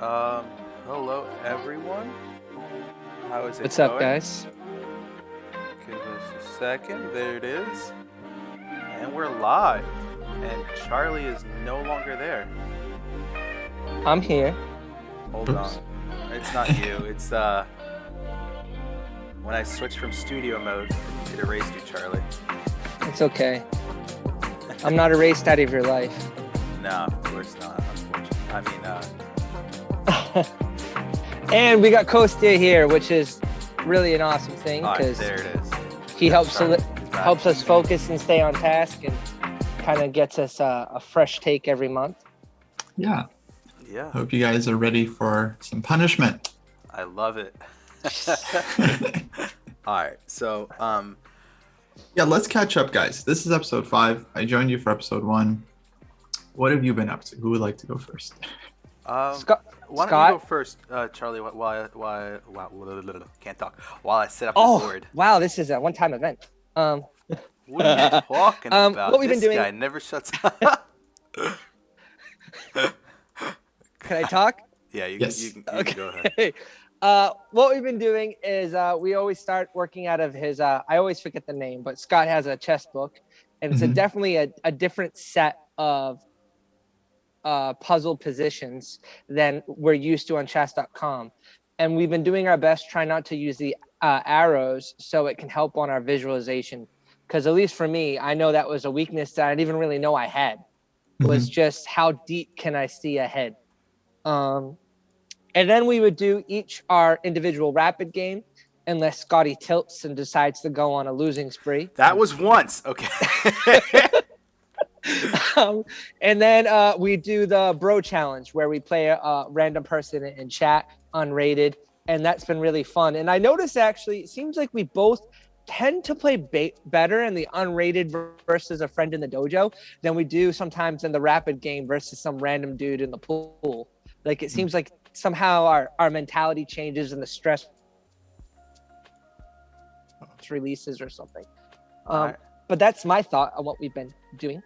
Um, Hello everyone. How is it What's up, going? guys? Give us a second. There it is. And we're live. And Charlie is no longer there. I'm here. Hold on. Oops. It's not you. It's when I switched from studio mode, it erased you, Charlie. It's okay. I'm not erased out of your life. No, of course not, unfortunately. And we got Kostya here, which is really an awesome thing Alright, because there it is. he helps Charlie is back. helps us focus and stay on task, and kind of gets us a fresh take every month. Yeah. Yeah, Hope you guys are ready for some punishment. I love it. Alright, so Yeah, let's catch up, guys. This is episode 5. I joined you for episode 1. What have you been up to? Who would like to go first? Scott, why don't Scott? you go first, Charlie? Can't talk. While I set up the board. Wow, this is a one-time event. What are you talking about? What we've been This doing- guy never shuts up. Can I talk? Yeah, you Yes. can go ahead. Okay. What we've been doing is we always start working out of his. I always forget the name, but Scott has a chess book, and it's Mhm. definitely a different set of puzzle positions than we're used to on chess.com. And we've been doing our best trying not to use the arrows so it can help on our visualization. Because at least for me, I know that was a weakness that I didn't even really know I had. Was just how deep can I see ahead. And then we would do each our individual rapid game, unless Scotty tilts and decides to go on a losing spree. That was once, okay. And then we do the bro challenge, where we play a random person in chat, unrated, and that's been really fun. And I noticed actually, it seems like we both tend to play better in the unrated versus a friend in the dojo than we do sometimes in the rapid game versus some random dude in the pool. Like it seems like somehow our mentality changes and the stress releases or something. Alright. But that's my thought on what we've been doing.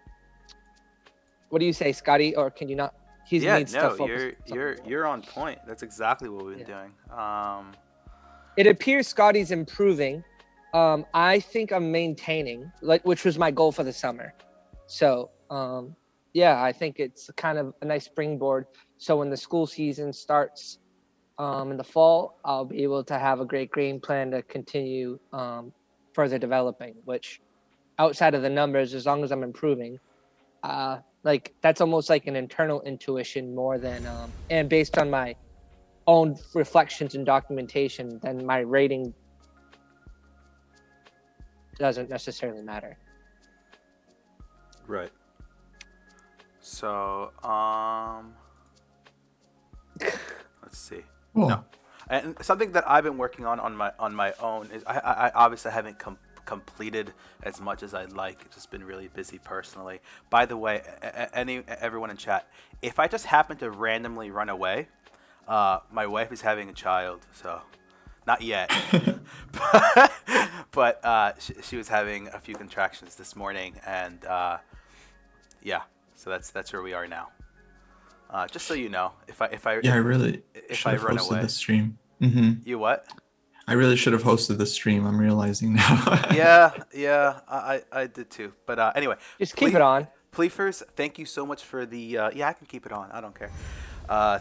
What do you say, Scotty? Or can you not? He Yeah, needs to no, focus. you're on point. That's exactly what we've been doing. It appears Scotty's improving. I think I'm maintaining, which was my goal for the summer. So yeah, I think it's kind of a nice springboard. So when the school season starts in the fall, I'll be able to have a great game plan to continue further developing, which outside of the numbers, as long as I'm improving, like that's almost like an internal intuition more than and based on my own reflections and documentation, then my rating doesn't necessarily matter. Right. So, let's see. Cool. No. And something that I've been working on my own is I obviously haven't completed as much as I'd like. It's just been really busy personally. By the way, everyone in chat, if I just happen to randomly run away, my wife is having a child, so not yet, but she was having a few contractions this morning, and yeah, so that's where we are now. Just so you know, if I should have run hosted away, the stream. you what? I really should have hosted the stream. I'm realizing now. Yeah, I did too. But anyway, Just keep it on. Pleafers, thank you so much for the yeah, I can keep it on. I don't care.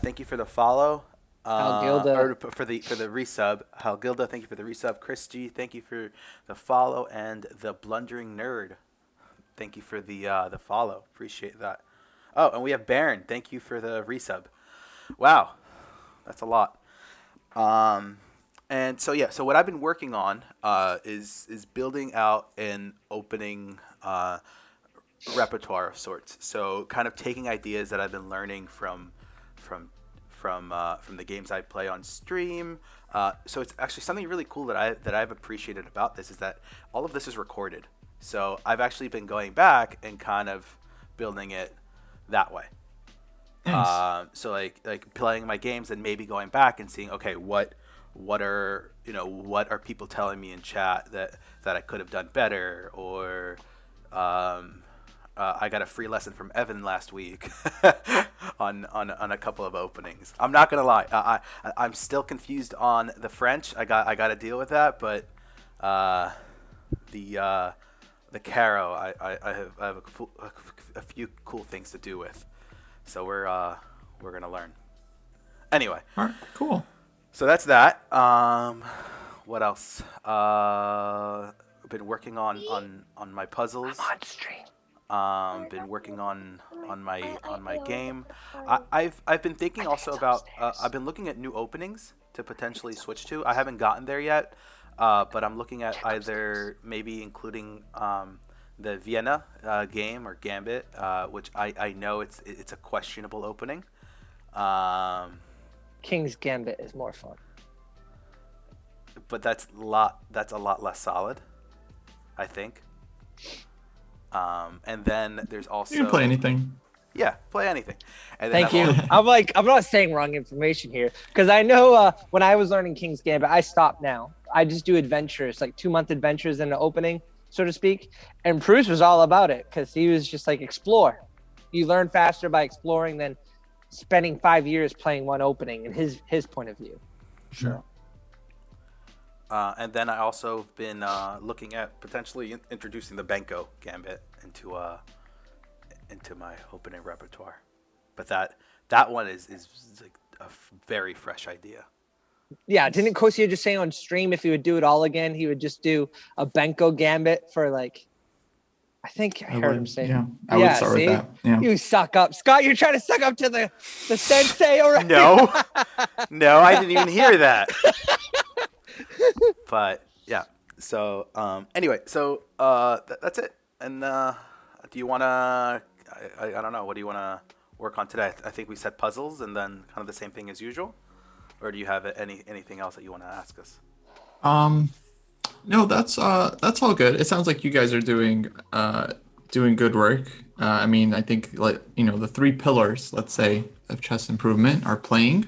Thank you for the follow. Halgilda. Or for the resub. Halgilda, thank you for the resub. Chris G, thank you for the follow, and the blundering nerd, thank you for the follow. Appreciate that. Oh, and we have Baron. Thank you for the resub. Wow, that's a lot. And so yeah, so what I've been working on is building out an opening repertoire of sorts. So kind of taking ideas that I've been learning from the games I play on stream. So it's actually something really cool that I've appreciated about this is that all of this is recorded. So I've actually been going back and kind of building it that way. Nice. So like playing my games and maybe going back and seeing, okay, what are people telling me in chat that I could have done better, or I got a free lesson from Evan last week on a couple of openings. I'm not gonna lie. I'm still confused on the French. I got to deal with that, but the the Caro, I have a few cool things to do with. So we're gonna learn. Anyway, All right, cool. so that's that. What else? Been working on my puzzles. I'm on stream. Been working on my game. I've been thinking also about I've been looking at new openings to potentially switch to. I haven't gotten there yet, but I'm looking at either maybe including the Vienna game or Gambit, which I know it's a questionable opening. King's Gambit is more fun. But that's a lot less solid, I think. And then there's also You can play anything. Yeah, play anything. And then Thank you. I'm not saying wrong information here because I know when I was learning King's Gambit, I stopped now. I just do adventures, like 2-month adventures in the opening, so to speak. And Bruce was all about it because he was just like, explore. You learn faster by exploring than spending 5 years playing one opening in his point of view. Sure. And then I also been looking at potentially introducing the Benko Gambit into my opening repertoire, but that one is like a very fresh idea. Yeah, didn't Kosia just say on stream if he would do it all again, he would just do a Benko Gambit for like, I think I heard him say. Yeah, I would start with that. Yeah. You suck up, Scott. You're trying to suck up to the sensei already. No, no, I didn't even hear that. But yeah, so anyway, so that's it. And do you want to? I don't know. What do you want to work on today? I think we said puzzles, and then kind of the same thing as usual. Or do you have anything else that you want to ask us? No, that's all good. It sounds like you guys are doing good work. I mean, I think the 3 pillars, let's say, of chess improvement are playing,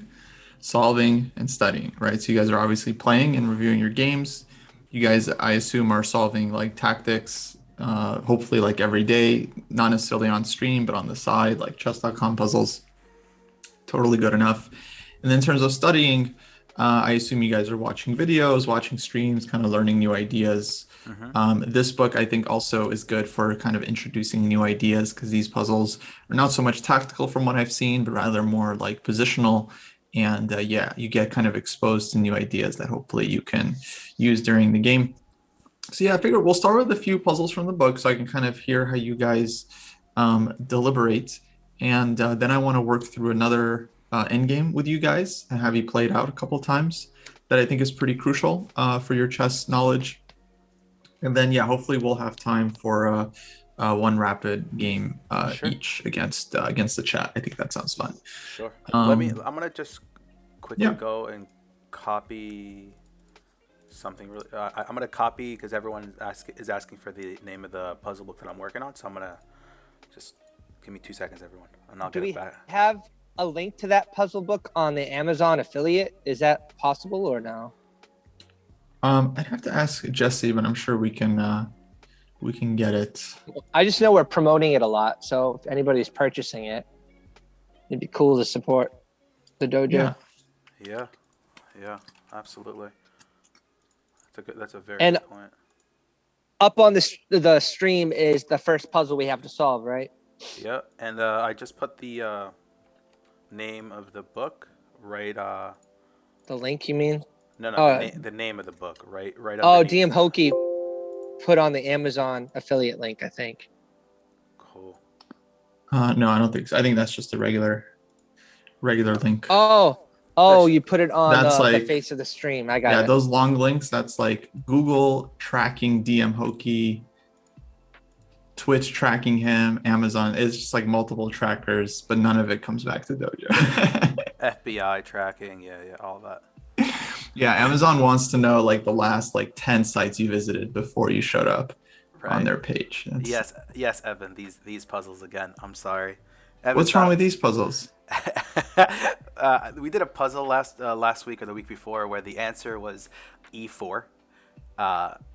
solving, and studying, right? So you guys are obviously playing and reviewing your games. You guys, I assume, are solving like tactics, hopefully like every day, not necessarily on stream, but on the side, like chess.com puzzles. Totally good enough. And then in terms of studying, I assume you guys are watching videos, watching streams, kind of learning new ideas. Mm-hmm. This book, I think, also is good for kind of introducing new ideas because these puzzles are not so much tactical from what I've seen, but rather more like positional. And you get kind of exposed to new ideas that hopefully you can use during the game. So yeah, I figured we'll start with a few puzzles from the book so I can kind of hear how you guys deliberate. And then I want to work through another endgame with you guys and have you played out a couple times that I think is pretty crucial for your chess knowledge. And then, hopefully we'll have time for one rapid game Sure. each against the chat. I think that sounds fun. Sure. I'm gonna just quickly Yeah. go and copy something really. I'm gonna copy because everyone is asking for the name of the puzzle book that I'm working on. So I'm gonna just give me 2 seconds, everyone, and I'll Do get we it back. have a link to that puzzle book on the Amazon affiliate? Is that possible or no? I'd have to ask Jesse, but I'm sure we can get it. I just know we're promoting it a lot, so if anybody's purchasing it, it'd be cool to support the dojo. Yeah. Yeah, absolutely. That's a very And good point. up on the stream is the first puzzle we have to solve, right? Yeah, and I just put the name of the book right. The link, you mean? No, Oh. the name of the book right. Oh, underneath. DM Hokey put on the Amazon affiliate link, I think. Cool. No, I don't think so. I think that's just a regular link. Oh, you put it on That's the like- face of the stream. I got Yeah, it. those long links, that's like Google tracking DM Hokey, Twitch tracking him, Amazon. It's just like multiple trackers, but none of it comes back to Dojo. FBI tracking, yeah, all that. Yeah, Amazon wants to know like the last 10 sites you visited before you showed up on their page. Yes, Evan. These puzzles again. I'm sorry. Evan, What's wrong with these puzzles? We did a puzzle last week or the week before where the answer was E4,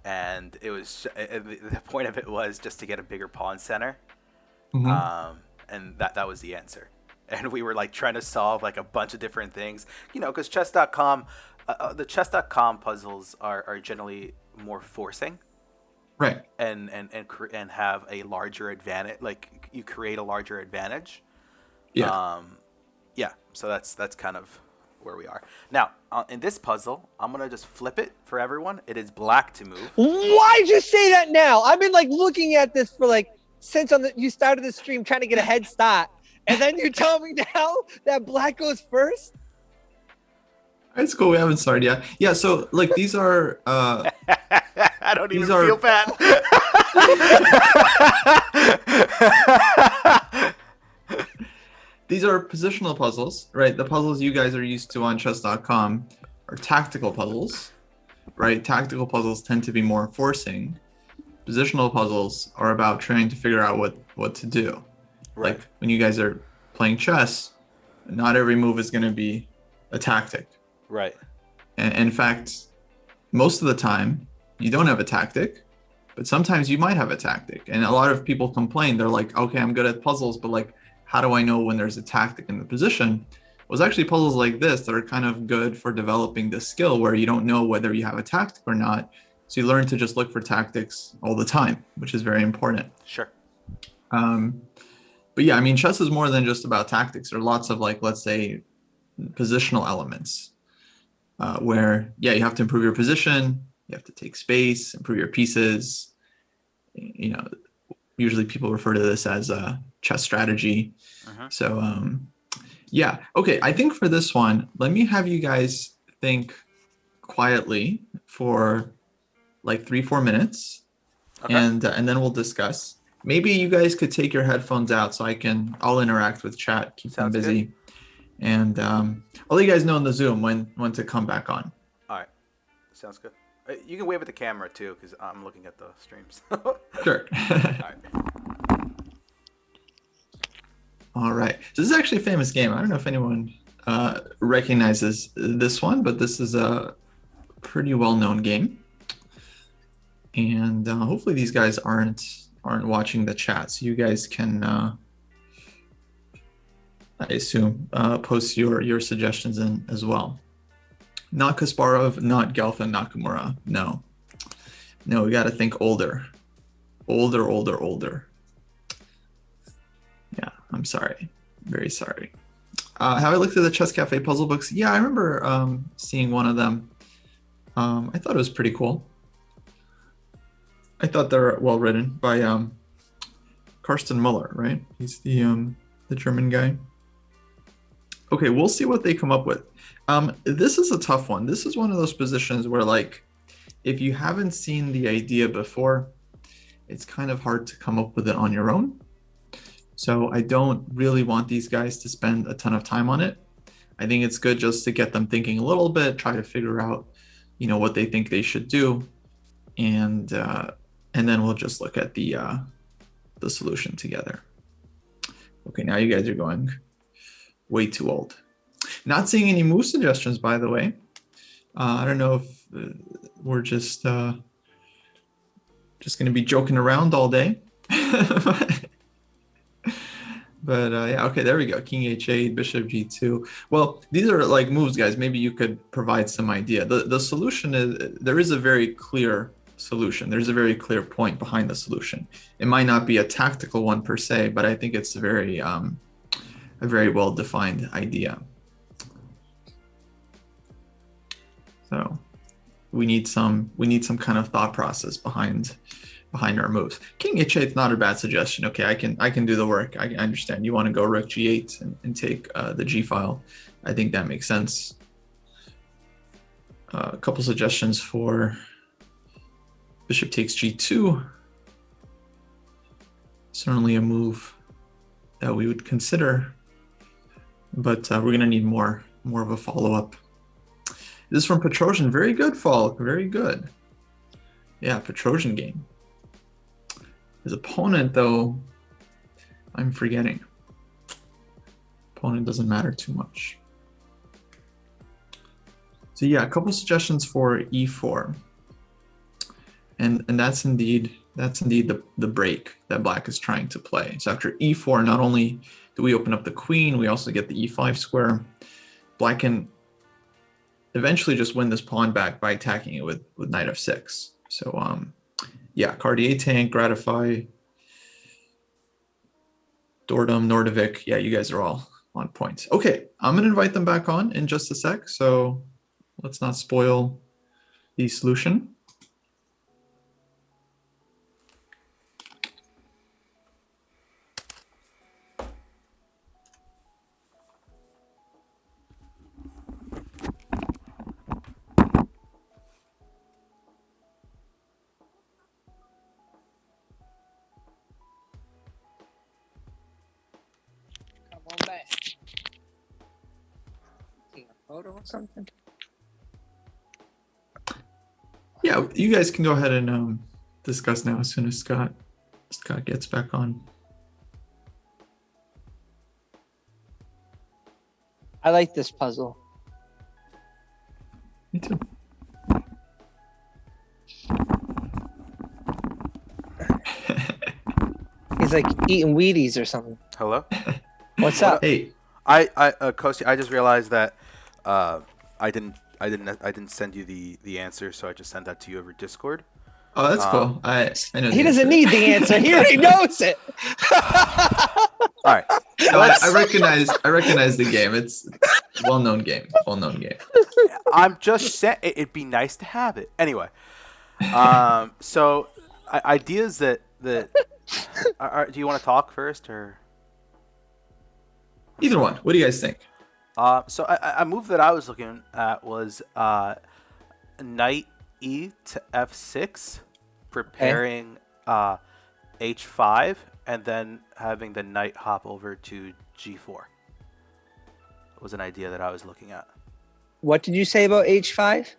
and it was the point of it was just to get a bigger pawn center, Mhm. and that was the answer. and we were like trying to solve like a bunch of different things, because chess.com, the chess.com puzzles are generally more forcing, Right. and have a larger advantage. Like you create a larger advantage. Yeah. Yeah, so that's kind of where we are now. In this puzzle, I'm gonna just flip it for everyone. It is black to move. Why'd you say that now? I've been like looking at this for like since you started the stream trying to get a head start, and then you tell me now that black goes first. It's cool. We haven't started yet. Yeah. So like these are I don't even these are feel bad. these are positional puzzles, right? The puzzles you guys are used to on chess.com are tactical puzzles, right? Tactical puzzles tend to be more forcing. Positional puzzles are about trying to figure out what to do. Right. Like when you guys are playing chess, not every move is going to be a tactic. Right. And in fact, most of the time you don't have a tactic, but sometimes you might have a tactic. And a lot of people complain. They're like, okay, I'm good at puzzles, but like, how do I know when there's a tactic in the position? Well, it's actually puzzles like this that are kind of good for developing this skill where you don't know whether you have a tactic or not. So you learn to just look for tactics all the time, which is very important. Sure. But yeah, I mean, chess is more than just about tactics. There are lots of like, let's say, positional elements where, yeah, you have to improve your position. You have to take space, improve your pieces. Usually people refer to this as a chess strategy. So yeah, okay. I think for this one, let me have you guys think quietly for like 3-4 minutes, Okay. and then we'll discuss. Maybe you guys could take your headphones out so I'll interact with chat, keep Sounds them busy, good. and I'll let you guys know in the Zoom when to come back on. All right. Sounds good. You can wave at the camera too, because I'm looking at the streams. Sure. All right. All right. So this is actually a famous game. I don't know if anyone recognizes this one, but this is a pretty well-known game. And hopefully these guys aren't watching the chat, so you guys can, I assume, post your suggestions in as well. Not Kasparov, not Gelfand, Nakamura. No, we got to think older. Yeah, I'm sorry. Very sorry. Have I looked at the Chess Cafe puzzle books? Yeah, I remember seeing one of them. I thought it was pretty cool. I thought they're well written by Karsten Muller, right? He's the German guy. Okay, we'll see what they come up with. This is a tough one. This is one of those positions where, like, if you haven't seen the idea before, it's kind of hard to come up with it on your own. So I don't really want these guys to spend a ton of time on it. I think it's good just to get them thinking a little bit, try to figure out, what they think they should do, and then we'll just look at the solution together. Okay, now you guys are going way too old. Not seeing any move suggestions, by the way. I don't know if we're just going to be joking around all day. But yeah, okay, there we go. King h8, bishop g2. Well, these are like moves, guys. Maybe you could provide some idea. The solution is, there is a very clear solution. There's a very clear point behind the solution. It might not be a tactical one per se, but I think it's a very well-defined idea. So we need some kind of thought process behind our moves. King h8 is not a bad suggestion. Okay, I can do the work. I understand. You want to go rook g8 and take the g file. I think that makes sense. A couple suggestions for bishop takes g2. Certainly a move that we would consider, but we're going to need more of a follow-up. This is from Petrosian. Very good, Falk. Very good. Yeah, Petrosian game. His opponent, though, I'm forgetting. Opponent doesn't matter too much. So yeah, a couple suggestions for e4. and that's indeed the break that black is trying to play. So after e4, not only do we open up the queen, we also get the e5 square. Black can eventually just win this pawn back by attacking it with knight f6. So yeah, Cartier tank, Gratify, Dordum, Nordovic. Yeah, you guys are all on point. Okay, I'm gonna invite them back on in just a sec. So let's not spoil the solution. Come on back. Taking a photo or something? Yeah, you guys can go ahead and discuss now as soon as Scott gets back on. I like this puzzle. Me too. He's like eating Wheaties or something. Hello. What's up? Hey, Kosi, I just realized that I didn't send you the answer, so I just sent that to you over Discord. oh, that's cool. I know. He the doesn't answer. need the answer. He already knows it. All right. No, I recognize the game. It's well-known game. Well-known game. I'm just saying it'd be nice to have it. Anyway, so ideas that do you want to talk first or? Either one. What do you guys think? So a move that I was looking at was knight e to f6, preparing h5, and then having the knight hop over to g4. Was an idea that I was looking at. What did you say about h5?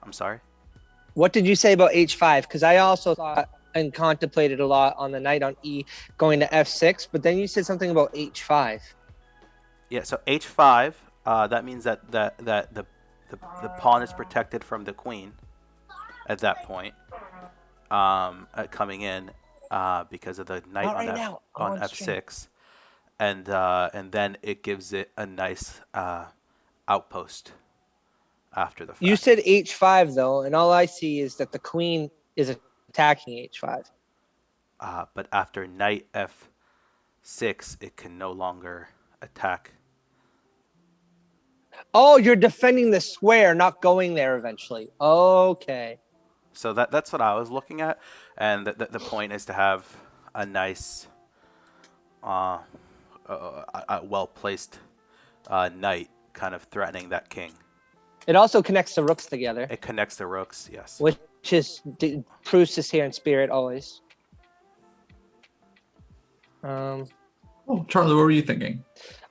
I'm sorry. What did you say about h5? Because I also thought and contemplated a lot on the knight on e going to f6, but then you said something about h5. Yeah. So h5. That means that the pawn is protected from the queen at that point. Coming in because of the knight on f6, and then it gives it a nice outpost after the fact. You said h5 though, and all I see is that the queen is attacking h5. But after knight f6, it can no longer attack. Oh, you're defending the square, not going there eventually. Okay. So that's what I was looking at, and the point is to have a nice, well placed knight, kind of threatening that king. It also connects the rooks together, It connects the rooks, yes. which is Proust here in spirit always. Oh, Charlie, what were you thinking?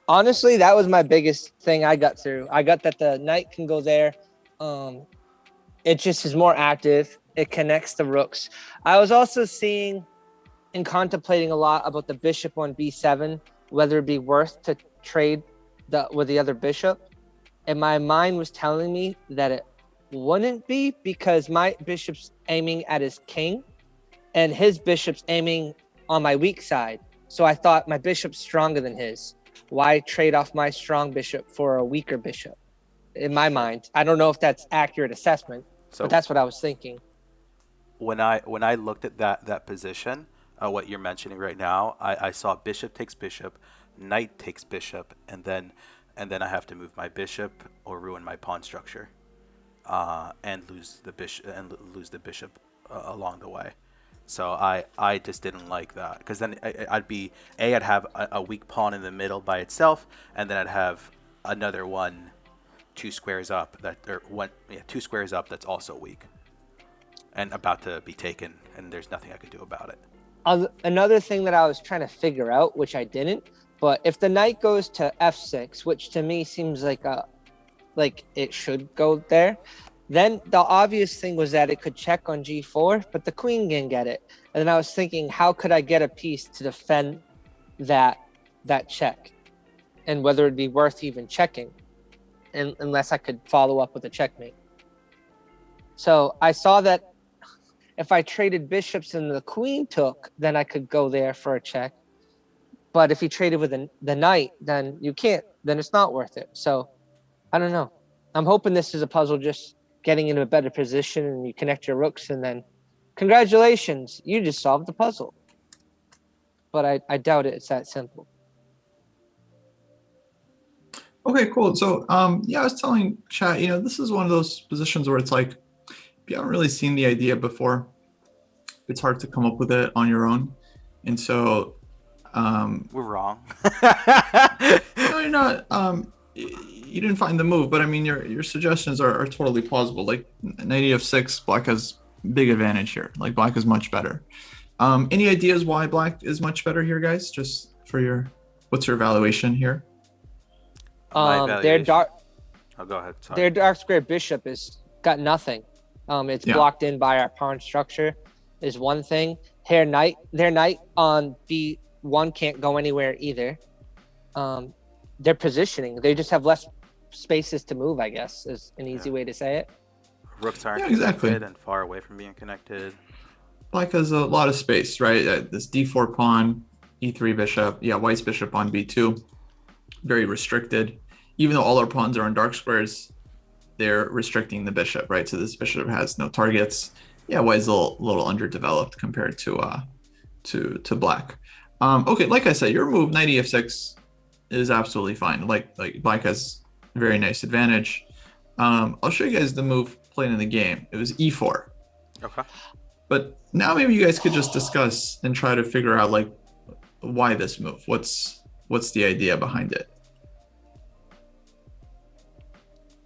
Honestly, that was my biggest thing I got through. I got that the knight can go there. It just is more active. It connects the rooks. I was also seeing and contemplating a lot about the bishop on b7, whether it be worth to trade with the other bishop. And my mind was telling me that it wouldn't be, because my bishop's aiming at his king and his bishop's aiming on my weak side. So I thought my bishop's stronger than his. Why trade off my strong bishop for a weaker bishop? In my mind, I don't know if that's accurate assessment, So but that's what I was thinking. when I looked at that position, what you're mentioning right now, I saw bishop takes bishop, knight takes bishop, and then I have to move my bishop or ruin my pawn structure, and lose the bishop along the way. So I just didn't like that, because then I'd have a weak pawn in the middle by itself, and then I'd have another one 2 squares up two squares up that's also weak and about to be taken, and there's nothing I could do about it. Another thing that I was trying to figure out, which I didn't, but if the knight goes to f6, which to me seems like it should go there, then the obvious thing was that it could check on g4, but the queen can get it. And then I was thinking, how could I get a piece to defend that check, and whether it'd be worth even checking, unless I could follow up with a checkmate. So I saw that if I traded bishops and the queen took, then I could go there for a check. But if you traded with the knight, then you can't. Then it's not worth it. So I don't know. I'm hoping this is a puzzle just getting into a better position and you connect your rooks and then congratulations, you just solved the puzzle. But I doubt it's that simple. Okay, cool. So, yeah, I was telling chat, this is one of those positions where it's like, if you haven't really seen the idea before, it's hard to come up with it on your own. And so, We're wrong. no, you're not. You didn't find the move, but I mean, your suggestions are totally plausible. Like knight f6, black has big advantage here. Like black is much better. Any ideas why black is much better here, guys? Just for what's your evaluation here? My Their evaluation. dark Oh, go ahead. Sorry. their dark square bishop is got nothing. It's Yeah. blocked in by our pawn structure is one thing. Their knight on B1 can't go anywhere either. Their positioning, they just have less spaces to move, I guess, is an easy way to say it. Rooks aren't Yeah, exactly. connected and far away from being connected. Black has a lot of space, right? This d4 pawn, e3 bishop. Yeah, white's bishop on b2. Very restricted. Even though all our pawns are on dark squares, they're restricting the bishop, right? So this bishop has no targets. Yeah, white's a little underdeveloped compared to black. Okay, like I said, your move, knight f6, is absolutely fine. Like black has a very nice advantage. I'll show you guys the move played in the game. It was e4. Okay. But now maybe you guys could just discuss and try to figure out like why this move. What's the idea behind it?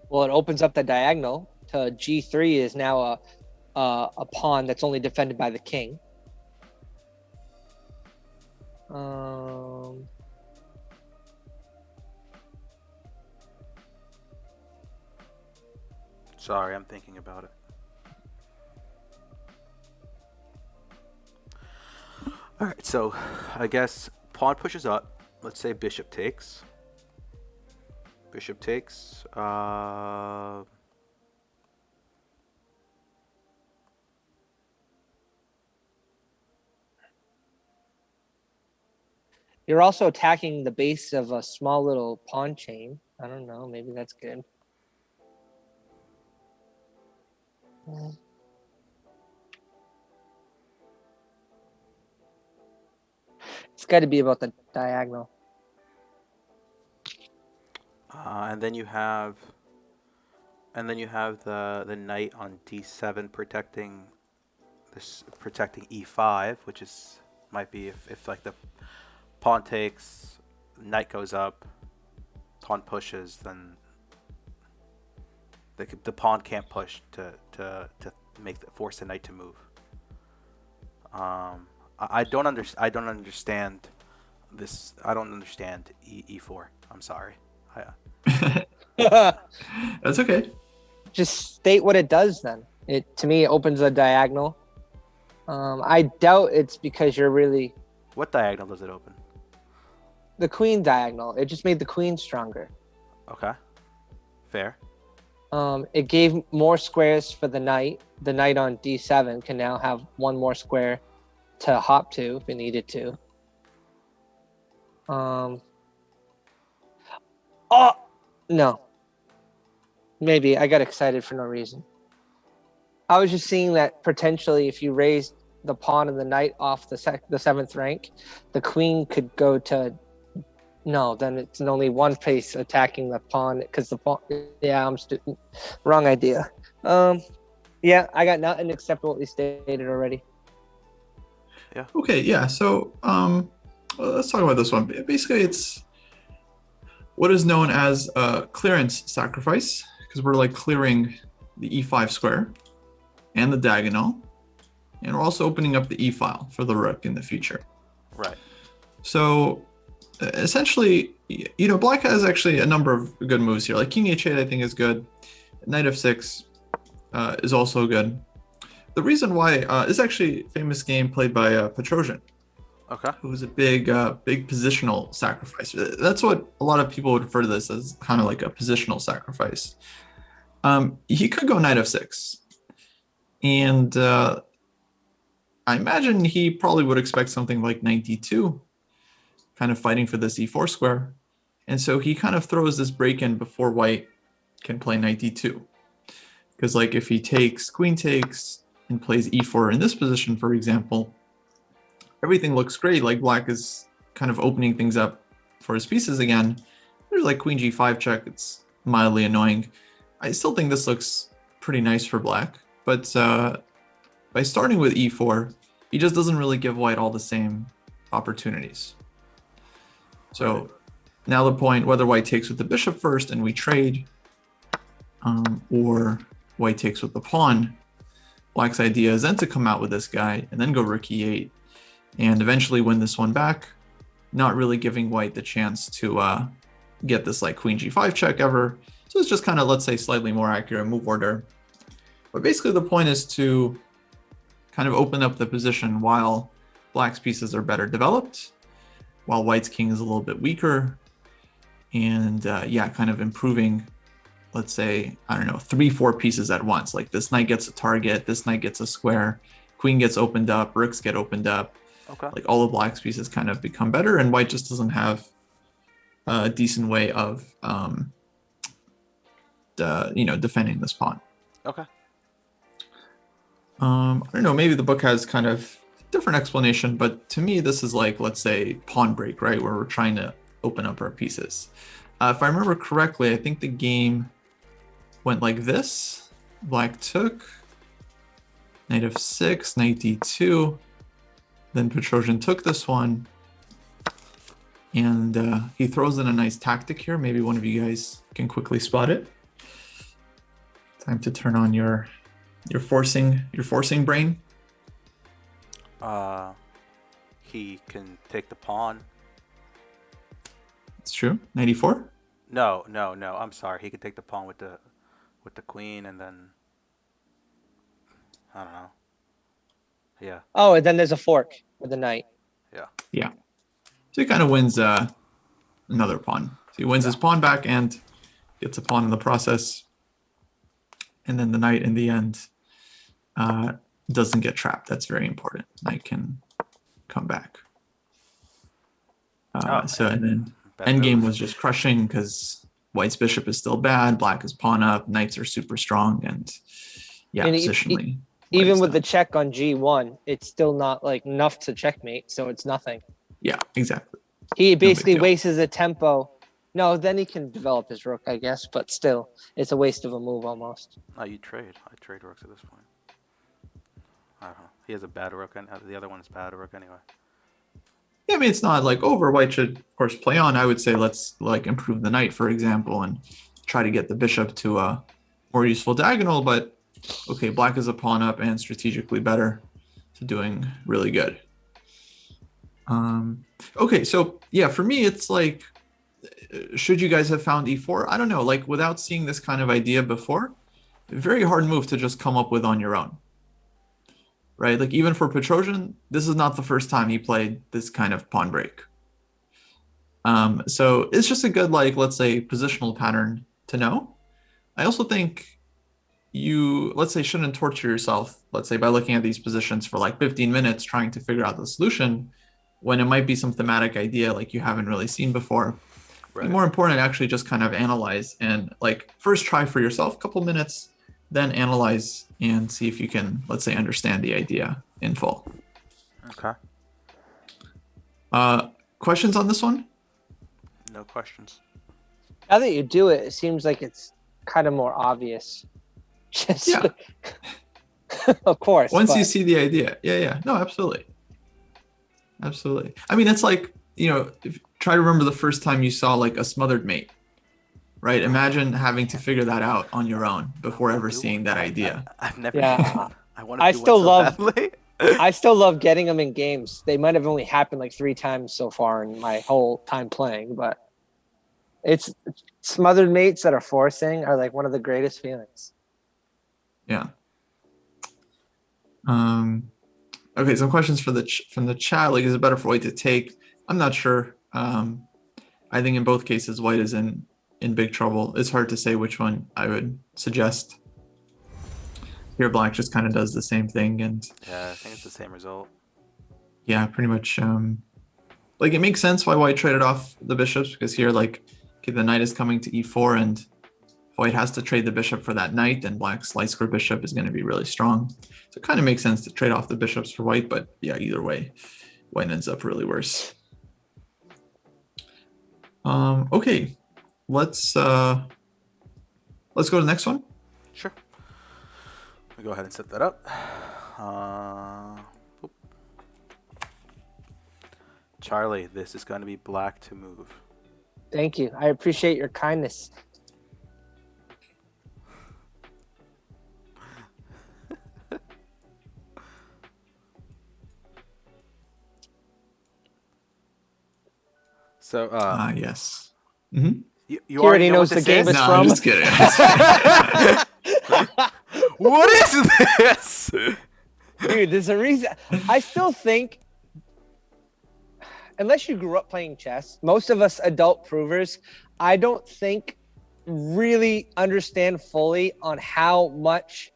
Well, it opens up the diagonal to G3 is now a pawn that's only defended by the king. Sorry, I'm thinking about it. All right, so I guess pawn pushes up. Let's say bishop takes. Bishop takes. You're also attacking the base of a small little pawn chain. I don't know, maybe that's good. It's got to be about the diagonal. And then you have the knight on d7 protecting e5, which is might be if like the pawn takes, knight goes up, pawn pushes, then the pawn can't push to force the knight to move. I don't understand this. I don't understand e4. I'm sorry. That's okay. Just state what it does then. To me, it opens a diagonal. I doubt it's because you're really What diagonal does it open? the queen diagonal. It just made the queen stronger. Okay. Fair. It gave more squares for the knight. The knight on d7 can now have one more square to hop to if it needed to. Oh no. Maybe I got excited for no reason. I was just seeing that potentially if you raised the pawn and the knight off the 7th rank, the queen could go to. No, then it's only one place attacking the pawn because the pawn. Yeah, wrong idea. Yeah, I got nothing except what we stated already. Yeah. Okay, yeah. So let's talk about this one. Basically, it's what is known as a clearance sacrifice because we're like clearing the e5 square and the diagonal, and we're also opening up the e file for the rook in the future. Right. So essentially, black has actually a number of good moves here. Like king h8, I think is good. Knight f6 is also good. The reason why is actually a famous game played by Petrosian. Okay. Who was a big positional sacrifice. That's what a lot of people would refer to this as, kind of like a positional sacrifice. He could go knight f6. And I imagine he probably would expect something like knight d2, kind of fighting for this e4 square. And so he kind of throws this break in before white can play knight d2. Because like if he takes, queen takes, and plays e4 in this position, for example, everything looks great. Like black is kind of opening things up for his pieces again. There's like queen g5 check. It's mildly annoying. I still think this looks pretty nice for black. But by starting with e4, he just doesn't really give white all the same opportunities. So now the point, whether white takes with the bishop first and we trade, or white takes with the pawn, black's idea is then to come out with this guy and then go rook e8 and eventually win this one back, not really giving white the chance to get this like queen g5 check ever. So it's just kind of, let's say, slightly more accurate move order. But basically the point is to kind of open up the position while black's pieces are better developed, while white's king is a little bit weaker, and yeah, kind of improving, let's say, I don't know, 3-4 pieces at once. Like this knight gets a target, this knight gets a square, queen gets opened up, rooks get opened up. Okay. Like all of black's pieces kind of become better, and white just doesn't have a decent way of, defending this pawn. Okay. I don't know, maybe the book has kind of different explanation, but to me, this is like, let's say, pawn break, right? Where we're trying to open up our pieces. If I remember correctly, I think the game went like this. Black took, knight f6, knight d2. Then Petrosian took this one. And he throws in a nice tactic here. Maybe one of you guys can quickly spot it. Time to turn on your forcing brain. He can take the pawn. It's true. 94. No. I'm sorry. He could take the pawn with the queen, and then I don't know. Yeah. Oh, and then there's a fork with the knight. Yeah. So he kind of wins another pawn. So he wins his pawn back and gets a pawn in the process. And then the knight in the end doesn't get trapped. That's very important. Knight can come back. So and then endgame was just crushing because white's bishop is still bad. Black is pawn up. Knights are super strong, and yeah, And positionally. Even with the check on g1, it's still not like enough to checkmate. So it's nothing. Yeah, exactly. He basically deal. wastes a tempo. No, then he can develop his rook, I guess, but still, it's a waste of a move almost. No, you trade. I trade rooks at this point. I don't know. He has a bad rook, and the other one is bad rook anyway. Yeah, I mean, it's not like over. White should, of course, play on. I would say let's like improve the knight, for example, and try to get the bishop to a more useful diagonal. But okay, black is a pawn up and strategically better, so doing really good. Okay, so yeah, for me, it's like, should you guys have found e4? I don't know. Like without seeing this kind of idea before, very hard move to just come up with on your own. Right? Like even for Petrosian, this is not the first time he played this kind of pawn break. So it's just a good, like, let's say, positional pattern to know. I also think you, let's say, shouldn't torture yourself, let's say, by looking at these positions for like 15 minutes trying to figure out the solution when it might be some thematic idea like you haven't really seen before. Right. More important, actually just kind of analyze and like first try for yourself a couple minutes, then analyze and see if you can, let's say, understand the idea in full. Okay. Questions on this one? No questions. Now that you do it, it seems like it's kind of more obvious. Just yeah. Of course. Once you see the idea. Yeah. No, absolutely. Absolutely. I mean, it's like, try to remember the first time you saw like a smothered mate, right? Imagine having to figure that out on your own before ever seeing that idea. I've never. Yeah. I want to. I still love getting them in games. They might have only happened like 3 times so far in my whole time playing, but it's smothered mates that are forcing are like one of the greatest feelings. Yeah. Okay, some questions from the chat. Like, is it better for white to take? I'm not sure. I think in both cases, white is in big trouble. It's hard to say which one I would suggest. Here, black just kind of does the same thing, and Yeah, I think it's the same result. yeah, pretty much. Like it makes sense why white traded off the bishops because here, like, okay, the knight is coming to e4, and if white has to trade the bishop for that knight, then black's light square bishop is going to be really strong. So it kind of makes sense to trade off the bishops for white, but yeah, either way, white ends up really worse. Okay, let's go to the next one. Sure. We go ahead and set that up. Oop. Charlie, this is going to be black to move. Thank you. I appreciate your kindness. So, Yes. Mm-hmm. you He already already know knows what the this game is? is No, from. I'm just kidding. I'm just kidding. What is this? Dude, there's a reason. I still think, unless you grew up playing chess, most of us adult provers, I don't think really understand fully on how much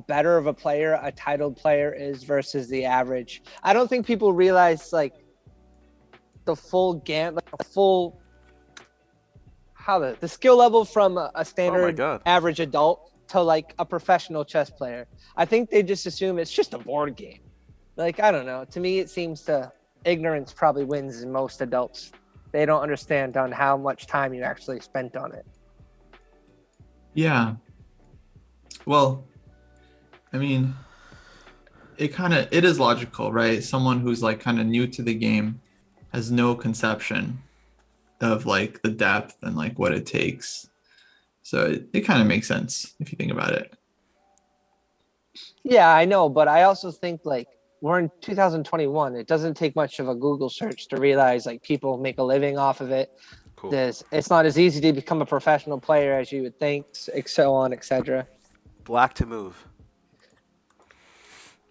better of a player a titled player is versus the average. I don't think people realize like the full how the skill level from a standard God. average adult to like a professional chess player. I think they just assume it's just a board game. Like, I don't know. To me, it seems to ignorance probably wins in most adults. They don't understand on how much time you actually spent on it. Yeah. Well, I mean, it is logical, right? Someone who's like kind of new to the game has no conception of like the depth and like what it takes. So it kind of makes sense if you think about it. Yeah, I know, but I also think like we're in 2021. It doesn't take much of a Google search to realize like people make a living off of it. Cool. It's not as easy to become a professional player as you would think, so on, etc. Black to move.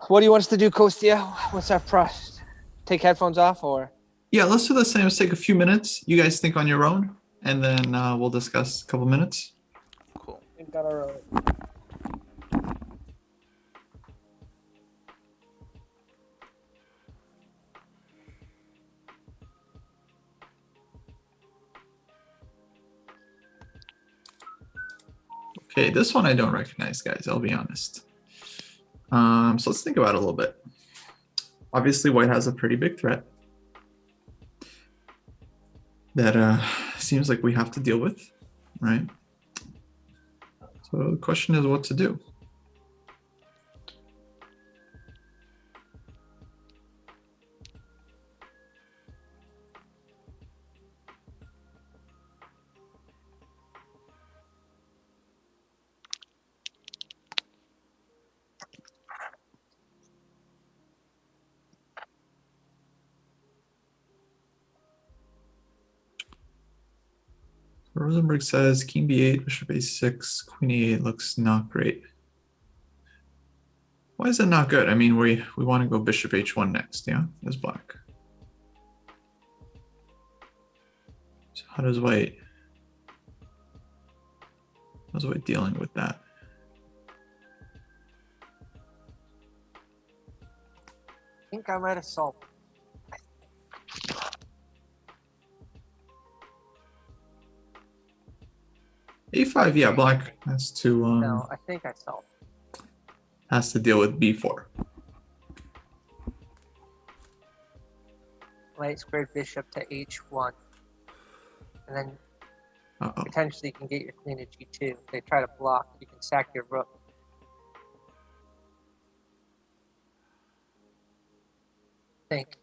What do you want us to do, Kostya? What's our process? Take headphones off or? Yeah, let's do the same. Let's take a few minutes. You guys think on your own, and then we'll discuss a couple minutes. Cool. We've got our own. Okay, this one I don't recognize, guys. I'll be honest. So let's think about it a little bit. Obviously, white has a pretty big threat that seems like we have to deal with, right? So the question is what to do. Rosenberg says king b8, bishop a6, queen e8 looks not great. Why is that not good? I mean, we want to go bishop h1 next, yeah, as black. So how's white dealing with that? I think I might have solved. a5, yeah, black has to No, I think I solved. has to deal with b4. Light squared bishop to h1, and then Uh-oh. potentially you can get your queen to g2. If they try to block, you can sack your rook. Think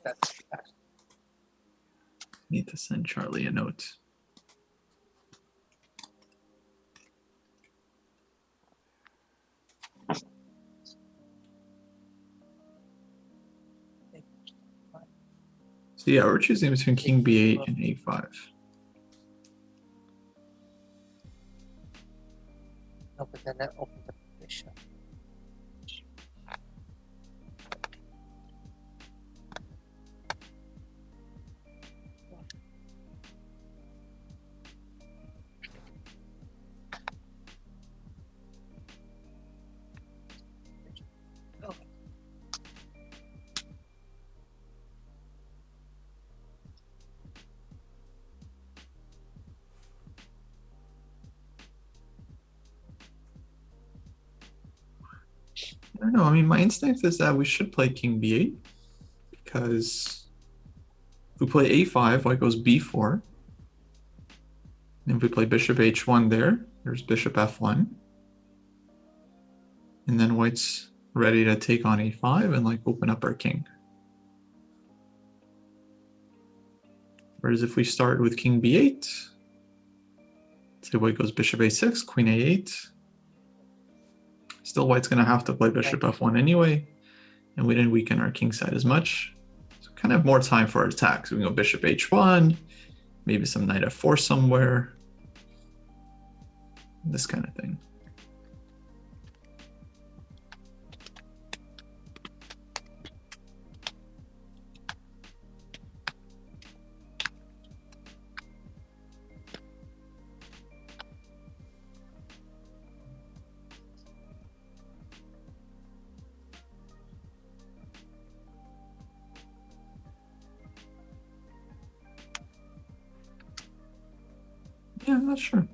that's best. Need to send Charlie a note. So yeah, we're choosing between king b8 and a5. No, but then that opens up the bishop. don't know. I mean, my instinct is that we should play king b8 because if we play a5, white goes b4. And if we play bishop h1 there's bishop f1. And then white's ready to take on a5 and like open up our king. Whereas if we start with king b8, say white goes bishop a6, queen a8. Still white's gonna have to play bishop f1 anyway, and we didn't weaken our king side as much. So kind of more time for our attacks. We can go bishop h1, maybe some knight f4 somewhere. This kind of thing. Yeah, I'm not sure.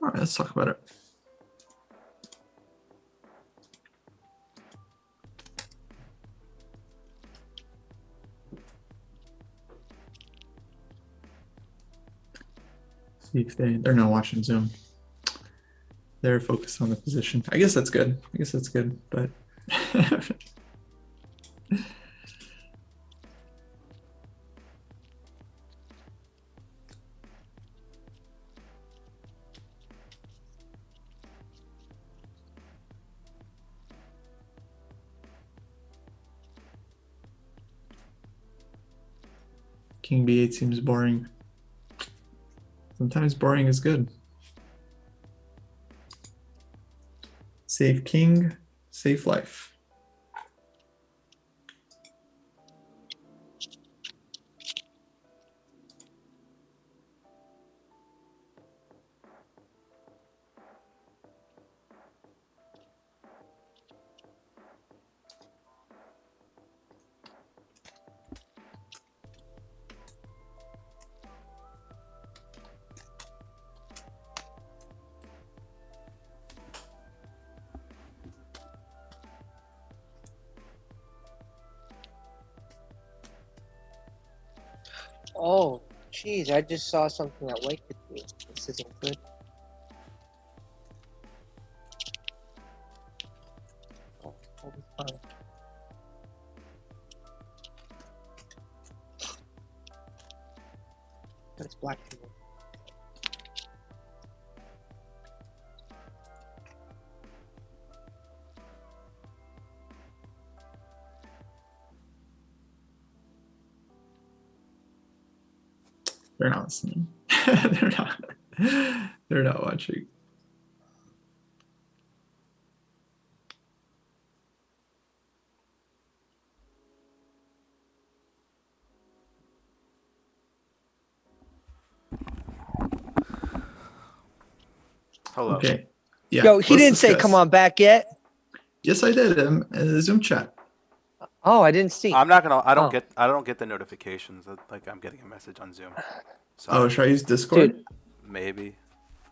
All right, let's talk about it. See if they're not watching Zoom. They're focused on the position. I guess that's good. But king b8 seems boring. Sometimes boring is good. Save king, save life. Oh, geez, I just saw something that white could do. This isn't good. Oh, I'll be fine. That's black too. They're not listening. They're not watching. Hello. Okay. Yeah. Yo, he let's didn't say discuss. come on back yet. Yes, I did. Zoom chat. Oh, I didn't see. I'm not gonna. I Oh. don't get the notifications. Like I'm getting a message on Zoom. So Oh, should I use Discord? Dude, maybe.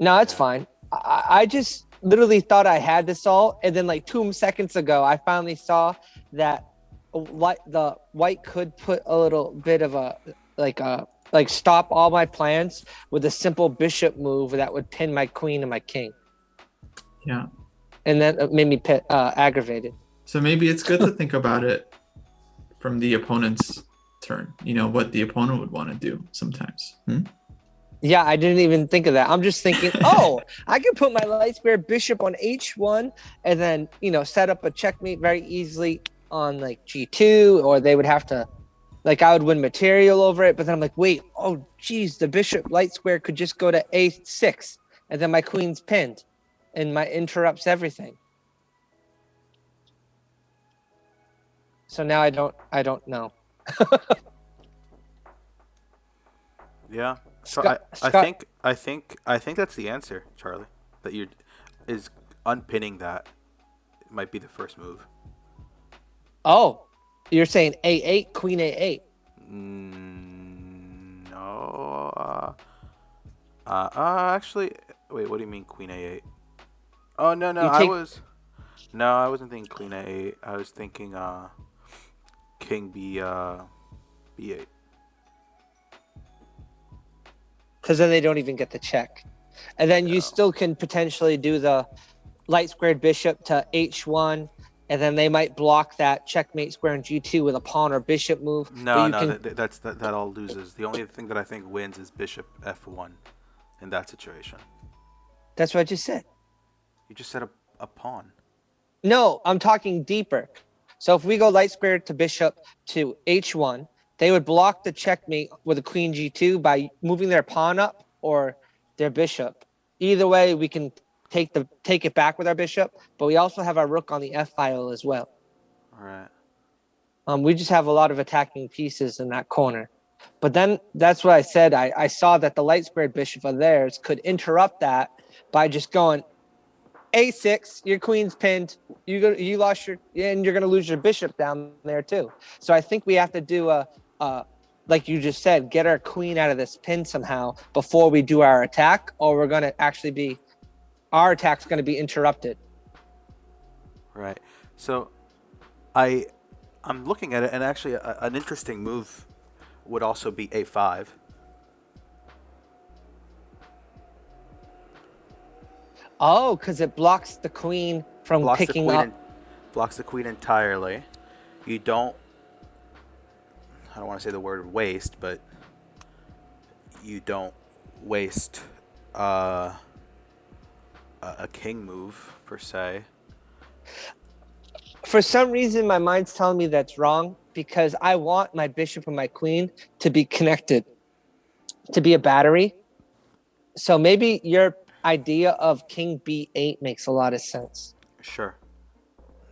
no, it's Yeah. fine. I just literally thought I had this all, and then like 2 seconds ago, I finally saw that the white could put a little bit of a stop all my plans with a simple bishop move that would pin my queen and my king, Yeah. and that made me aggravated. So maybe it's good to think about it from the opponent's turn. You know, what the opponent would want to do sometimes. Yeah, I didn't even think of that. I'm just thinking, oh, I could put my light square bishop on h1 and then, set up a checkmate very easily on like g2, or they would have to Like I would win material over it, but then I'm like, wait, oh geez, the bishop light square could just go to a6, and then my queen's pinned, and my interrupts everything. So now I don't know. Yeah. So Scott, I think that's the answer, Charlie. That you is unpinning that might be the first move. oh, you're saying a8, queen a8. No. Actually, wait. What do you mean queen a8? Oh no no. You take I wasn't thinking queen a8. I was thinking king b8. because then they don't even get the check, and then you No. still can potentially do the light squared bishop to h1, and then they might block that checkmate square in g2 with a pawn or bishop move. No, but you no, can that all loses. The only thing that I think wins is bishop f1 in that situation. That's what I just said. You just said a pawn. No, I'm talking deeper. So if we go light squared to bishop to h1, they would block the checkmate with a queen g2 by moving their pawn up or their bishop. Either way, we can take it back with our bishop, but we also have our rook on the f file as well. All right. We just have a lot of attacking pieces in that corner. But then that's what I said. I saw that the light squared bishop of theirs could interrupt that by just going a6, your queen's pinned. You lost and you're gonna lose your bishop down there too. So I think we have to do a like you just said, get our queen out of this pin somehow before we do our attack, or we're gonna actually our attack's gonna be interrupted. Right. So, I'm looking at it, and actually, an interesting move would also be a5. Oh, because it blocks the queen from picking up. Blocks the queen entirely. You don't. I don't want to say the word waste, but you don't waste a king move per se. For some reason, my mind's telling me that's wrong because I want my bishop and my queen to be connected, to be a battery. So maybe your idea of king b8 makes a lot of sense. Sure.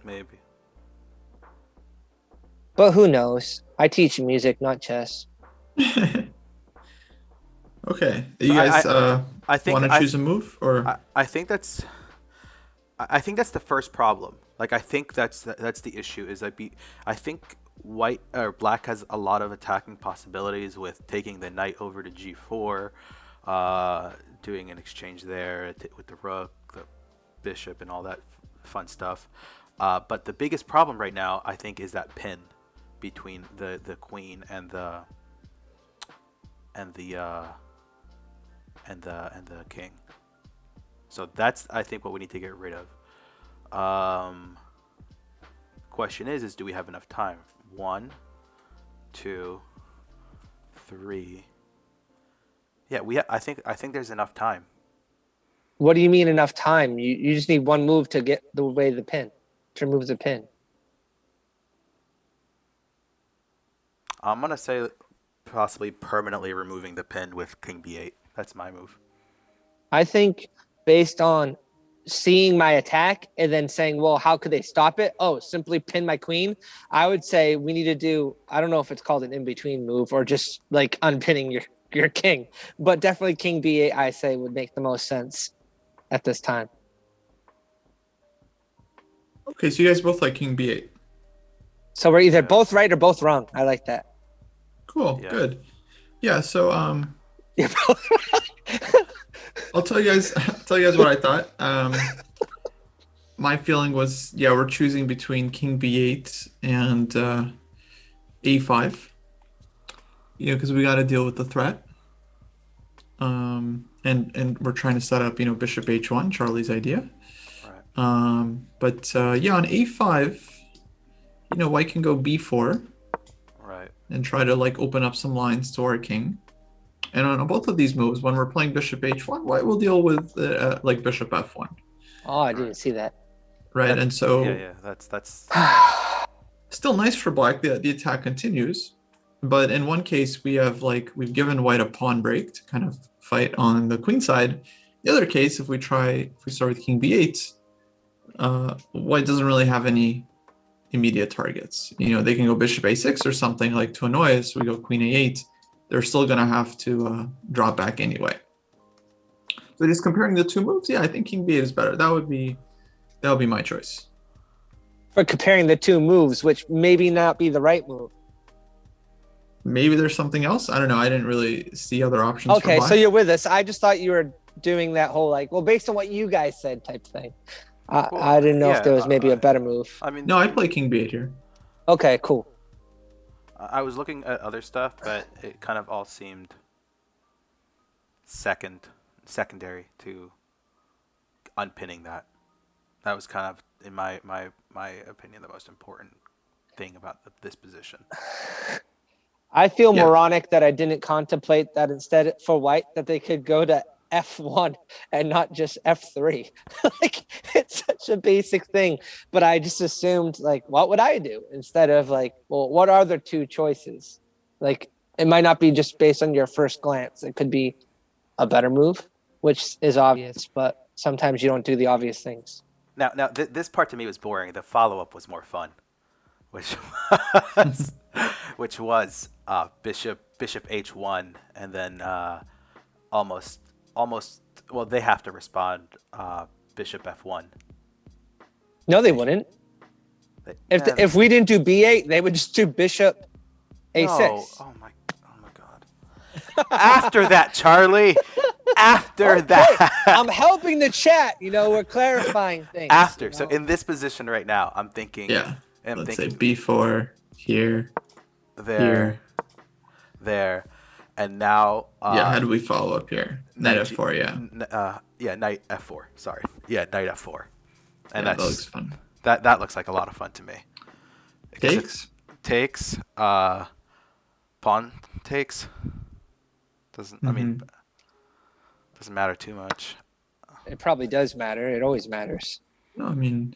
Maybe. But who knows? I teach music, not chess. Okay. You guys want to choose a move or I think that's the first problem. Like I think that's the issue is I think white or black has a lot of attacking possibilities with taking the knight over to g4, doing an exchange there with the rook, the bishop, and all that fun stuff. But the biggest problem right now, I think, is that pin between the queen and the king. So that's, I think, what we need to get rid of. Question is do we have enough time? 1, 2, 3. Yeah, I think there's enough time. What do you mean enough time? You just need one move to get away the pin, to remove the pin. I'm gonna say possibly permanently removing the pin with king b8. That's my move. I think based on seeing my attack and then saying, well, how could they stop it? Oh, simply pin my queen. I would say we need to do, I don't know if it's called an in-between move or just like unpinning your king, but definitely king b8, I say, would make the most sense at this time. Okay, so you guys both like king b8. So we're either both right or both wrong. I like that. Cool, Yeah. good. Yeah, so You're both I'll tell you guys what I thought. My feeling was, yeah, we're choosing between king b8 and a5. You know, because we got to deal with the threat. And we're trying to set up, bishop h1, Charlie's idea. Right. But yeah, on a5, white can go b4. Right. And try to open up some lines to our king. And on both of these moves, when we're playing bishop h1, white will deal with bishop f1. Oh, I didn't see that. Right, and so yeah, that's still nice for black. The attack continues. But in one case, we've given white a pawn break to kind of fight on the queen side. The other case, if we start with king b8, white doesn't really have any immediate targets. They can go bishop a6 or something like to annoy us. We go queen a8. They're still going to have to drop back anyway. So just comparing the two moves, yeah, I think king b8 is better. That would be my choice. For comparing the two moves, which maybe not be the right move. Maybe there's something else. I don't know. I didn't really see other options. Okay, for so black. you're with us. I just thought you were doing that whole based on what you guys said type thing. I didn't know if there was maybe a better move. I mean, No, I play king b8 here. Okay, cool. I was looking at other stuff, but it kind of all seemed secondary to unpinning that. That was kind of, in my opinion, the most important thing about this position. I feel Yeah. moronic that I didn't contemplate that instead for white that they could go to F1 and not just F3. It's such a basic thing, but I just assumed what would I do instead of what are the two choices? It might not be just based on your first glance. It could be a better move, which is obvious, but sometimes you don't do the obvious things. Now, this part to me was boring. The follow-up was more fun, which was bishop h1, and then almost. Well, they have to respond bishop f1. No, they wouldn't. If we didn't do b8, they would just do bishop a6. No. Oh my God. After that, Charlie. After that. I'm helping the chat. We're clarifying things. After. So in this position right now, I'm thinking. Yeah. Let's say b4 here. There. And now. How do we follow up here? Knight f4. Yeah. Knight f4. Sorry. Yeah, knight f4. And that looks fun. That looks like a lot of fun to me. Takes. Pawn takes. Doesn't. I mean. Doesn't matter too much. It probably does matter. It always matters. No, I mean,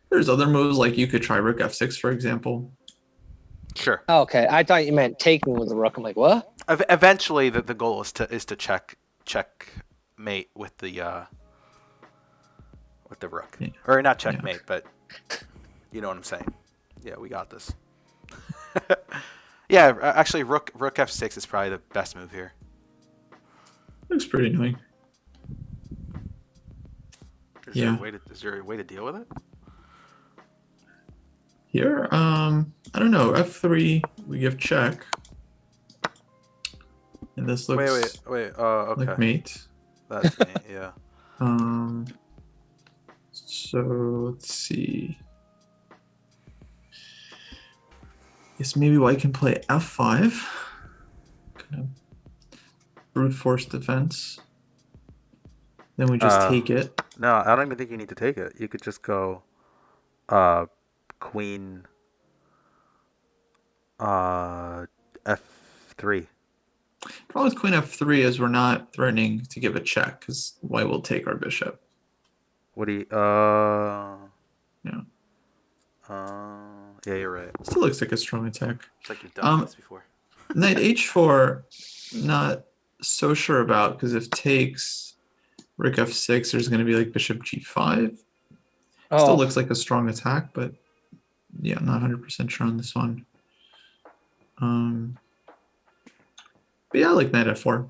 there's other moves like you could try rook f6, for example. Sure. Oh, okay, I thought you meant taking with the rook. I'm like, what? Eventually, the goal is to check mate with the rook, or not checkmate, but you know what I'm saying. Yeah, we got this. Yeah, actually, rook f6 is probably the best move here. Looks pretty annoying. Is there a way to deal with it? Here, I don't know. F3, we give check. And this looks wait. Okay. like mate. That's mate, yeah. So let's see. Guess maybe white can play F5. Kind of brute force defense. Then we just take it. No, I don't even think you need to take it. You could just go queen f3. Problem with queen f3 is we're not threatening to give a check because white will take our bishop. What do you Yeah. Yeah, you're right. Still looks like a strong attack. It's like you've done this before. Knight h4, not so sure about, because if takes rook f6, there's going to be like bishop g5. Still looks like a strong attack, but yeah, I'm not 100% sure on this one. But yeah, I like knight f4.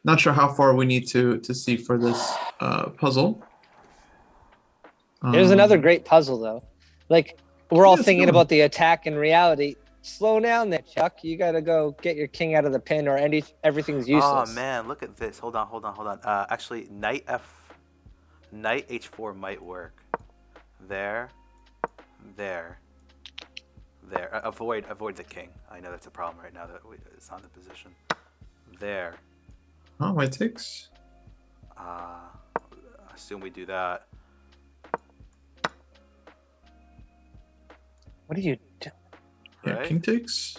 Not sure how far we need to see for this puzzle. There's another great puzzle, though. We're all thinking about the attack in reality. Slow down there, Chuck. You got to go get your king out of the pin or everything's useless. Oh, man, look at this. Hold on. Actually, knight h4 might work. There. Avoid the king. I know that's a problem right now that it's on the position. There. Oh, white takes. Assume we do that. What do you do? Yeah, Right? king takes.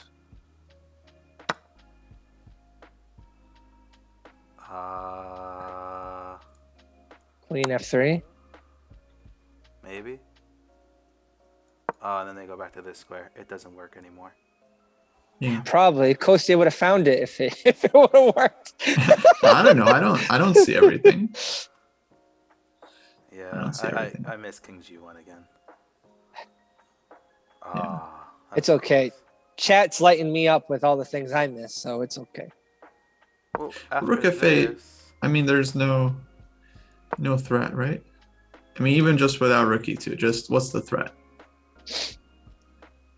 Queen f3. Maybe. And then they go back to this square. It doesn't work anymore. Yeah. Probably. Kostia would have found it if it would have worked. I don't know. I don't see everything. Yeah, I don't see everything. I miss King G1 again. Yeah. Ah, It's okay. Chat's lighting me up with all the things I miss, so it's okay. Well, after Rook F8. this, I mean, there's no threat, right? I mean, even just without rook e2, just what's the threat?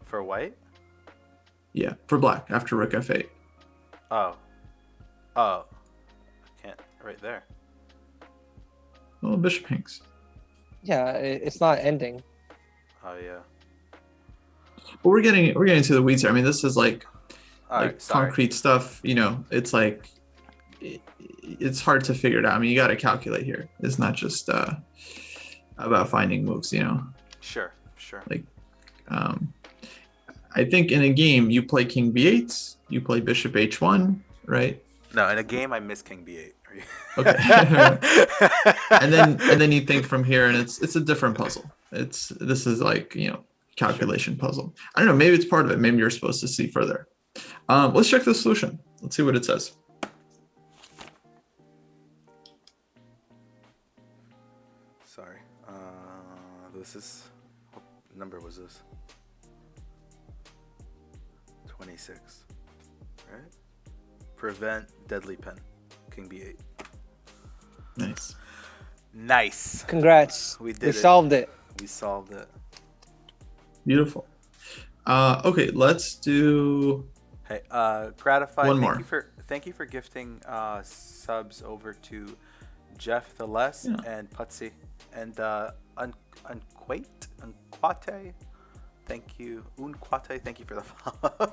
for white. Yeah, for black after rook f8. Oh, oh, can't right there. Well, bishop hangs. Yeah, it's not ending. Oh yeah. But we're getting into the weeds here. I mean, this is like All right, sorry. concrete stuff. You know, it's like it's hard to figure it out. I mean, you got to calculate here. It's not just about finding moves. You know, Sure. like I think in a game you play king b8, you play bishop h1, right? No, in a game I miss King B8. Okay. and then you think from here, and it's a different puzzle. This is like, you know, calculation puzzle. I don't know, maybe it's part of it. Maybe you're supposed to see further. Let's check the solution. Let's see what it says. Sorry. This is what number was this? 26. Right? Prevent deadly pen. King B8. Nice. Nice. Congrats. We did We it. solved it. We solved it. Beautiful. Okay, let's do Hey, Gratified. One more. Thank you for gifting subs over to Jeff the Less and Putsy and Unquate. Thank you, Unquate. Thank you for the follow.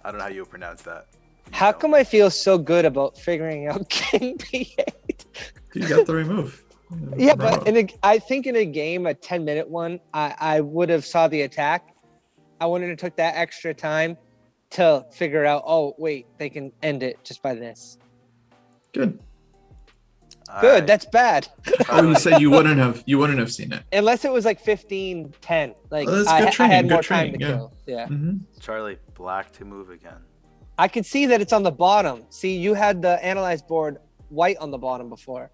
I don't know how you pronounce that. How come I feel so good about figuring out King B8? you got the remove. Yeah, but I think in a game, a 10-minute one, I would have saw the attack. I wouldn't have took that extra time to figure out, oh, wait, they can end it just by this. Good. All Good, right. that's bad. Oh, you said you wouldn't have seen it. Unless it was like 15-10. Like, Oh, that's I good had training, more good time to training, yeah. kill. Yeah. Mm-hmm. Charlie, black to move again. I could see that it's on the bottom. See, you had the analyze board white on the bottom before.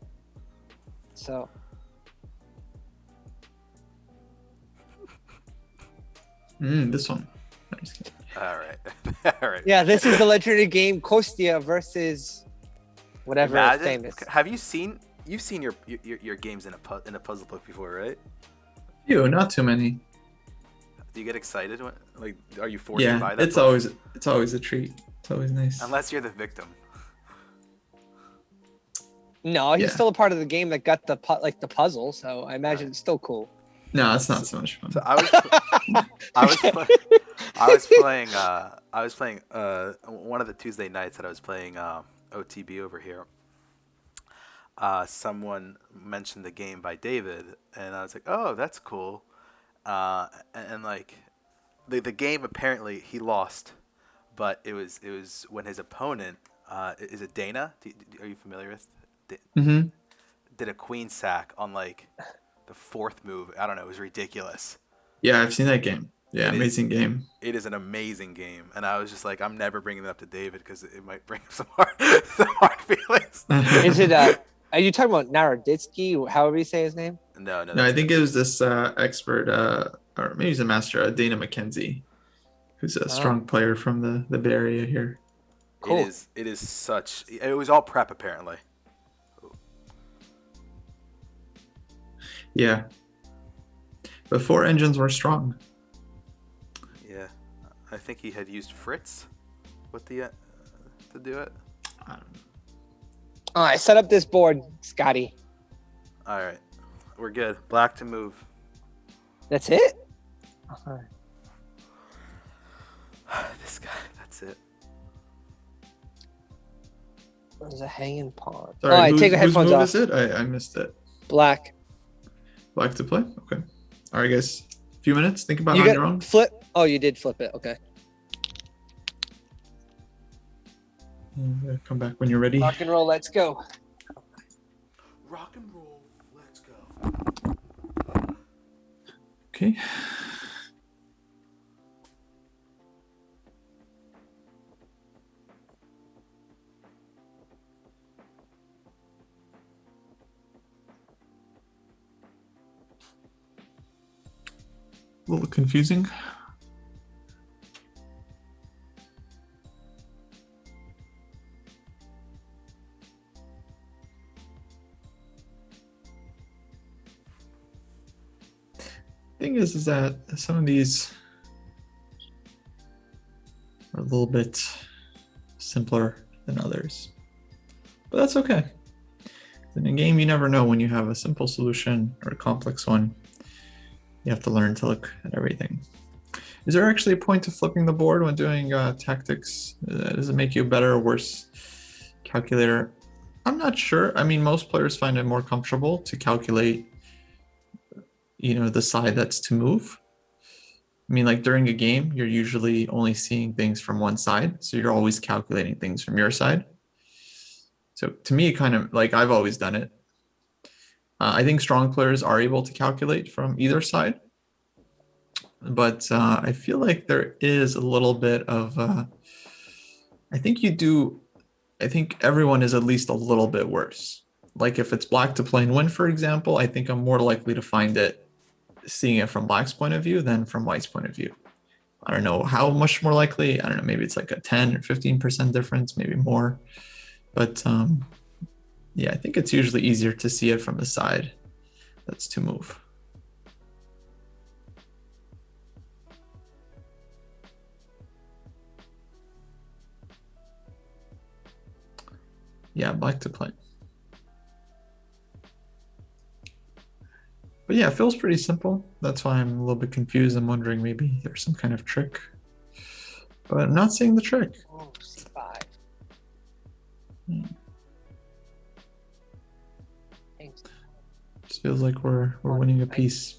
So. This one. All right. All right. Yeah, this is the legendary game Kostia versus whatever is famous. Have you seen? You've seen your games in a puzzle book before, right? Few, not too many. Do you get excited when, like, are you forced to buy Yeah, that? it's book? always a treat. It's always nice. Unless you're the victim. No, he's Yeah. still a part of the game that got the puzzle, so I imagine it's still cool. No, it's not so much fun. So I was playing one of the Tuesday nights that I was playing OTB over here. Someone mentioned the game by David, and I was like, "Oh, that's cool." And like, the game apparently he lost, but it was when his opponent is it Dana? Are you familiar with? Mm-hmm. Did a queen sack on like the fourth move. I don't know. It was ridiculous. Yeah, I've seen that game. Yeah, It amazing game. It is an amazing game, and I was just like, I'm never bringing it up to David because it might bring some hard feelings. Is it are you talking about Naroditsky, however you say his name? No, No, I think it was this expert, or maybe he's a master, Dana McKenzie, who's a strong player from the Bay Area here. Cool. It is such. It was all prep apparently. Yeah. Before engines were strong. Yeah, I think he had used Fritz with the to do it. I don't know. Oh, I set up this board, Scotty. All right, we're good. Black to move. That's it? This guy. That's it. There's a hanging pawn. Sorry, I take the whose headphones move off. is it? I missed it. Black. Black to play? Okay. All right, guys. A few minutes. Think about it You on got your own. flip. Oh, you did flip it. Okay. Come back when you're ready. Rock and roll. Let's go. Rock and roll. Let's go. Okay. A little confusing. Thing is that some of these are a little bit simpler than others, but that's okay. In a game, you never know when you have a simple solution or a complex one. You have to learn to look at everything. Is there actually a point to flipping the board when doing tactics? Does it make you a better or worse calculator? I'm not sure. I mean, most players find it more comfortable to calculate, the side that's to move. I mean, like during a game, you're usually only seeing things from one side, so you're always calculating things from your side. So to me, kind of like I've always done it. I think strong players are able to calculate from either side, but I feel like there is a little bit of. I think everyone is at least a little bit worse. Like if it's black to play and win, for example, I think I'm more likely to find it seeing it from black's point of view than from white's point of view. I don't know how much more likely. I don't know. Maybe it's like a 10 or 15% difference, maybe more. But yeah, I think it's usually easier to see it from the side that's to move. Yeah, black to play. But yeah, it feels pretty simple. That's why I'm a little bit confused. I'm wondering maybe there's some kind of trick. But I'm not seeing the trick. Oh, C5. Just feels like we're winning a piece.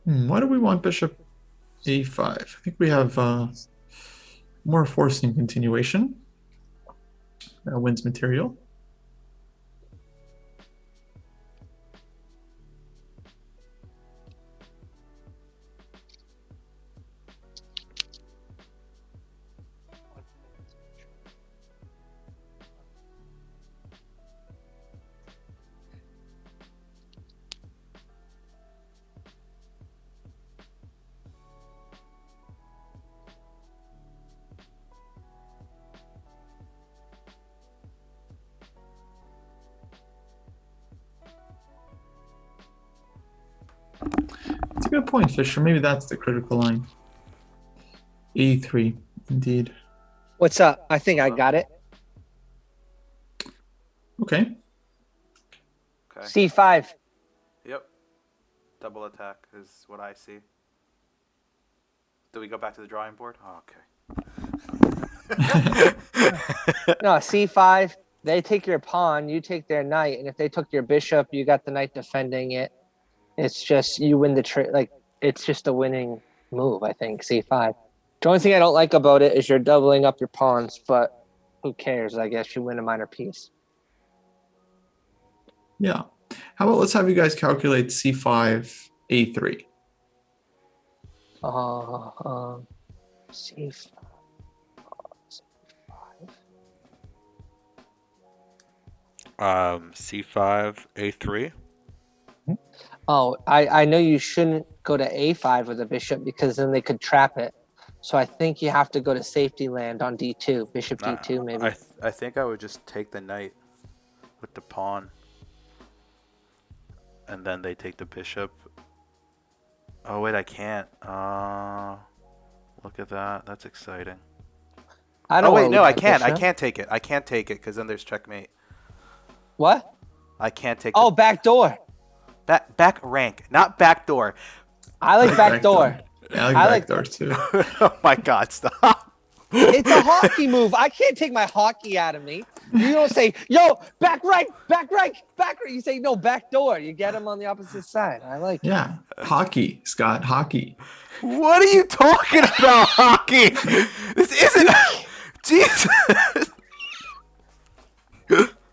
Why do we want bishop a5? I think we have more forcing continuation. That wins material. That's a good point, Fisher. Maybe that's the critical line. E3, indeed. What's up? I think I got it. Okay. C5. Yep. Double attack is what I see. Do we go back to the drawing board? Oh, okay. No, C5. They take your pawn, you take their knight, and if they took your bishop, you got the knight defending it. It's just you win the trade. Like it's just a winning move, I think. C5. The only thing I don't like about it is you're doubling up your pawns, but who cares? I guess you win a minor piece. Yeah. How about let's have you guys calculate C5, A3. C5. C5, A3. Oh, I know you shouldn't go to A5 with a bishop because then they could trap it. So I think you have to go to safety land on D2, bishop D2 maybe. I think I would just take the knight with the pawn. And then they take the bishop. Oh, wait, I can't. Look at that. That's exciting. I don't wait, no, I can't. can't. I can't take it. I can't take it because then there's checkmate. What? I can't take Oh, back door. Back rank, not back door. I like back door. Yeah, I like back door too. Oh my God, stop. It's a hockey move. I can't take my hockey out of me. You don't say, yo, back right, back right, back right. You say, no, back door. You get them on the opposite side. I like it. Yeah, hockey, Scott, hockey. What are you talking about, hockey? This isn't. Jesus.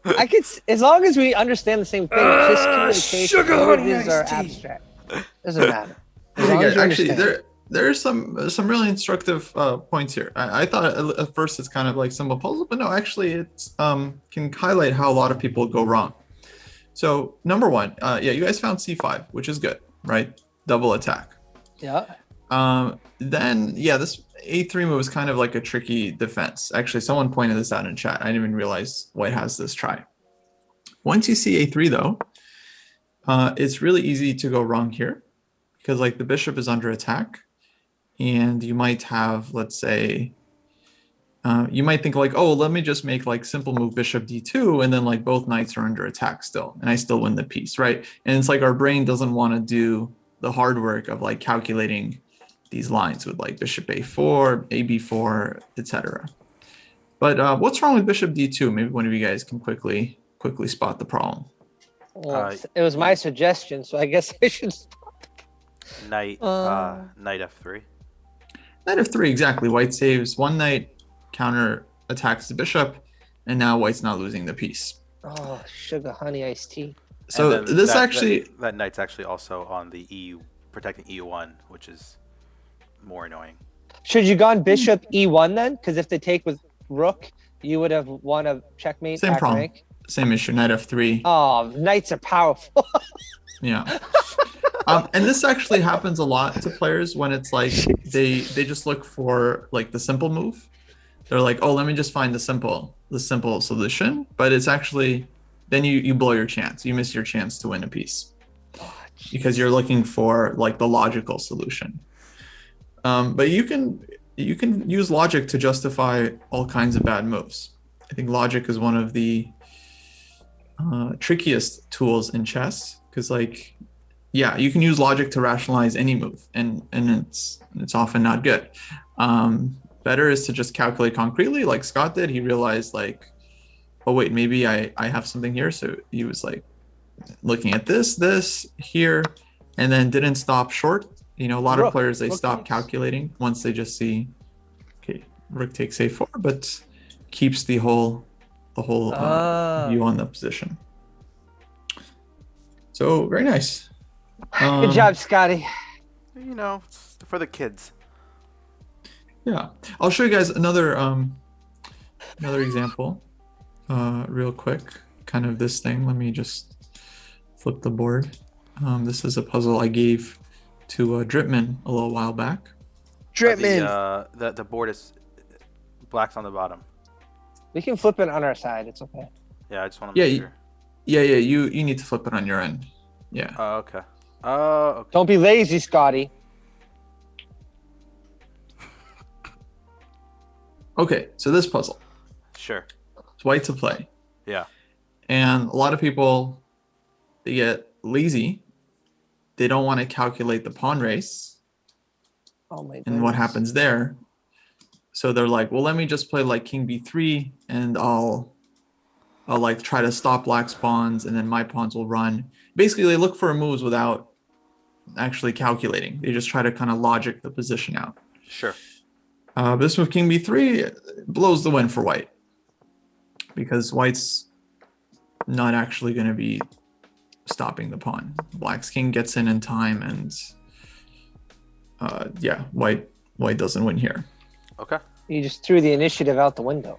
I could, as long as we understand the same thing, just communication. Sugar honey Languages are iced tea. abstract. Doesn't matter. As Hey long as guys, you actually, understand. there are some really instructive points here. I thought at first it's kind of like simple puzzle, but no, actually it's can highlight how a lot of people go wrong. So number one, yeah, you guys found c5, which is good, right? Double attack. Yeah. Then yeah, this a3 move is kind of like a tricky defense. Actually, someone pointed this out in chat. I didn't even realize White has this try. Once you see a3 though, it's really easy to go wrong here because like the bishop is under attack, and you might have, let's say, you might think like, oh, let me just make like simple move bishop d2, and then like both knights are under attack still, and I still win the piece, right? And it's like our brain doesn't want to do the hard work of like calculating these lines with like bishop a4, ab4, etc. But what's wrong with bishop d2? Maybe one of you guys can quickly spot the problem. Well, Uh, it was my suggestion, so I guess I should. Knight Uh, knight f3. Knight f3, exactly. White saves one knight, counter attacks the bishop, and now White's not losing the piece. Oh, sugar honey iced tea. So And then this actually, that knight's actually also on the EU, protecting EU1, which is more annoying. Should you gone bishop e1 then? Because if they take with rook, you would have won a checkmate. same back problem, rank. same issue. Knight f3. Oh, knights are powerful. Yeah. And this actually happens a lot to players when it's like they just look for like the simple move. They're like, oh, let me just find the simple solution. But it's actually, then you blow your chance. You miss your chance to win a piece because you're looking for like the logical solution. But you can use logic to justify all kinds of bad moves. I think logic is one of the trickiest tools in chess because like, yeah, you can use logic to rationalize any move, and it's often not good. Better is to just calculate concretely, like Scott did. He realized like, oh wait, maybe I have something here. So he was like looking at this here, and then didn't stop short. You know, a lot of players, they stop calculating once they just see, okay, rook takes a4, but keeps the whole view on the position. So very nice. Good job, Scotty. You know, it's for the kids. Yeah, I'll show you guys another example, real quick. Kind of this thing. Let me just flip the board. This is a puzzle I gave to Dripman a little while back. Dripman. The board is black's on the bottom. We can flip it on our side. It's okay. Yeah, I just want to make sure. Yeah. You need to flip it on your end. Yeah. Oh, okay. Oh, okay. Don't be lazy, Scotty. Okay, so this puzzle. Sure. It's white to play. Yeah. And a lot of people, they get lazy. They don't want to calculate the pawn race. Oh my goodness. And what happens there. So they're like, well, let me just play like king b3, and I'll like try to stop black's pawns, and then my pawns will run. Basically, they look for moves without actually calculating. They just try to kind of logic the position out. Sure. This move king b3 blows the win for white because white's not actually going to be stopping the pawn. Black's king gets in time, and yeah, white doesn't win here. Okay. You just threw the initiative out the window.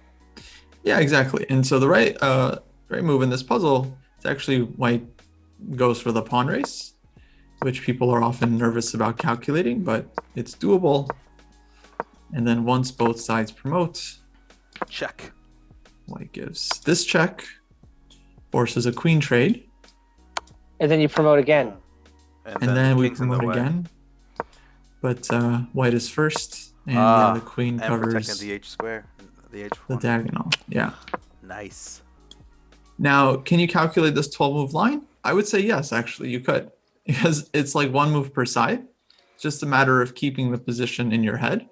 Yeah, exactly. And so the right move in this puzzle is actually white goes for the pawn race, which people are often nervous about calculating, but it's doable. And then once both sides promote, check. White gives this check, forces a queen trade. And then you promote again. And then we promote again. But white is first, and the queen covers protecting the h square, the h the diagonal. Yeah. Nice. Now, can you calculate this 12-move line? I would say yes, actually, you could. Because it's like one move per side. It's just a matter of keeping the position in your head.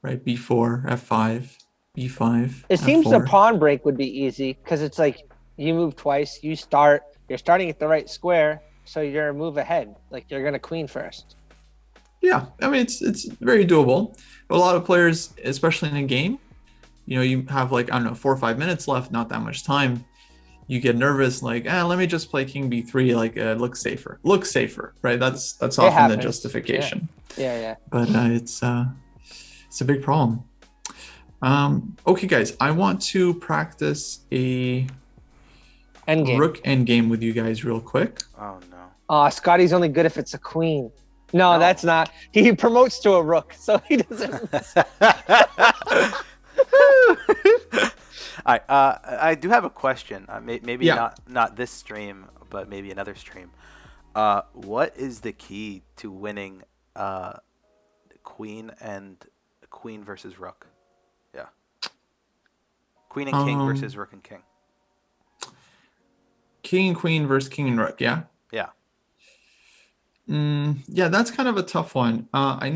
Right, b4, f5, b5. It seems f4. the pawn break would be easy because it's like you move twice, you're starting at the right square, so you're a move ahead. Like you're gonna queen first. Yeah, I mean it's very doable. But a lot of players, especially in a game, you know, you have like, I don't know, 4 or 5 minutes left, not that much time. you get nervous, like, let me just play king b3, like, looks safer, right? That's It often the happens. justification. Yeah. But it's a big problem. Okay, guys, I want to practice a Endgame. rook endgame with you guys real quick. Oh no. Scotty's only good if it's a queen. No, No. that's not. He promotes to a rook, so he doesn't. I do have a question. Maybe Yeah. not this stream, but maybe another stream. What is the key to winning queen versus rook? Yeah. Queen and king versus rook and king. King and queen versus king and rook, yeah? Yeah. Yeah, that's kind of a tough one. I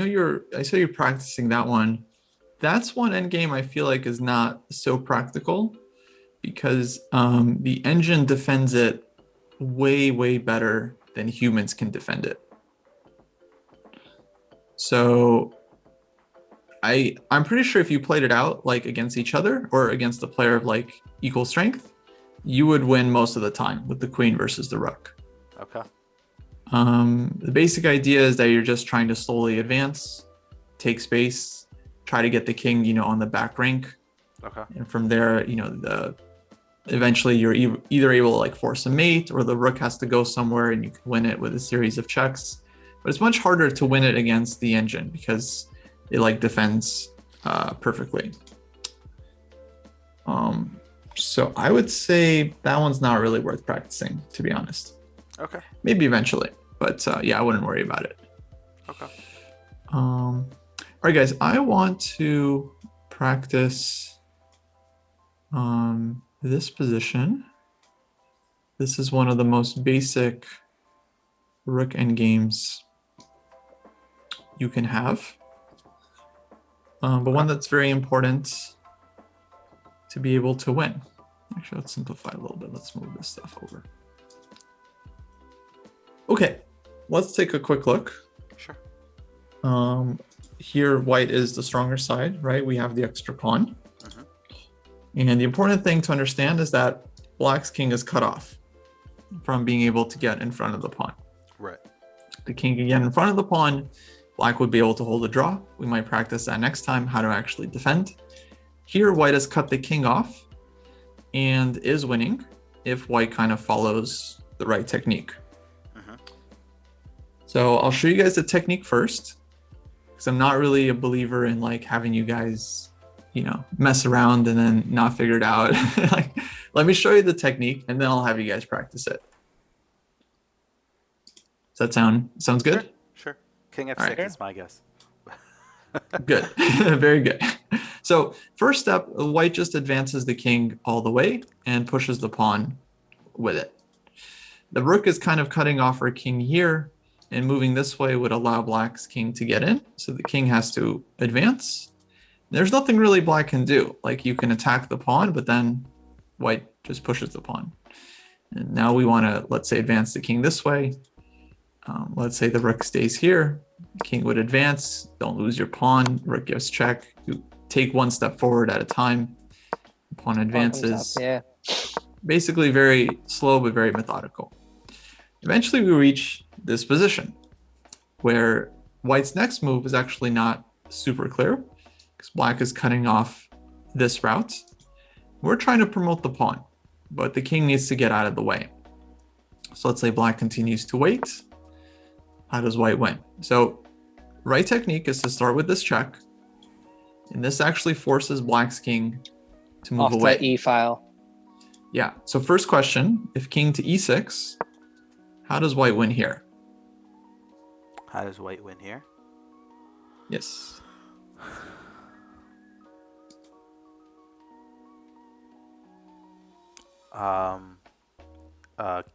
saw you're practicing that one. That's one endgame I feel like is not so practical because the engine defends it way, way better than humans can defend it. So I'm pretty sure if you played it out like against each other or against a player of like equal strength, you would win most of the time with the queen versus the rook. Okay. The basic idea is that you're just trying to slowly advance, take space, try to get the king, on the back rank. Okay. And from there, eventually you're either able to like force a mate or the rook has to go somewhere and you can win it with a series of checks. But it's much harder to win it against the engine because it like defends perfectly. So I would say that one's not really worth practicing, to be honest. Okay. Maybe eventually, but I wouldn't worry about it. Okay. All right, guys, I want to practice this position. This is one of the most basic rook endgames you can have, but one that's very important to be able to win. Actually, let's simplify a little bit. Let's move this stuff over. Okay, let's take a quick look. Sure. Here, white is the stronger side, right? We have the extra pawn. And the important thing to understand is that black's king is cut off from being able to get in front of the pawn. Right. The king can get in front of the pawn. Black would be able to hold a draw. We might practice that next time, how to actually defend. Here, white has cut the king off and is winning if white kind of follows the right technique. So I'll show you guys the technique first, because I'm not really a believer in like having you guys, mess around and then not figure it out. Like, let me show you the technique and then I'll have you guys practice it. Does that sounds good? Sure. King F6 right. is my guess. Good. Very good. So first step, white just advances the king all the way and pushes the pawn with it. The rook is kind of cutting off our king here, and moving this way would allow black's king to get in. So the king has to advance. There's nothing really black can do. Like, you can attack the pawn, but then white just pushes the pawn. And now we want to, let's say, advance the king this way. Let's say the rook stays here. The king would advance. Don't lose your pawn. Rook gives check. You take one step forward at a time. The pawn advances. Yeah. Basically very slow, but very methodical. Eventually we reach this position where white's next move is actually not super clear because black is cutting off this route. We're trying to promote the pawn, but the king needs to get out of the way. So let's say black continues to wait. How does white win? So right technique is to start with this check, and this actually forces black's king to move Off away. the E file. Yeah. So first question, if king to e6, how does white win here? How does white win here? Yes.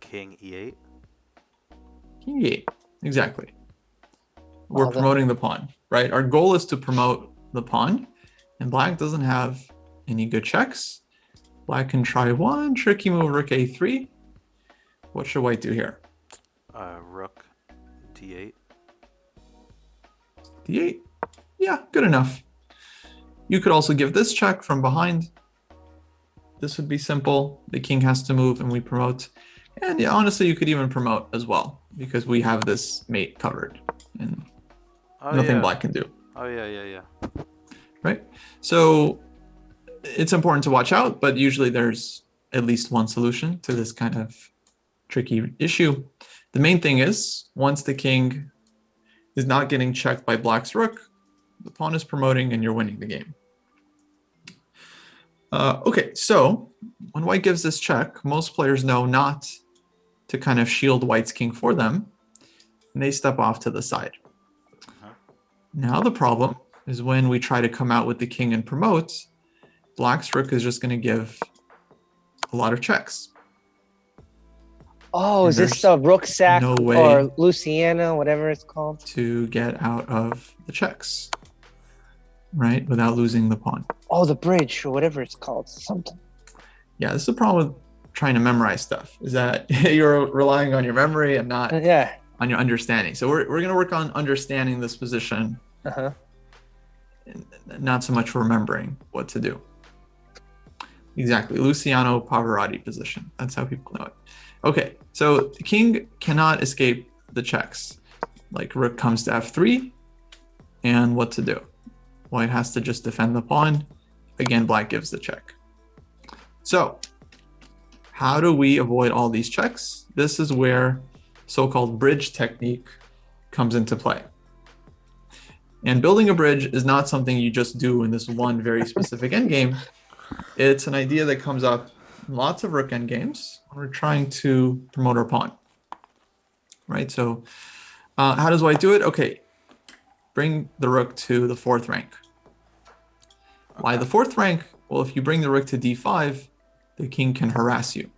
King E8. King e8. Exactly. We're Well, promoting the pawn, right? Our goal is to promote the pawn, and black doesn't have any good checks. Black can try one tricky move, rook a3. What should white do here? Rook D8. D8. Yeah, good enough. You could also give this check from behind. this would be simple. The king has to move and we promote. And yeah, honestly, you could even promote as well because we have this mate covered and Oh nothing yeah. black can do, Oh yeah. right? So it's important to watch out, but usually there's at least one solution to this kind of tricky issue. The main thing is once the king is not getting checked by black's rook, the pawn is promoting and you're winning the game. Okay, so when white gives this check, most players know not to kind of shield white's king for them, and they step off to the side. Now the problem is when we try to come out with the king and promote, black's rook is just going to give a lot of checks. Oh, And is this there's the rook sack no way or Luciana, whatever it's called? to get out of the checks, right, without losing the pawn. Oh, the bridge or whatever it's called, something. Yeah, this is the problem with trying to memorize stuff, is that you're relying on your memory and not Yeah. on your understanding. So we're going to work on understanding this position, Uh-huh. not so much remembering what to do. Exactly, Luciano Pavarotti position. That's how people know it. Okay, so the king cannot escape the checks. Like rook comes to f3, and what to do? White has to just defend the pawn. Again, black gives the check. So how do we avoid all these checks? This is where so-called bridge technique comes into play. And building a bridge is not something you just do in this one very specific endgame. It's an idea that comes up in lots of rook endgames when we're trying to promote our pawn. Right, so how does white do it? Okay, bring the rook to the 4th rank. Why the 4th rank? Well, if you bring the rook to d5, the king can harass you.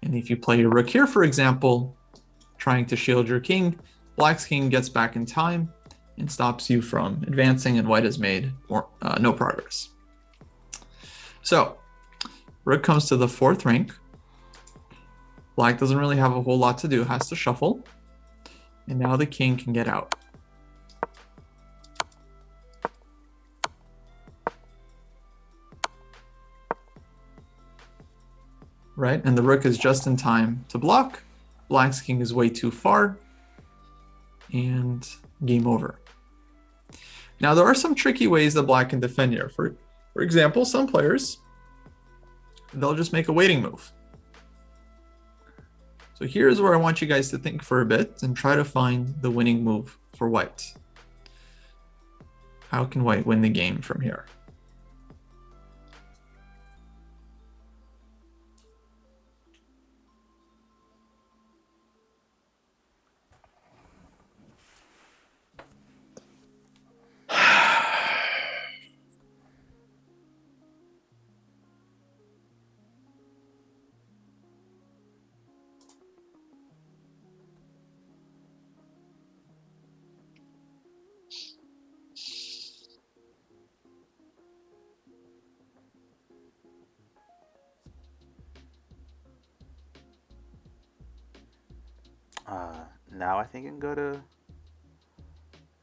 And if you play your rook here, for example, trying to shield your king, black's king gets back in time and stops you from advancing, and white has made no progress. So rook comes to the 4th rank. Black doesn't really have a whole lot to do, has to shuffle. And now the king can get out. Right, and the rook is just in time to block. Black's king is way too far, and game over. Now there are some tricky ways that black can defend here. For example, some players, they'll just make a waiting move. So here's where I want you guys to think for a bit and try to find the winning move for white. How can white win the game from here? Now I think I can go to.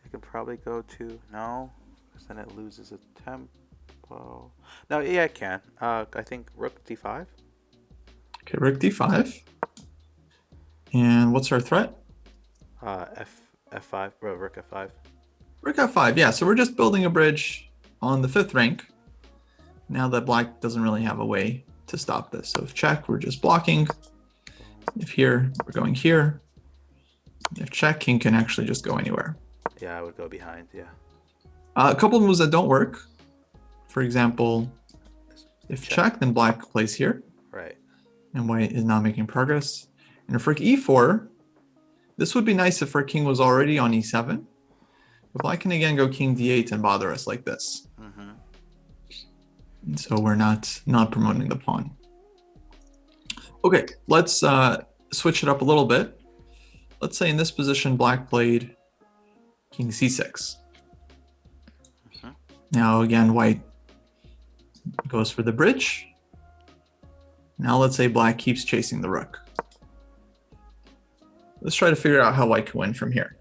I could probably go to no, because then it loses a tempo. No, yeah, I can. I think rook d5. Okay, rook d5. And what's our threat? F5, rook f5. Rook f5, yeah. So we're just building a bridge on the 5th rank. Now that black doesn't really have a way to stop this. So if check, we're just blocking. If here, we're going here. If check, king can actually just go anywhere. Yeah, I would go behind, yeah. A couple of moves that don't work. For example, if check, then black plays here. Right. And white is not making progress. And if rook e4, this would be nice if our king was already on e7. But black can again go king d8 and bother us like this. Mm-hmm. And so we're not promoting the pawn. Okay, let's switch it up a little bit. Let's say in this position, black played king c6. Mm-hmm. Now again, white goes for the bridge. Now let's say black keeps chasing the rook. Let's try to figure out how white can win from here.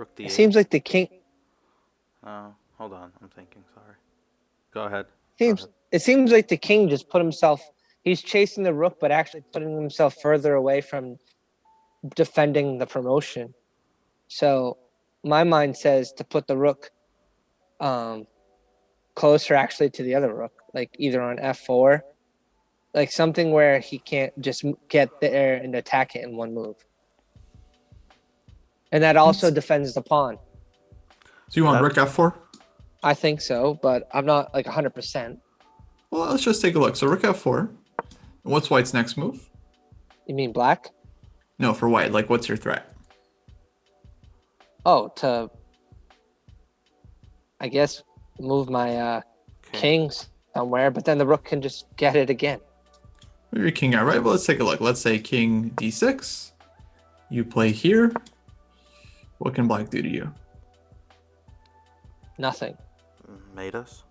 Rook It D8. seems like the king. Oh, hold on. I'm thinking. Sorry. Go ahead. Seems it seems like the king just put himself. He's chasing the rook, but actually putting himself further away from defending the promotion. So my mind says to put the rook closer actually to the other rook, like either on f4, like something where he can't just get there and attack it in one move. And that also defends the pawn. So you want rook f4? I think so, but I'm not like 100%. Well, let's just take a look. So rook f4. What's white's next move? You mean black? No, for white. Like, what's your threat? Oh, to, I guess, move my king somewhere, but then the rook can just get it again. Move your king out, right? Well, let's take a look. Let's say king d6. You play here. What can black do to you? Nothing. Made us.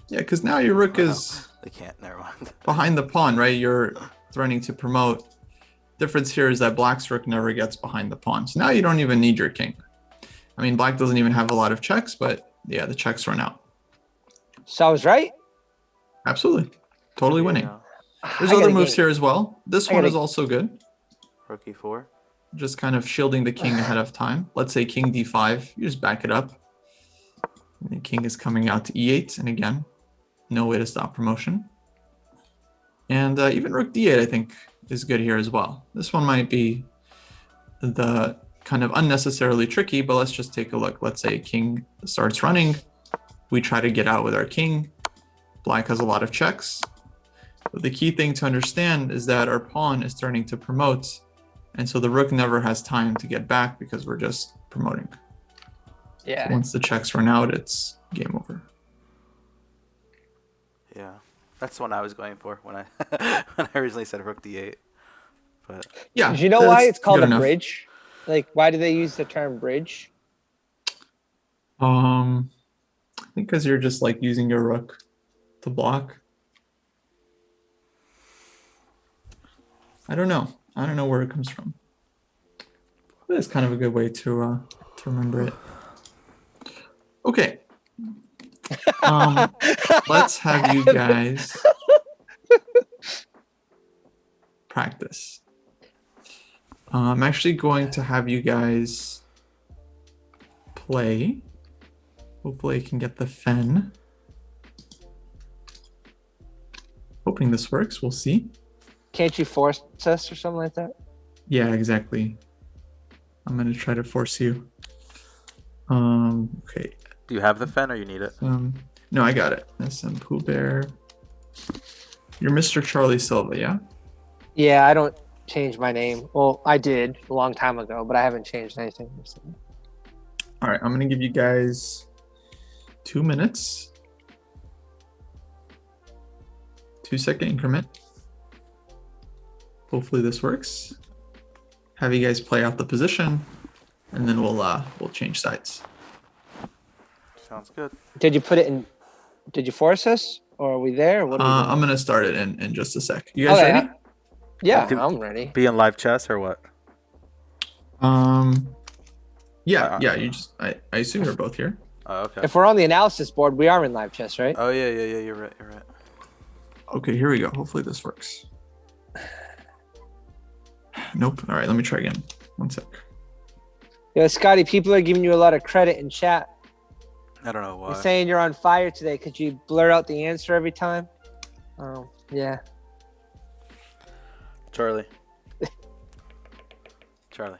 Yeah, because now your rook is They can't. Never mind. behind the pawn, right? You're threatening to promote. Difference here is that black's rook never gets behind the pawn. So now you don't even need your king. I mean, black doesn't even have a lot of checks, but yeah, the checks run out. So I was right. Absolutely. Totally winning. Yeah. There's I other gotta moves get- here as well. This I one gotta- is also good. Rook E4. Just kind of shielding the king ahead of time. Let's say king d5. You just back it up. And the king is coming out to e8. And again, no way to stop promotion. And even rook d8, I think, is good here as well. This one might be the kind of unnecessarily tricky, but let's just take a look. Let's say king starts running. We try to get out with our king. Black has a lot of checks. But the key thing to understand is that our pawn is starting to promote. And so the rook never has time to get back because we're just promoting. Yeah. So once the checks run out, it's game over. Yeah. That's the one I was going for when I when I originally said Rook D8. But Yeah. Do you know why that's it's called good a enough. bridge? Like, why do they use the term bridge? I think because you're just like using your rook to block. I don't know. I don't know where it comes from. But it's kind of a good way to remember it. Okay. Let's have you guys practice. I'm actually going to have you guys play. Hopefully I can get the fen. Hoping this works. We'll see. Can't you force us or something like that? Yeah, exactly. I'm going to try to force you. Okay. do you have the fen or you need it? No, I got it. SM Pooh Bear. You're Mr. Charlie Silva, yeah? Yeah, I don't change my name. Well, I did a long time ago, but I haven't changed anything recently. All right, I'm going to give you guys 2 minutes. 2-second increment. Hopefully this works. Have you guys play out the position, and then we'll change sides. Sounds good. Did you put it in? Did you force us, or are we there? What are we doing? I'm gonna start it in just a sec. You guys Okay, ready? Yeah, Do- I'm ready. Be in live chess or what? Yeah. You just I assume you're both here. Oh, okay. If we're on the analysis board, we are in live chess, right? Oh yeah. You're right. Okay, here we go. Hopefully this works. Nope. All right, let me try again. 1 sec. Yo, Scotty, people are giving you a lot of credit in chat. I don't know why. They're saying you're on fire today. Could you blur out the answer every time? Oh, yeah. Charlie. Charlie.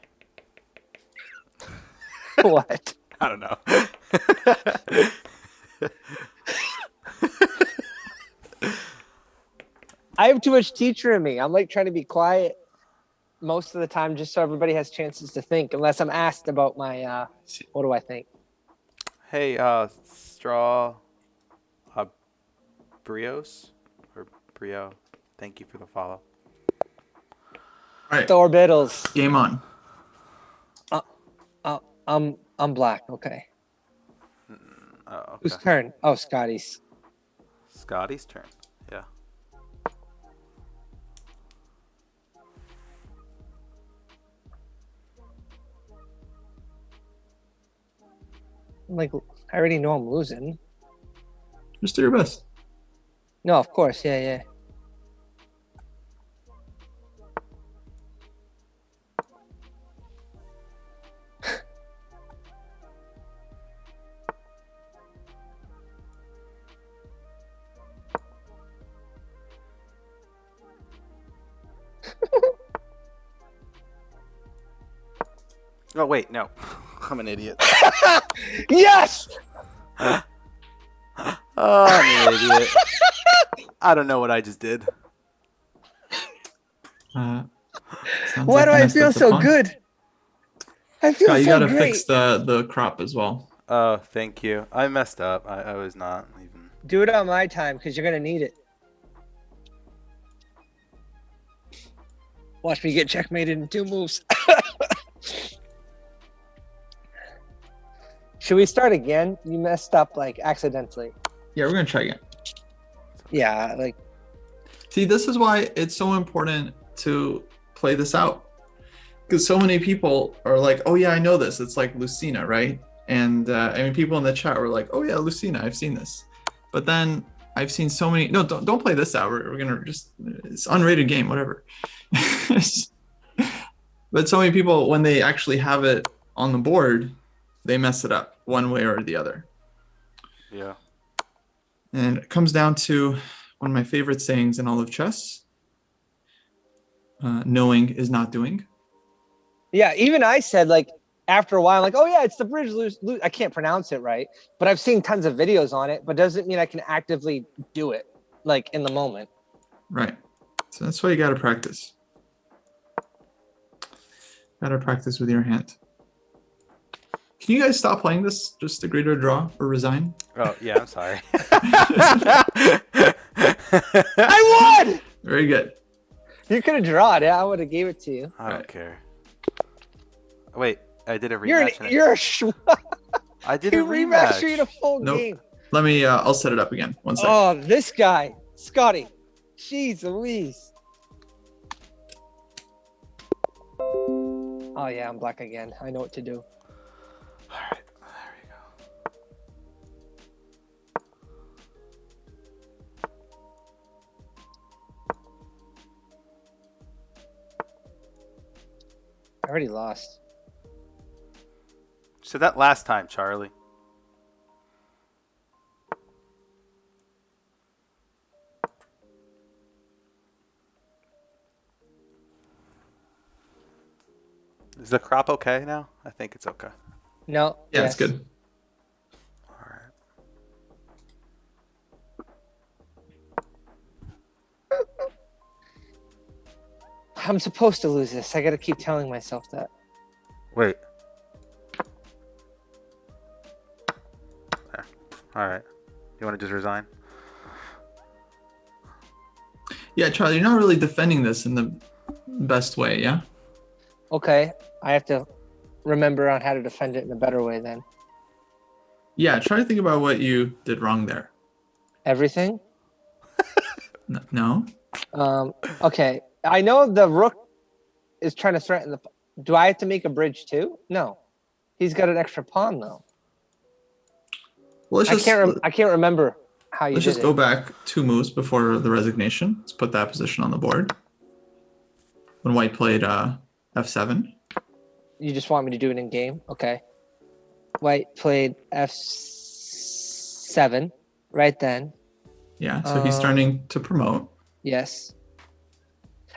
What? I don't know. I have too much teacher in me. I'm like trying to be quiet most of the time just so everybody has chances to think, unless I'm asked about my, what do I think? Hey, Straw Brios or Brio, thank you for the follow. All right, The orbitals. game on. I'm black. Okay. Oh, okay. Whose turn? Oh, Scotty's. Scotty's turn. Yeah. Like, I already know I'm losing. Just do your best. No, of course. Yeah, yeah. Oh wait, no, I'm an idiot. Yes! Oh, I'm an idiot. I don't know what I just did. Sounds Why like do you I messed feel up the so pawn. good? I feel Scott, you so gotta great. fix the crop as well. Oh, thank you. I messed up. I was not even. Do it on my time because you're gonna need it. Watch me get checkmated in 2 moves. Should we start again? You messed up like accidentally. Yeah, we're gonna try again. Yeah, like See, this is why it's so important to play this out. Because so many people are like, oh yeah, I know this. It's like Lucina, right? And I mean, people in the chat were like, oh yeah, Lucina, I've seen this. But then I've seen so many, no, don't play this out. We're gonna just, it's unrated game, whatever. But so many people, when they actually have it on the board, they mess it up one way or the other. Yeah. And it comes down to one of my favorite sayings in all of chess. Knowing is not doing. yeah, even I said like after a while, like, oh yeah, it's the bridge loose. I can't pronounce it right, but I've seen tons of videos on it, but doesn't mean I can actively do it like in the moment. Right. So that's why you got to practice. Got to practice with your hand. Can you guys stop playing this? Just agree to a draw or resign? Oh yeah, I'm sorry. I won! Very good. You could have drawn it. I would have gave it to you. I don't care. Wait, I did a You're rematch. you're a sh- I did a you rematched you in a rematch. full Nope. game. Let me, I'll set it up again. One second. Oh, this guy, Scotty. Jeez Louise. Oh yeah, I'm black again. I know what to do. All right, there we go. I already lost. So that last time, Charlie. Is the crop okay now? I think it's okay. No. Yeah, yes. it's good. All right. I'm supposed to lose this. I gotta keep telling myself that. Wait. There. All right. You want to just resign? Yeah, Charlie, you're not really defending this in the best way, yeah? Okay, I have to remember on how to defend it in a better way then. Yeah, try to think about what you did wrong there. Everything? No? Okay. I know the rook is trying to threaten the. Do I have to make a bridge too? No. He's got an extra pawn though. Well, let's I just, I can't remember how you let's did just it. go back 2 moves before the resignation. Let's put that position on the board. When white played f7. You just want me to do it in game? Okay. White played f7 right then. Yeah, so he's starting to promote. Yes.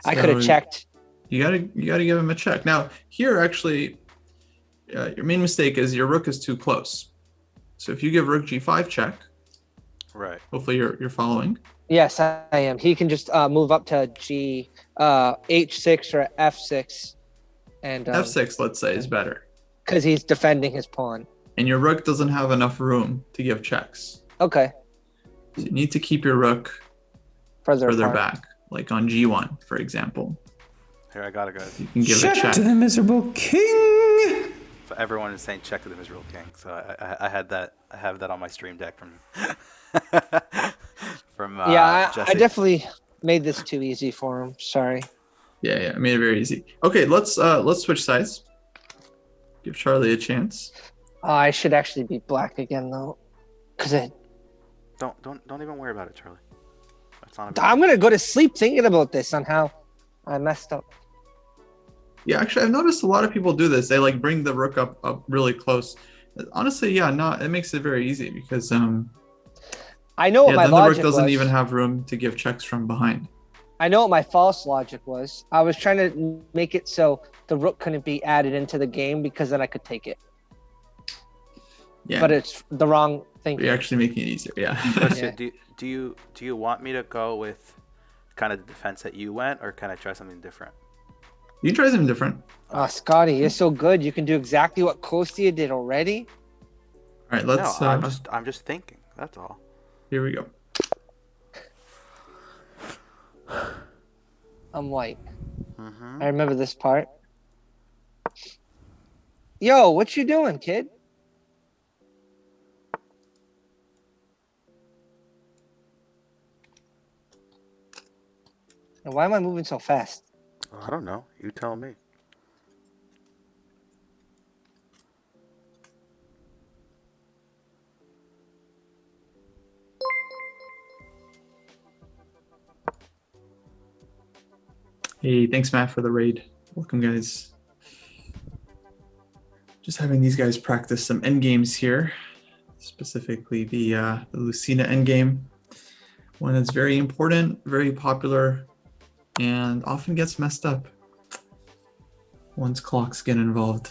I So could have checked. You gotta give him a check. Now here, actually, your main mistake is your rook is too close. So if you give rook g5 check, Right. hopefully you're following. Yes, I am. He can just move up to g h6 or f6, and f6, let's say, is better. because he's defending his pawn. And your rook doesn't have enough room to give checks. Okay, So you need to keep your rook further apart. back, like on g1, for example. Here, I got it, guys. You can give a Check check. to the miserable king. So everyone is saying check to the miserable king. So I had that. I have that on my stream deck from from Yeah, I Jesse. definitely made this too easy for him. Sorry. Yeah, I made it very easy. Okay, let's switch sides. Give Charlie a chance. Oh, I should actually be black again though, because Don't even worry about it, Charlie. That's not a big I'm gonna go to sleep thinking about this on how I messed up. Yeah, actually, I've noticed a lot of people do this. They like bring the rook up really close. Honestly, yeah, no, it makes it very easy because I know what yeah, my then the rook logic doesn't was. even have room to give checks from behind. I know what my false logic was. I was trying to make it so the rook couldn't be added into the game because then I could take it. Yeah, But it's the wrong thinking. you're actually making it easier. Yeah. Question: Yeah. Do you want me to go with kind of the defense that you went, or can I try something different? You can try something different. Oh, Scotty, you're so good. You can do exactly what Kostia did already. All right, No, let's. I'm just thinking. That's all. Here we go. I'm white. Mm-hmm. I remember this part. Yo, what you doing, kid? And why am I moving so fast? I don't know. You tell me. Hey, thanks, Matt, for the raid. Welcome, guys. Just having these guys practice some end games here, specifically the Lucina end game, one that's very important, very popular, and often gets messed up once clocks get involved.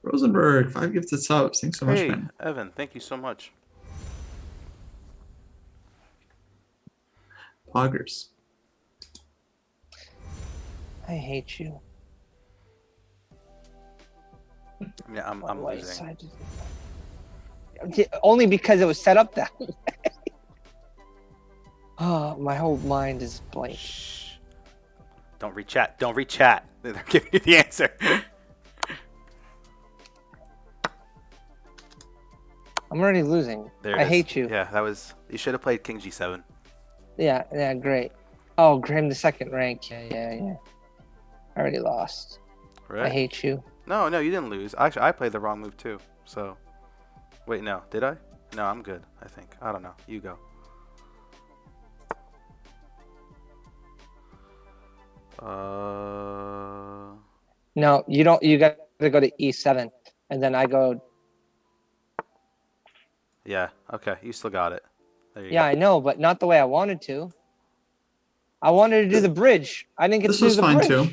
Rosenberg, 5 gifted subs. Thanks so much, Hey, man. Evan, thank you so much. Poggers. I hate you. I mean, I'm Right losing. side. Yeah, only because it was set up that way. Oh, my whole mind is blank. Shh. Don't rechat. Don't rechat. They're giving you the answer. I'm already losing. There it I is. hate you. Yeah, that was. You should have played King G7. Yeah, great. Oh, Graham the second rank. Yeah. I already lost. Right? I hate you. No, you didn't lose. Actually, I played the wrong move too. So, wait, no, did I? No, I'm good. I think. I don't know. You go. No, you don't. You got to go to E7, and then I go. Yeah. Okay. You still got it. There you Yeah, I know, but not the way I wanted to. I wanted to do the bridge. I didn't get This to do was the fine bridge. too.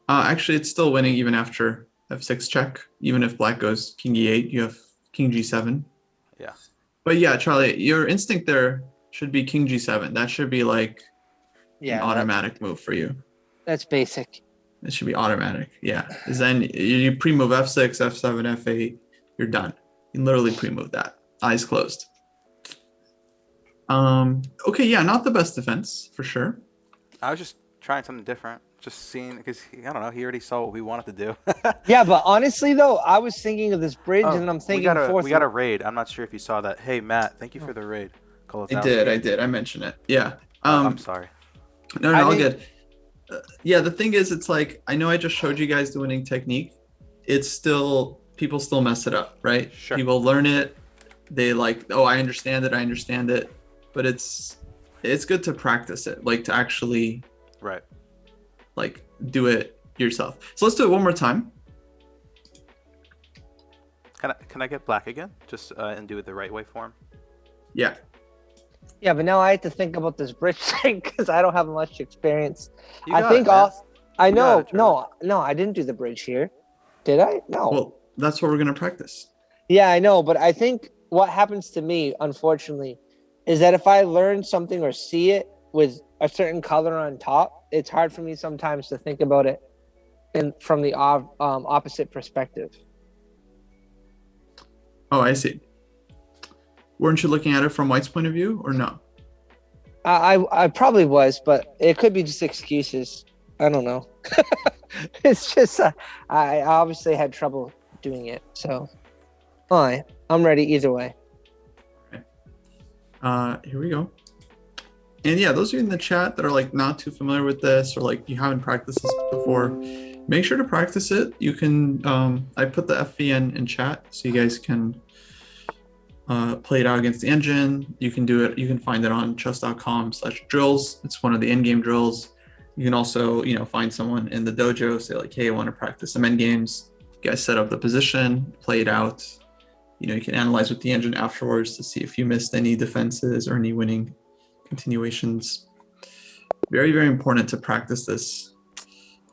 Actually, it's still winning even after f6 check. Even if black goes king e8, you have king g7. Yeah. But yeah, Charlie, your instinct there should be king g7. That should be like an automatic move for you. That's basic. It should be automatic. Yeah. Because then you pre-move f6, f7, f8. You're done. You can literally pre-move that. Eyes closed. Okay, yeah, not the best defense for sure. I was just trying something different. Just seeing, because I don't know, he already saw what we wanted to do. Yeah, but honestly though, I was thinking of this bridge, and I'm thinking we got a raid. I'm not sure if you saw that. Hey Matt, thank you for the raid. I did. I mentioned it. Yeah. I'm sorry. No, all good. Yeah, the thing is, it's like, I know I just showed you guys the winning technique. It's still, people still mess it up, right? Sure. People learn it. They like, oh, I understand it. But it's good to practice it, like to actually right, like do it yourself. So let's do it one more time. Can I get black again? Just and do it the right way for him? Yeah. Yeah, but now I have to think about this bridge thing because I don't have much experience. You I got think it, man. I You know. got it, Charlie. No, I didn't do the bridge here. Did I? No. Well, that's what we're gonna practice. Yeah, I know, but I think what happens to me, unfortunately, is that if I learn something or see it with a certain color on top, it's hard for me sometimes to think about it from the opposite perspective. Oh, I see. weren't you looking at it from White's point of view, or no? I probably was, but it could be just excuses. I don't know. It's just I obviously had trouble doing it. So, fine. I'm ready either way. Here we go. And yeah, those of you in the chat that are like not too familiar with this, or like you haven't practiced this before, make sure to practice it. You can, I put the FVN in chat so you guys can play it out against the engine. You can do it. You can find it on chess.com/drills. It's one of the in-game drills. You can also, find someone in the dojo, say like, hey, I want to practice some end games. You guys set up the position, play it out. You can analyze with the engine afterwards to see if you missed any defenses or any winning continuations. Very, very important to practice this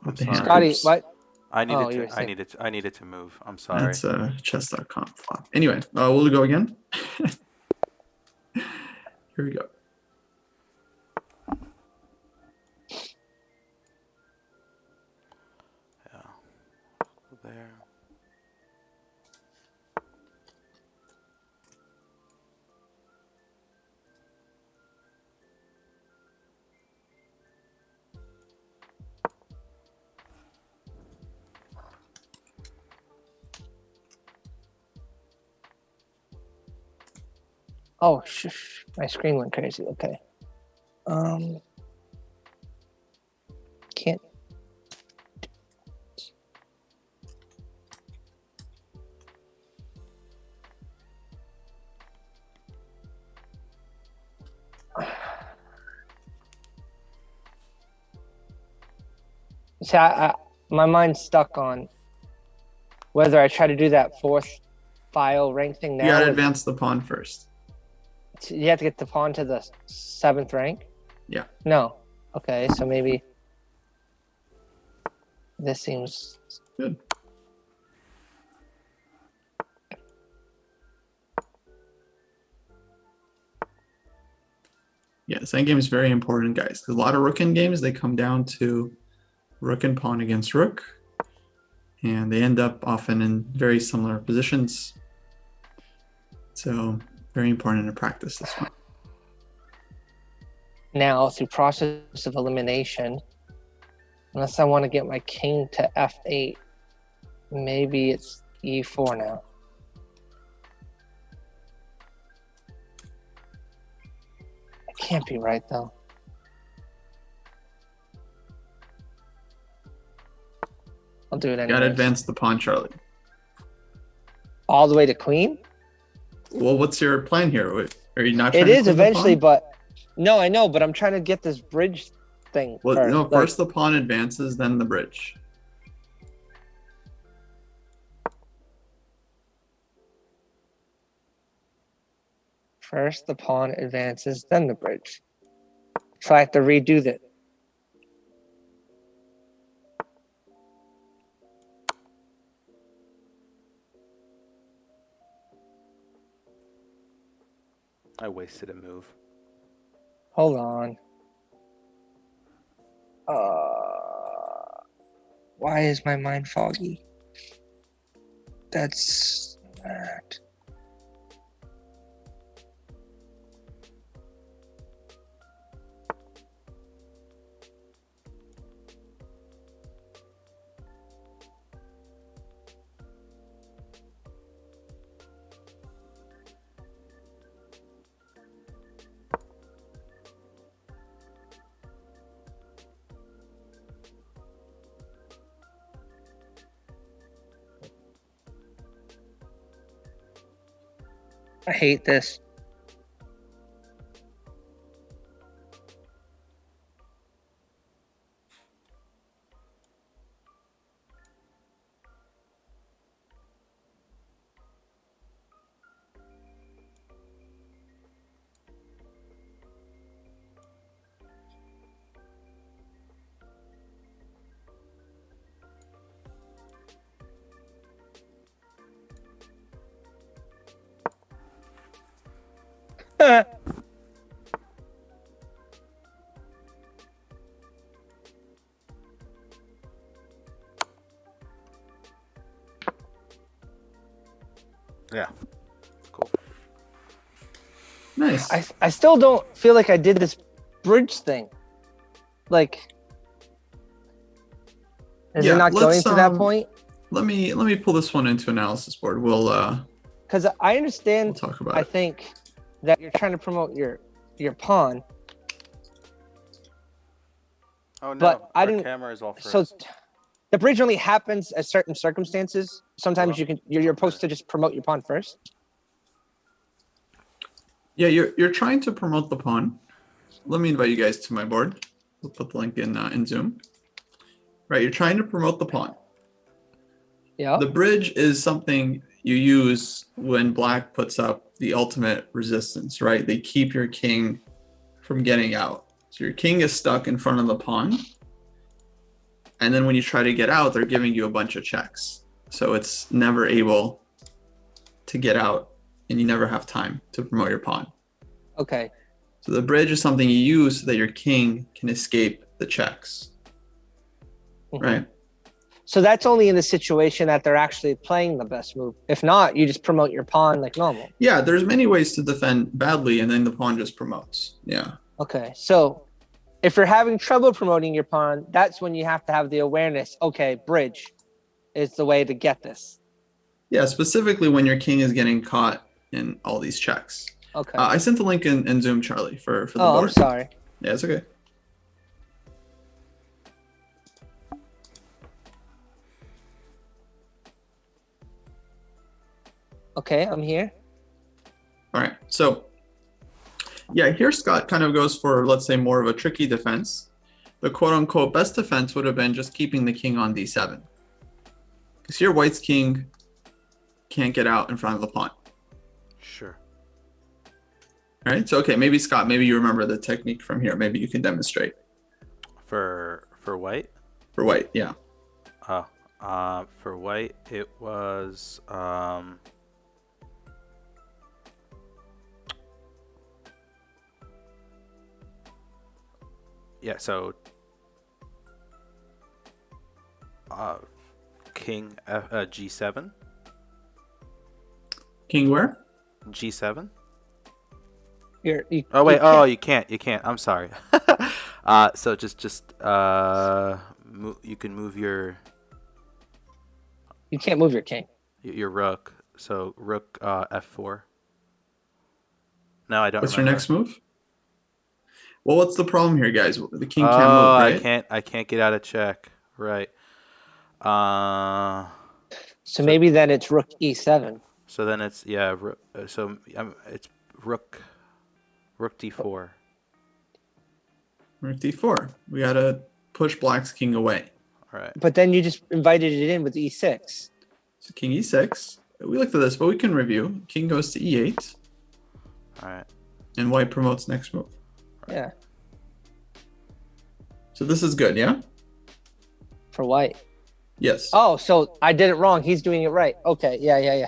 with the hand Scotty, groups. what? I Oh, needed to move. I'm sorry. That's chess.com flop. Anyway, we'll go again. Here we go. Yeah. There. Oh, shush. My screen went crazy. Okay. Can't. See, my mind's stuck on whether I try to do that fourth file rank thing now. You gotta advance the pawn first. You have to get the pawn to the 7th rank? Yeah. No. Okay, so maybe this seems good. Yeah, this endgame is very important, guys, because a lot of rook end games, they come down to rook and pawn against rook, and they end up often in very similar positions. So very important to practice this one. now through process of elimination, unless I want to get my king to f8, maybe it's e4 now. It can't be right though. I'll do it anyway. Gotta advance the pawn, Charlie. All the way to queen? Well, what's your plan here? Are you not trying It to is clear the eventually, pawn? but no, I know, but I'm trying to get this bridge thing. Well, first. no, Like, first the pawn advances, then the bridge. first the pawn advances, then the bridge. So I have to redo that. I wasted a move. Hold on. Why is my mind foggy? That's that. I hate this. Yeah. Cool. Nice. I still don't feel like I did this bridge thing. Like, is it not going to that point? Let me pull this one into analysis board. We'll Because I understand. we'll talk about I it. think that you're trying to promote your pawn. Oh no, But I our didn't- camera is off. So the bridge only happens at certain circumstances. Sometimes you're supposed to just promote your pawn first. Yeah, you're trying to promote the pawn. Let me invite you guys to my board. We'll put the link in Zoom. Right, you're trying to promote the pawn. Yeah. The bridge is something you use when black puts up the ultimate resistance, right? They keep your king from getting out. So your king is stuck in front of the pawn. And then when you try to get out, they're giving you a bunch of checks. So it's never able to get out and you never have time to promote your pawn. Okay. So the bridge is something you use so that your king can escape the checks, Mhm. right? So that's only in the situation that they're actually playing the best move. If not, you just promote your pawn like normal. Yeah, there's many ways to defend badly and then the pawn just promotes. Yeah. Okay. So if you're having trouble promoting your pawn, that's when you have to have the awareness. Okay, bridge is the way to get this. Yeah, specifically when your king is getting caught in all these checks. Okay. I sent the link in Zoom, Charlie, for the Oh, board. I'm sorry. Yeah, it's okay. Okay, I'm here. All right. So, yeah, here Scott kind of goes for, let's say, more of a tricky defense. The quote-unquote best defense would have been just keeping the king on d7. Because here white's king can't get out in front of the pawn. Sure. All right. So, okay, maybe Scott, maybe you remember the technique from here. Maybe you can demonstrate. For white. For white, yeah. For white, it was yeah. So king G7. King where? G7. Oh wait. Oh, you can't. You can't. I'm sorry. So just you can move your you can't move your king. your rook. So rook F4. No, I don't. What's remember. your next move? Well, what's the problem here, guys? The king can't Oh, move, right? I can't get out of check. Right. So maybe then it's rook e7. So then it's it's rook d4. Rook d4. We gotta push black's king away. All right. But then you just invited it in with e6. So king e6. We looked at this, but we can review. King goes to e8. All right. And white promotes next move. Yeah, So this is good, yeah? for white. Yes. Oh, so I did it wrong. He's doing it right. Okay, yeah.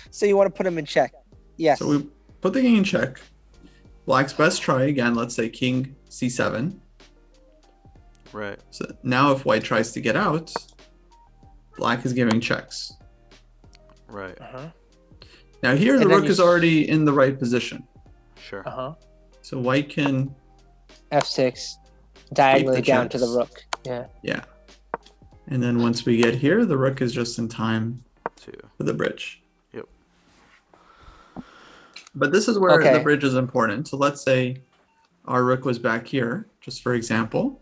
So you want to put him in check. Yes. So we put the king in check. Black's best try again, let's say king c7. Right. So now if white tries to get out, black is giving checks. Right. Uh-huh. Now here the And then rook is already in the right position. Sure. Uh-huh. So white can, F6 diagonally down to the checks. rook. Yeah. yeah. And then once we get here, the rook is just in time Two. for the bridge. Yep. But this is where Okay. the bridge is important. So let's say our rook was back here, just for example.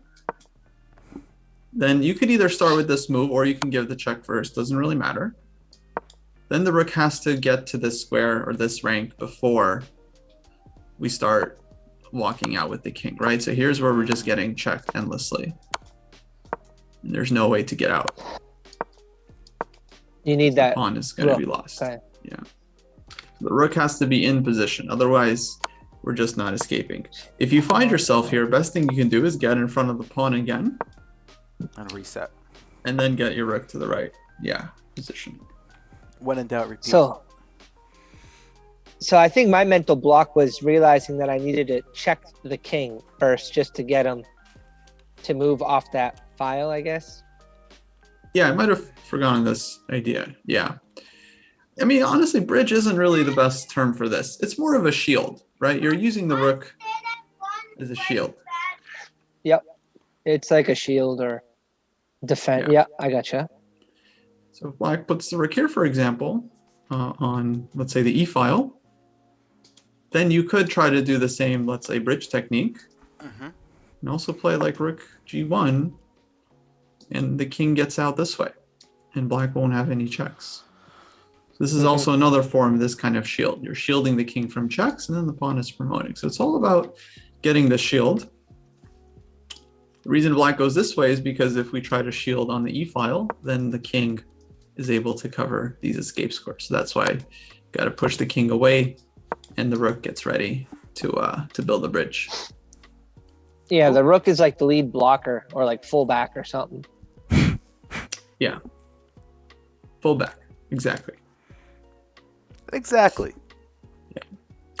Then you could either start with this move or you can give the check first. Doesn't really matter. Then the rook has to get to this square or this rank before we start walking out with the king, right? So here's where we're just getting checked endlessly. And there's no way to get out. You need that. Pawn is going to rook. be lost. Okay. Yeah. The rook has to be in position. Otherwise, we're just not escaping. If you find yourself here, best thing you can do is get in front of the pawn again. And reset. And then get your rook to the right. Yeah, position. When in doubt, repeat. So I think my mental block was realizing that I needed to check the king first just to get him to move off that file, I guess. Yeah, I might have forgotten this idea. Yeah. I mean, honestly, bridge isn't really the best term for this. It's more of a shield, right? You're using the rook as a shield. Yep. It's like a shield or defense. Yeah. Yeah, I gotcha. So if black puts the rook here, for example, on, let's say, the e file, then you could try to do the same, let's say, bridge technique, and also play like rook g1, and the king gets out this way, and black won't have any checks. So this is also another form of this kind of shield. You're shielding the king from checks, and then the pawn is promoting. So it's all about getting the shield. The reason black goes this way is because if we try to shield on the e file, then the king is able to cover these escape squares. So that's why you got to push the king away, and the rook gets ready to build a bridge. Yeah, the rook is like the lead blocker or like fullback or something. Yeah, fullback, exactly. Exactly.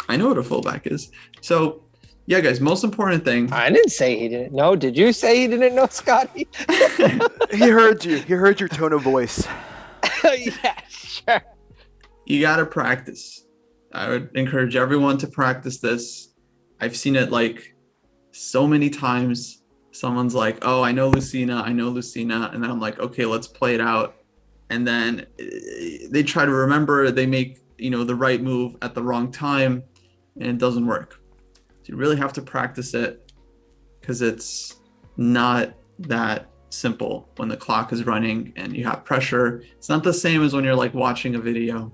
I know what a fullback is. So, yeah, guys, most important thing. I didn't say he didn't know. Did you say he didn't know, Scotty? He heard you. He heard your tone of voice. Yeah, sure. You got to practice. I would encourage everyone to practice this. I've seen it like so many times. Someone's like, oh, I know Lucina. And then I'm like, okay, let's play it out. And then they try to remember, they make, the right move at the wrong time, and it doesn't work. So you really have to practice it, because it's not that simple when the clock is running and you have pressure. It's not the same as when you're like watching a video.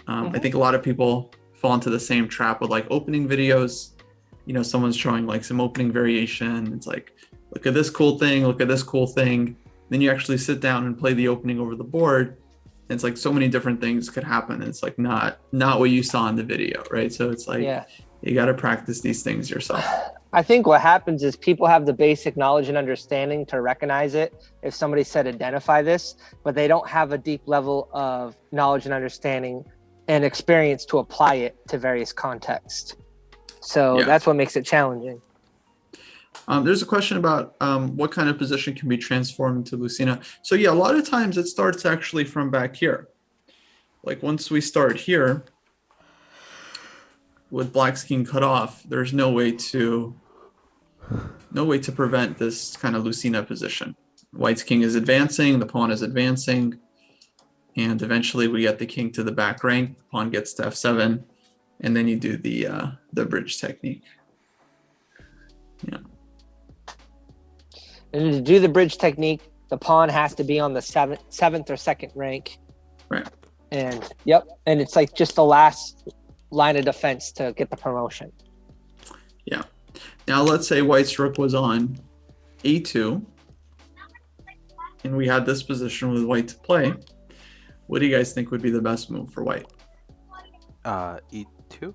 I think a lot of people fall into the same trap with like opening videos. Someone's showing like some opening variation. It's like, look at this cool thing, look at this cool thing. Then you actually sit down and play the opening over the board. And it's like so many different things could happen. And it's like not what you saw in the video, right? So it's like, you got to practice these things yourself. I think what happens is people have the basic knowledge and understanding to recognize it. If somebody said identify this, but they don't have a deep level of knowledge and understanding and experience to apply it to various contexts. So that's what makes it challenging. There's a question about what kind of position can be transformed into Lucina. So yeah, a lot of times it starts actually from back here. Like once we start here with black's king cut off, there's no way to prevent this kind of Lucina position. White's king is advancing, the pawn is advancing, and eventually we get the king to the back rank, the pawn gets to f7, and then you do the bridge technique. Yeah. And to do the bridge technique, the pawn has to be on the seventh or second rank. Right. And and it's like just the last line of defense to get the promotion. Yeah. Now let's say white's rook was on a2, and we had this position with white to play. What do you guys think would be the best move for white? E2?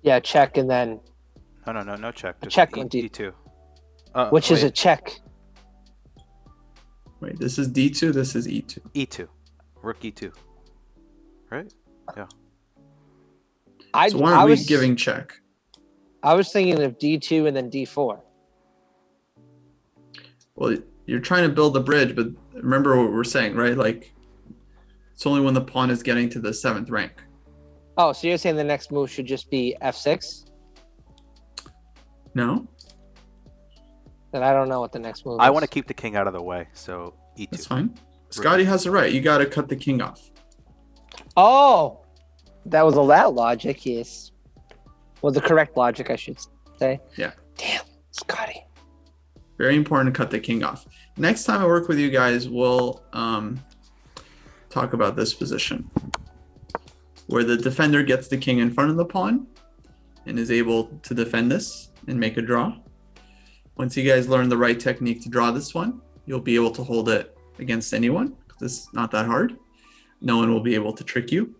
Yeah, check and then No check. Just check E2. Which is a check. Wait, this is D2, this is E2. E2. Rook E2. Right? Yeah. So why are we giving check? I was thinking of D2 and then D4. Well, you're trying to build the bridge, but remember what we're saying, right? Like, it's only when the pawn is getting to the 7th rank. Oh, so you're saying the next move should just be F6? No? Then I don't know what the next move is. I want to keep the king out of the way, so E2. That's fine. Scotty has it right. You got to cut the king off. Oh, that was all that logic, yes. Well, the correct logic, I should say. Yeah. Damn, Scotty. Very important to cut the king off. Next time I work with you guys, we'll talk about this position, where the defender gets the king in front of the pawn and is able to defend this and make a draw. Once you guys learn the right technique to draw this one, you'll be able to hold it against anyone. It's not that hard. No one will be able to trick you.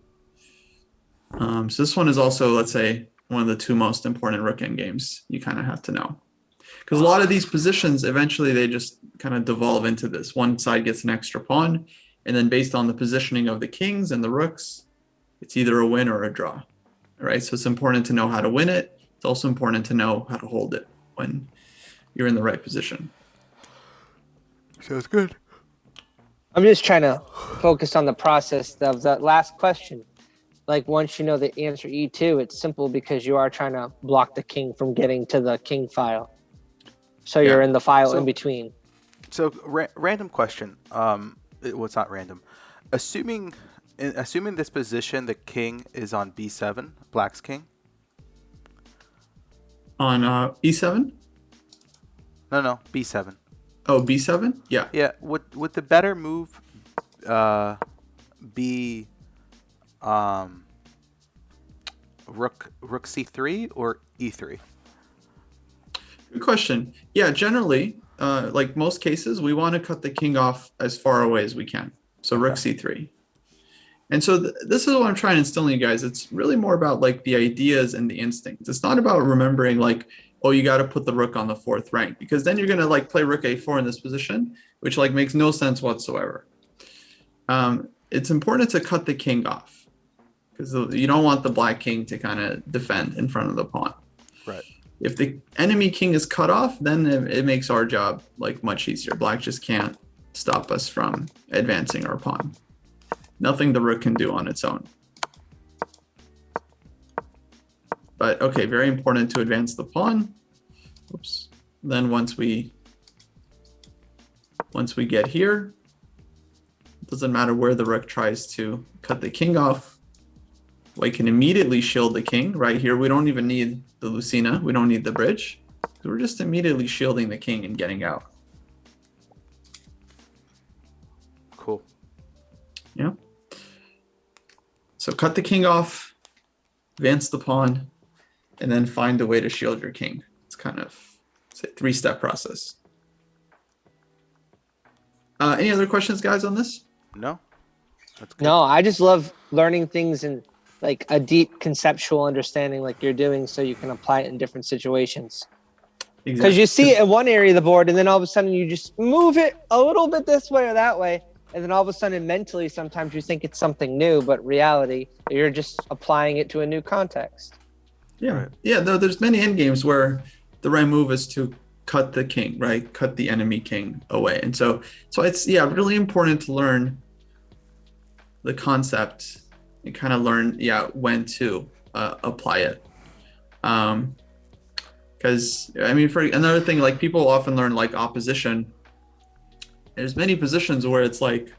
So this one is also, let's say, one of the two most important rook endgames you kind of have to know. Because a lot of these positions, eventually they just kind of devolve into this. One side gets an extra pawn, and then based on the positioning of the kings and the rooks, it's either a win or a draw. All right, so it's important to know how to win it. It's also important to know how to hold it when you're in the right position. Sounds good. I'm just trying to focus on the process of that last question. Like once you know the answer E2, it's simple because you are trying to block the king from getting to the king file. So you're in the file in between. So random question. Well, it's not random. Assuming this position, the king is on B7, Black's king. On E7. No, B7. Oh, B7. Yeah. Yeah. Would the better move be rook C3 or E3? Good question. Yeah, generally, like most cases, we want to cut the king off as far away as we can. So rook c3. And so this is what I'm trying to instill in you guys. It's really more about like the ideas and the instincts. It's not about remembering like, oh, you got to put the rook on the 4th rank, because then you're going to like play rook a4 in this position, which like makes no sense whatsoever. It's important to cut the king off because you don't want the black king to kind of defend in front of the pawn. Right. If the enemy king is cut off, then it makes our job like much easier. Black just can't stop us from advancing our pawn. Nothing the rook can do on its own. But okay, very important to advance the pawn. Oops. Then once we get here, it doesn't matter where the rook tries to cut the king off. We can immediately shield the king. Right here, we don't even need the Lucina. We don't need the bridge. So we're just immediately shielding the king and getting out. Cool. Yeah. So cut the king off, advance the pawn, and then find a way to shield your king. It's kind of a 3-step process. Any other questions, guys, on this? No. That's good. No, I just love learning things and like a deep conceptual understanding like you're doing so you can apply it in different situations. Because you see it in one area of the board and then all of a sudden you just move it a little bit this way or that way. And then all of a sudden mentally sometimes you think it's something new, but reality, you're just applying it to a new context. Yeah. Right. Yeah, there's many endgames where the right move is to cut the king, right? Cut the enemy king away. And so it's really important to learn the concept and kind of learn when to apply it. Because I mean, for another thing, like people often learn like opposition. There's many positions where it's like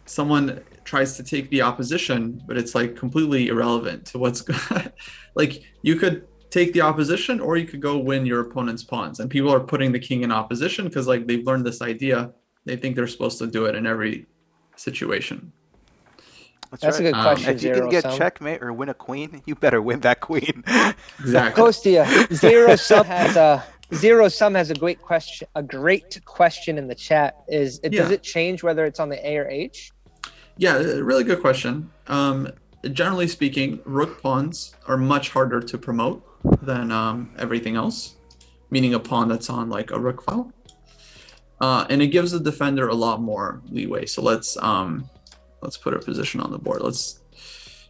someone tries to take the opposition, but it's like completely irrelevant to what's like you could take the opposition or you could go win your opponent's pawns. And people are putting the king in opposition because like they've learned this idea. They think they're supposed to do it in every situation. That's right. a good question. If you can get checkmate or win a queen, you better win that queen. Exactly. Kostya, Zero Sum has a great question. A great question in the chat is: does it change whether it's on the A or H? Yeah, really good question. Generally speaking, rook pawns are much harder to promote than everything else, meaning a pawn that's on like a rook file, and it gives the defender a lot more leeway. So let's put a position on the board. Let's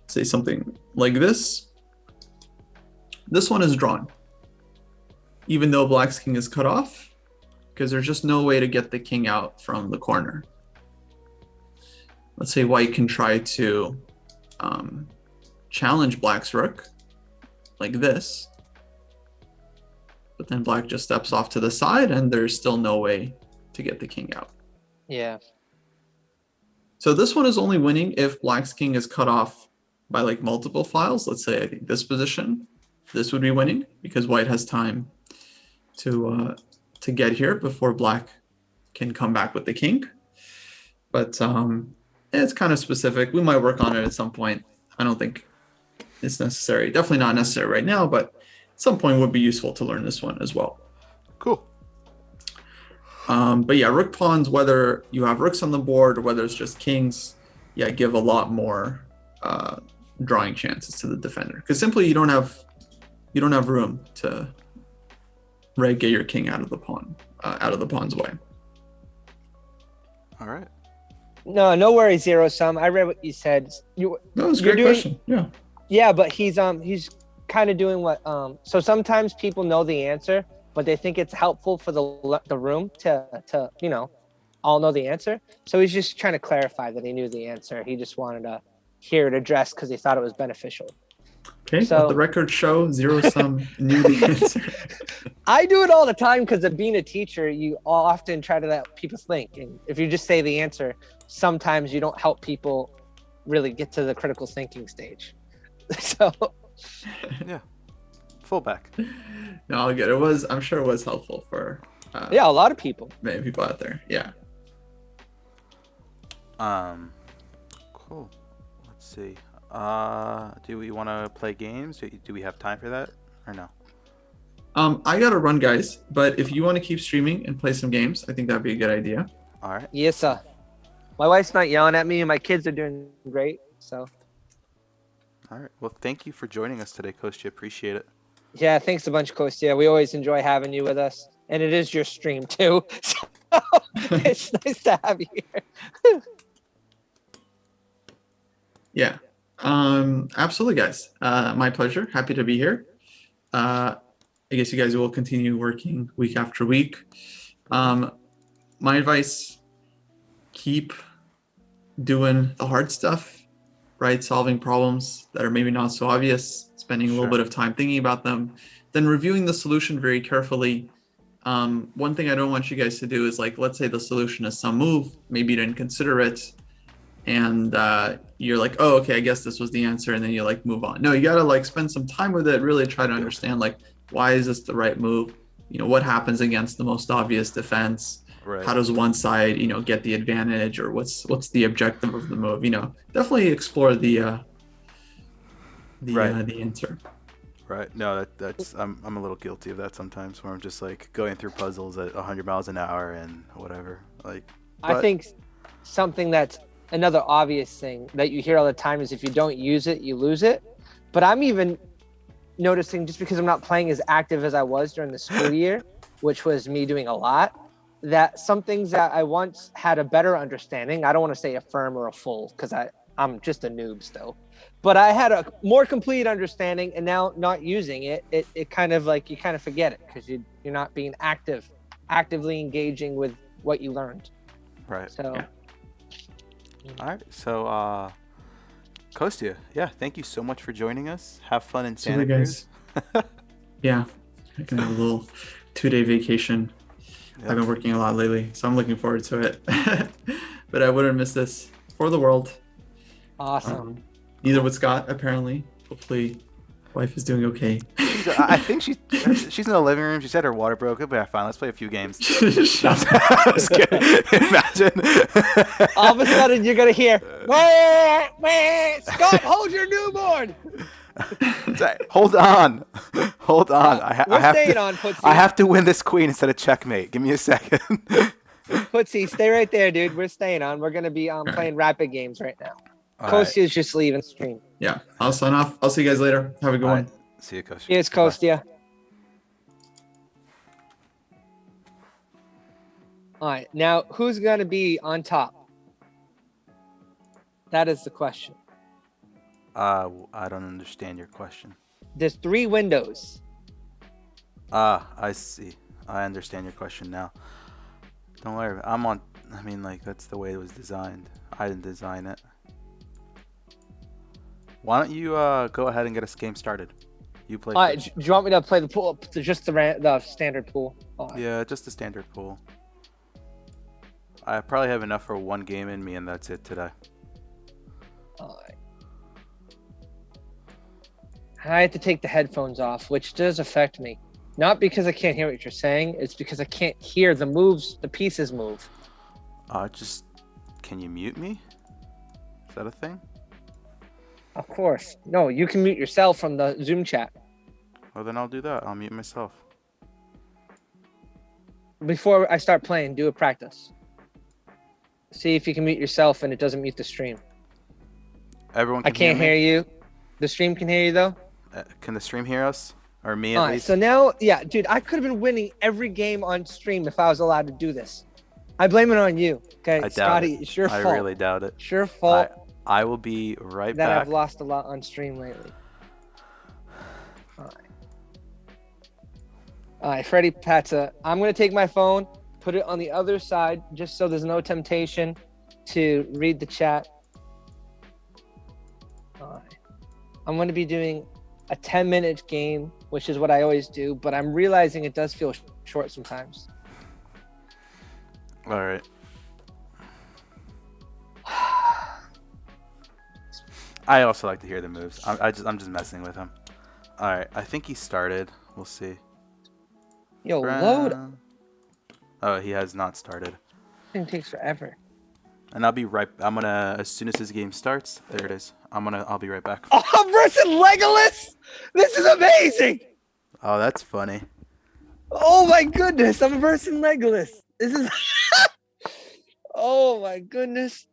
say something like this. This one is drawn, even though black's king is cut off, because there's just no way to get the king out from the corner. Let's say white can try to challenge black's rook like this, but then black just steps off to the side and there's still no way to get the king out. Yeah. So this one is only winning if black's king is cut off by like multiple files. Let's say I think this position, this would be winning because white has time to get here before black can come back with the king. But it's kind of specific. We might work on it at some point. I don't think it's necessary. Definitely not necessary right now, but at some point would be useful to learn this one as well. Cool. But yeah, rook pawns, whether you have rooks on the board or whether it's just kings, give a lot more drawing chances to the defender because simply you don't have room to get your king out of the pawn's way. All right. No worries, Zero Sum. I read what you said. No, it's a great question. Yeah. Yeah, but he's kind of doing what so sometimes people know the answer, but they think it's helpful for the room to all know the answer. So he's just trying to clarify that he knew the answer. He just wanted to hear it addressed because he thought it was beneficial. Okay, So- let the record show zero sum knew the answer. I do it all the time because of being a teacher. You often try to let people think, and if you just say the answer, sometimes you don't help people really get to the critical thinking stage. So Yeah. Fullback. No, all good. It was. I'm sure it was helpful for yeah, a lot of people. many people out there. Yeah. Cool. Let's see. Do we want to play games? Do we have time for that or no? I gotta run, guys. But if you want to keep streaming and play some games, I think that'd be a good idea. All right. Yes, sir. My wife's not yelling at me, and my kids are doing great. So All right. Well, thank you for joining us today, Kostya. Appreciate it. yeah, thanks a bunch, Kostya. We always enjoy having you with us, and it is your stream too. So it's nice to have you here. Yeah. Absolutely, guys. My pleasure. Happy to be here. I guess you guys will continue working week after week. My advice: keep doing the hard stuff, right? Solving problems that are maybe not so obvious, spending a little Sure. bit of time thinking about them, then reviewing the solution very carefully. One thing I don't want you guys to do is, like, let's say the solution is some move, maybe you didn't consider it, and you're like, oh, okay, I guess this was the answer, and then you like move on. No, you gotta like spend some time with it, really try to understand, like, why is this the right move? You know, what happens against the most obvious defense? Right. How does one side, you know, get the advantage, or what's the objective of the move? You know, definitely explore the answer. Right. No, that's I'm a little guilty of that sometimes, where I'm just like going through puzzles at 100 miles an hour and whatever. Like, I but- think something that's another obvious thing that you hear all the time is if you don't use it, you lose it. But I'm even noticing, just because I'm not playing as active as I was during the school year, which was me doing a lot, that some things that I once had a better understanding, I don't want to say a firm or a full, because I'm just a noob still, but I had a more complete understanding, and now not using it, it kind of like, you kind of forget it because you're not being actively engaging with what you learned. Right. So Yeah. All right. So, Kostya, yeah, thank you so much for joining us. Have fun in Santa Absolutely, Cruz. guys. Yeah, I can have a little 2-day vacation. Yeah. I've been working a lot lately, so I'm looking forward to it. But I wouldn't miss this for the world. awesome. Neither would Scott, apparently. Hopefully, wife is doing okay. I think she's in the living room. She said her water broke. But yeah, fine. Let's play a few games. Shut Just kidding. Imagine. All of a sudden, you're gonna hear, "Wah, wah, Scott, hold your newborn." It's like, hold on. Hold on. We're I have staying to, on, Footsie. I have to win this queen instead of checkmate. Give me a second. Footsie, stay right there, dude. We're staying on. We're gonna be playing rapid games right now. All right. Kostya's just leaving the stream. Yeah, I'll sign off. I'll see you guys later. Have a good All one. right. See you, Kostya. Here's Bye. Kostya. All right, now who's gonna be on top? That is the question. I don't understand your question. There's 3 windows. I see. I understand your question now. Don't worry. I'm on. I mean, like, that's the way it was designed. I didn't design it. Why don't you go ahead and get us game started? You play. All right, first. do you want me to play the pool, just the standard pool? All right. Yeah, just the standard pool. I probably have enough for one game in me, and that's it today. All right. I had to take the headphones off, which does affect me. Not because I can't hear what you're saying, it's because I can't hear the moves, the pieces move. Just can you mute me? Is that a thing? Of course. No, you can mute yourself from the Zoom chat. Well, then I'll do that. I'll mute myself. Before I start playing, do a practice. See if you can mute yourself and it doesn't mute the stream. Everyone I can can't hear hear me? you. The stream can hear you though. Can the stream hear us? Or me at All right, least? so now, yeah, dude, I could have been winning every game on stream if I was allowed to do this. I blame it on you. Okay, I doubt Scotty, it. it's your I fault. really doubt it. It's your fault I will be right that back. I've lost a lot on stream lately. All right, Freddie Patza, I'm gonna take my phone, put it on the other side just so there's no temptation to read the chat. I'm going to be doing a 10-minute game, which is what I always do, but I'm realizing it does feel short sometimes. All right. I also like to hear the moves. I'm just messing with him. All right. I think he started. We'll see. Yo, load. Oh, he has not started. Thing takes forever. And I'll be right. I'm gonna as soon as this game starts. There it is. I'll be right back. Oh, I'm versus Legolas. This is amazing. Oh, that's funny. Oh my goodness, I'm versing Legolas. This is. Oh my goodness.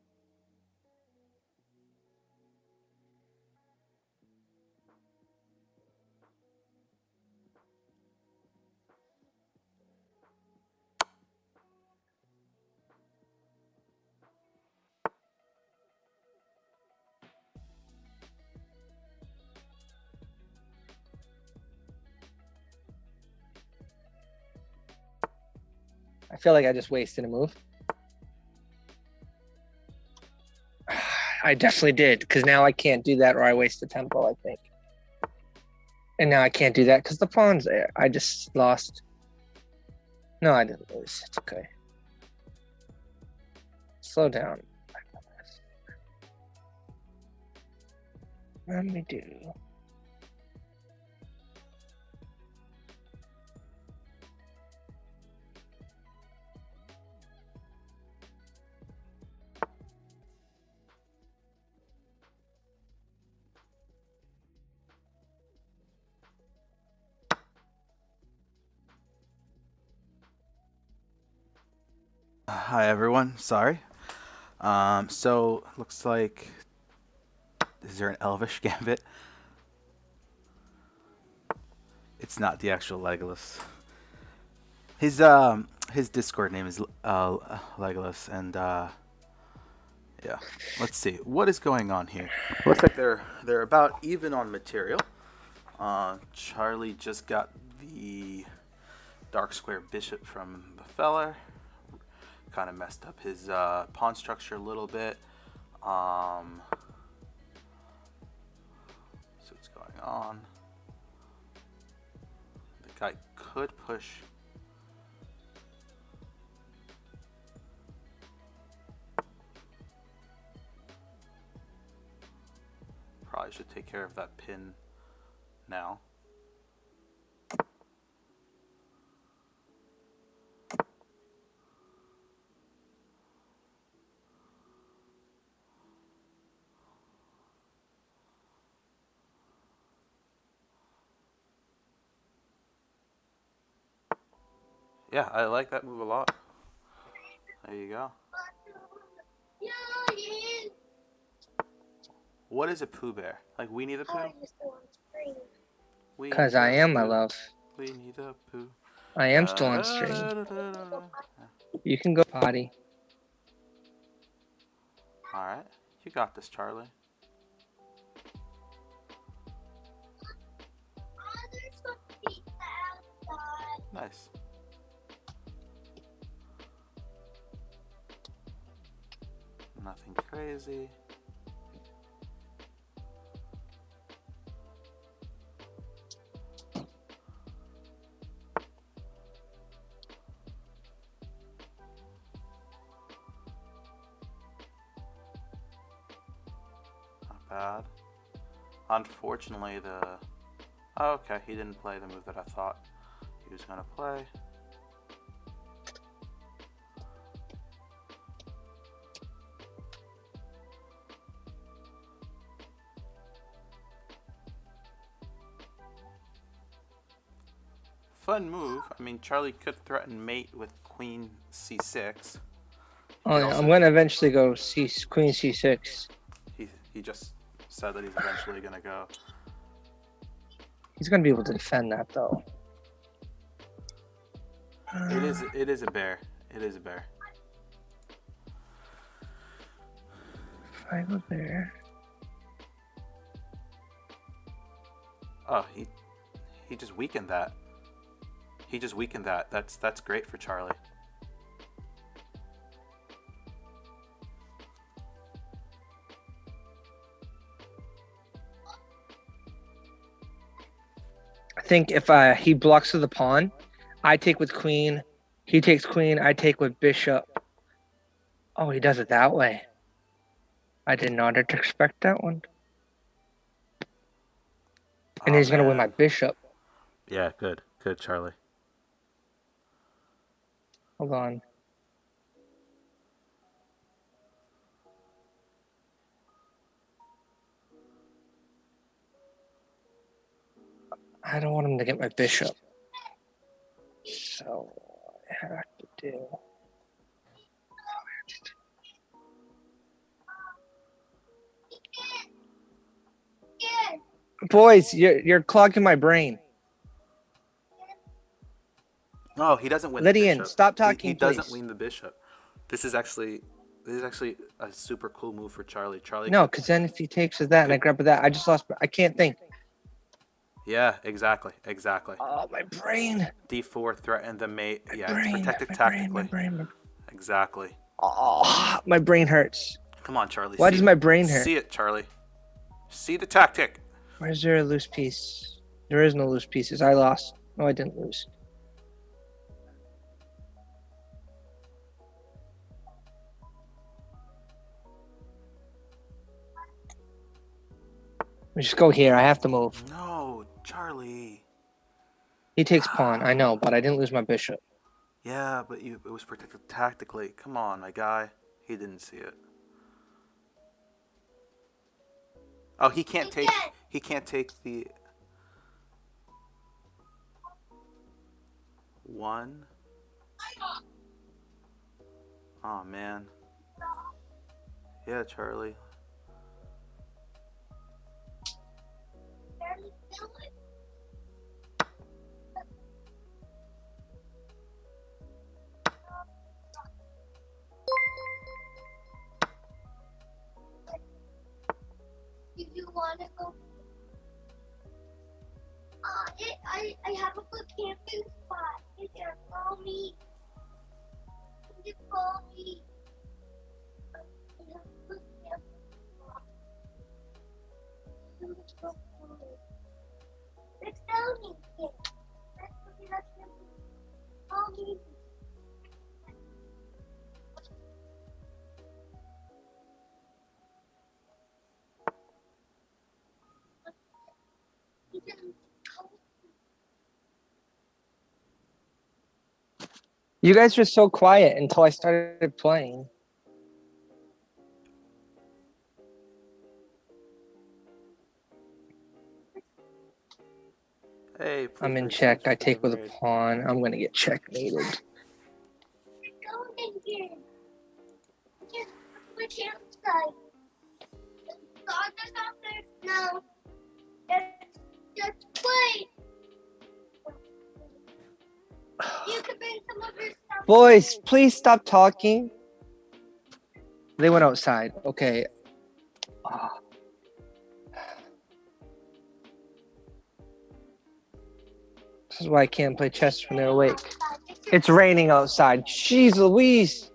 I feel like I just wasted a move. I definitely did, because now I can't do that or I waste the tempo, I think. And now I can't do that because the pawn's there. I just lost. No, I didn't lose. It's okay. Slow down. Let me do. Hi everyone. Sorry. So looks like is there an Elvish Gambit? It's not the actual Legolas. His Discord name is Legolas, and yeah. Let's see what is going on here. Looks like they're about even on material. Charlie just got the dark square bishop from the feller. Kind of messed up his pawn structure a little bit. So what's going on? The guy could push. Probably should take care of that pin now. Yeah, I like that move a lot. There you go. What is a Pooh Bear? Like Winnie the Pooh? Because I am, my love. Winnie the Pooh. I am still on stream. You can go potty. Alright. You got this, Charlie. Nice. Nothing crazy. Not bad. Unfortunately, oh, okay, he didn't play the move that I thought he was gonna play. Fun move. I mean, Charlie could threaten mate with Queen C6. Oh, yeah, I'm gonna eventually go Queen C6. He just said that he's eventually gonna go. He's gonna be able to defend that though. It is a bear. It is a bear. If I go there. Oh, he just weakened that. He just weakened that. That's great for Charlie. think if he blocks with the pawn, I take with queen. He takes queen. I take with bishop. Oh, he does it that way. I did not expect that one. And Oh, he's gonna win my man. bishop. Yeah, good. Good, Charlie. Hold on. I don't want him to get my bishop. So I have to do. Boys, you're clogging my brain. No, he doesn't win Lydian, the bishop. stop He talking, doesn't please. win the bishop. This is actually a super cool move for Charlie. Charlie. No, because then if he takes with that and I grab with that, I just lost. I can't think. Yeah, exactly. Oh, my brain. D4 threatened the mate. Yeah, it's Brain, protected my tactically. brain. Exactly. Oh, my brain hurts. Come on, Charlie. Why see does it. my brain hurt? See it, Charlie. See the tactic. Where's there a loose piece? There is no loose pieces. I lost. No, I didn't lose. We just go here. I have to move. No, Charlie. He takes pawn. I know, but I didn't lose my bishop. Yeah, but it was protected tactically. Come on, my guy. He didn't see it. Oh, he can't take. He can't take the one. Oh man. Yeah, Charlie. Do you want to go? I have a good camping spot. You can follow me. You can follow me. I have a good camping spot. Let's go. Let's tell me. Let's follow me. You guys were so quiet until I started playing. Hey, I'm in please check. I research take the with a raid. pawn. I'm gonna get checkmated. Let's go in here. Just the campsite. God is out there. No. Just play. You can bring some of your stuff. Boys, please stop talking. They went outside. Okay. Oh. This is why I can't play chess when they're awake. It's raining outside. Jeez Louise.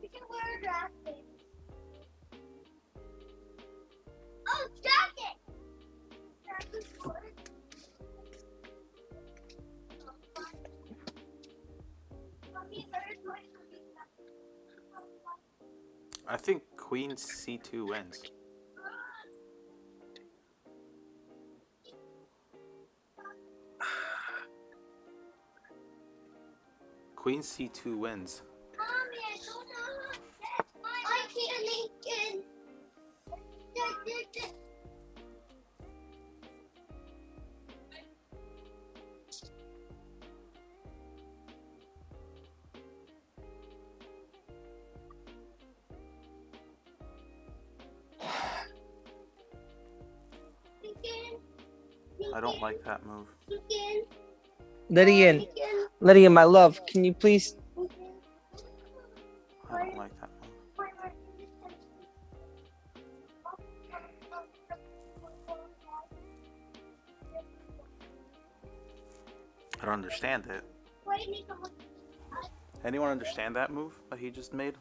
You can wear a jacket. Oh, jacket! Jacket's good. Mommy, where's my I think Queen C2 wins. Queen C2 wins. Mommy, I don't know. I can't make it. I don't like that move. Lydian, my love, can you please? I don't like that move. I don't understand it. Anyone understand that move that he just made?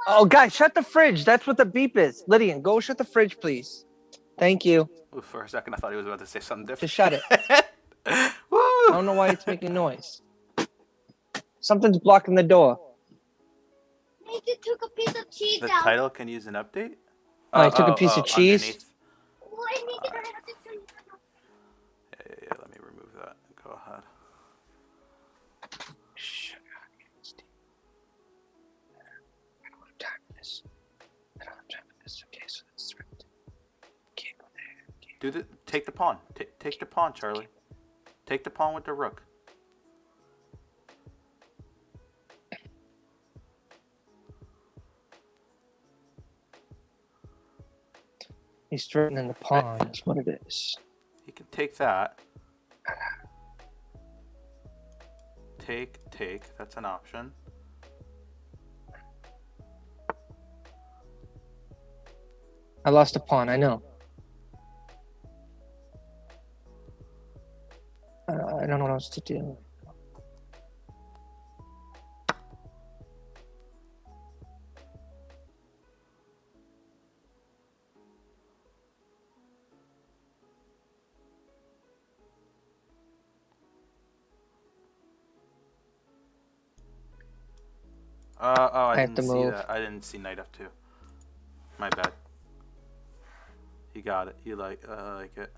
Oh, guys, shut the fridge. That's what the beep is. Lydian, go shut the fridge, please. Thank you. Ooh, for a second, I thought he was about to say something different. Just shut it. Woo! I don't know why it's making noise. Something's blocking the door. Nathan took a piece of cheese The out. title can use an update. Oh, I took a piece of cheese. Underneath. Well, I Nathan, I have to tell you. Yeah. Let me remove that. Go ahead. I don't have time for this. I don't have time for this. Okay, so that's right. Can't go there. Take the pawn. Take the pawn, Charlie. Take the pawn with the rook. He's threatening the pawn. That's what it is. He can take that. Take. That's an option. I lost a pawn. I know. I don't know what else to do. I have didn't to see move. that. I didn't see knight f2. My bad. You got it. You like it.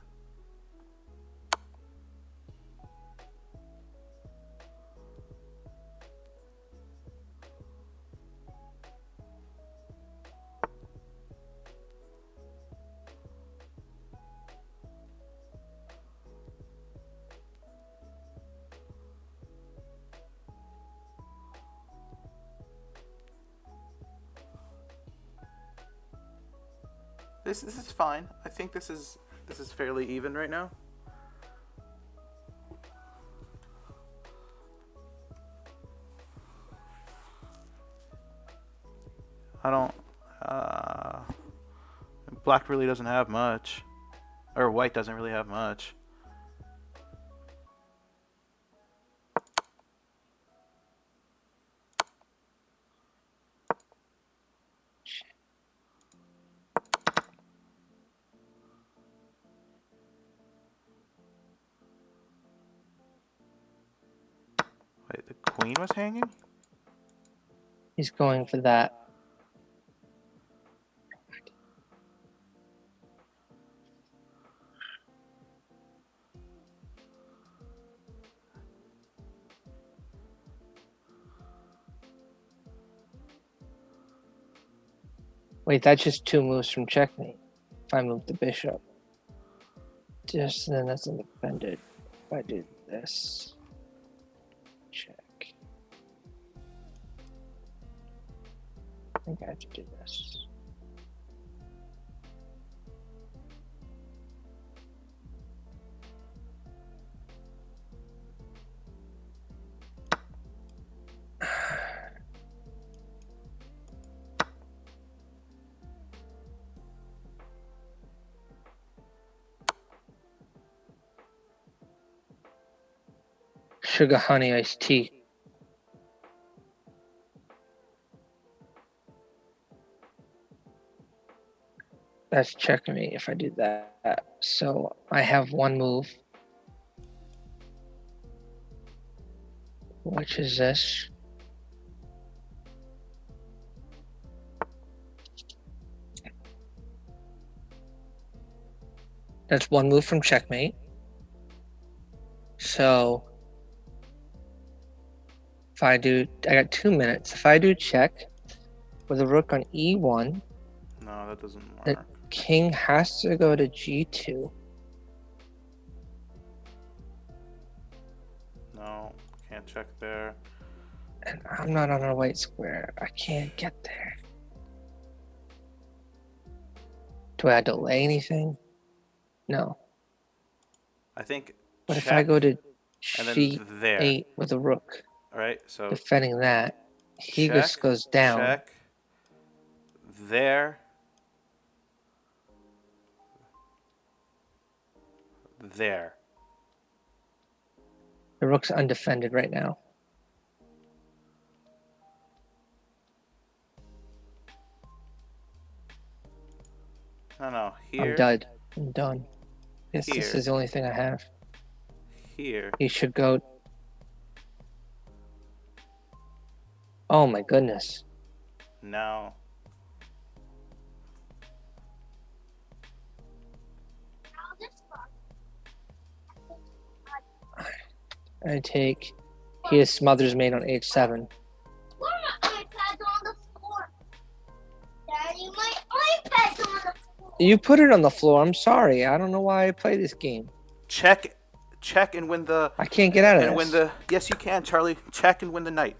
This is fine. I think this is fairly even right now. I don't. Black really doesn't have much, or white doesn't really have much. Wait, the queen was hanging? He's going for that. Wait, that's just 2 moves from checkmate. If I move the bishop. Just then that's independent. If I do this. Check. I think I have to do this. Sugar honey iced tea. That's checkmate if I do that. So I have 1 move. Which is this. That's 1 move from checkmate. So if I got 2 minutes. If I do check with a rook on e1, No, that doesn't the work. king has to go to g2. No, can't check there. And I'm not on a white square. I can't get there. Do I delay anything? No. I think. But check, if I go to and then g8 there. with a rook, All right, so defending that, he check, just goes down. Check. There. There. The rook's undefended right now. No, I'm here. dead. I'm done. Yes, this Here. is the only thing I have. Here. He should go. Oh my goodness. Now. Now this one. I take. He is Smother's mate on H7. Why my iPad's on the floor? Daddy, my iPad's on the floor. You put it on the floor. I'm sorry. I don't know why I play this game. Check and win the. I can't get out of and this. win the. Yes, you can, Charlie. Check and win the knight.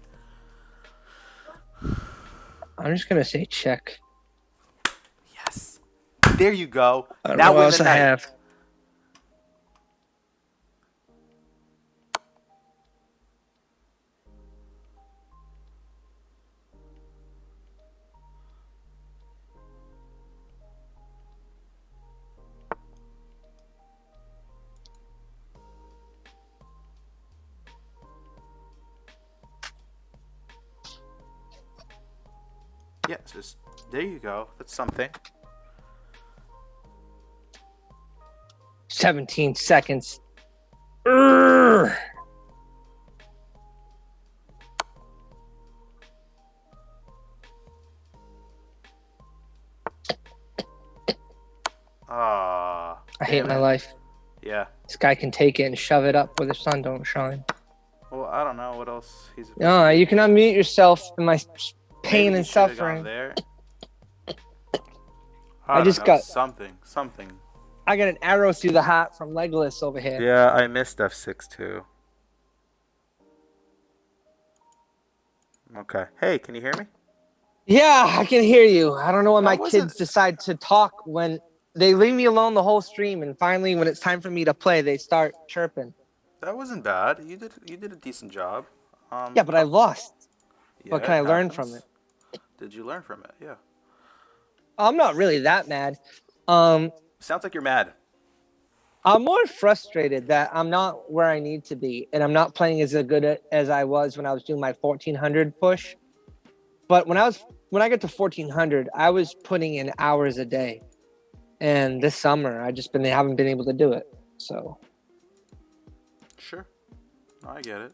I'm just gonna say check. Yes. There you go. I don't Now know what win else the I knight. have. Yes, just there you go. That's something. 17 seconds. Urgh. Ah. I hate my life. Yeah. This guy can take it and shove it up where the sun don't shine. Well, I don't know what else he's. No, you can unmute yourself in my pain Maybe and he should've gone suffering. there. I don't just know, got- something. I got an arrow through the heart from Legolas over here. Yeah, I missed F6 too. Okay. Hey, can you hear me? Yeah, I can hear you. I don't know why That my wasn't- kids decide to talk when they leave me alone the whole stream, and finally, when it's time for me to play, they start chirping. That wasn't bad. You did a decent job. Yeah, but I lost. What yeah, can I it learn from happens. it? Did you learn from it? Yeah. I'm not really that mad. Sounds like you're mad. I'm more frustrated that I'm not where I need to be, and I'm not playing as good as I was when I was doing my 1400 push. But when I get to 1400, I was putting in hours a day, and this summer haven't been able to do it. So Sure. I get it.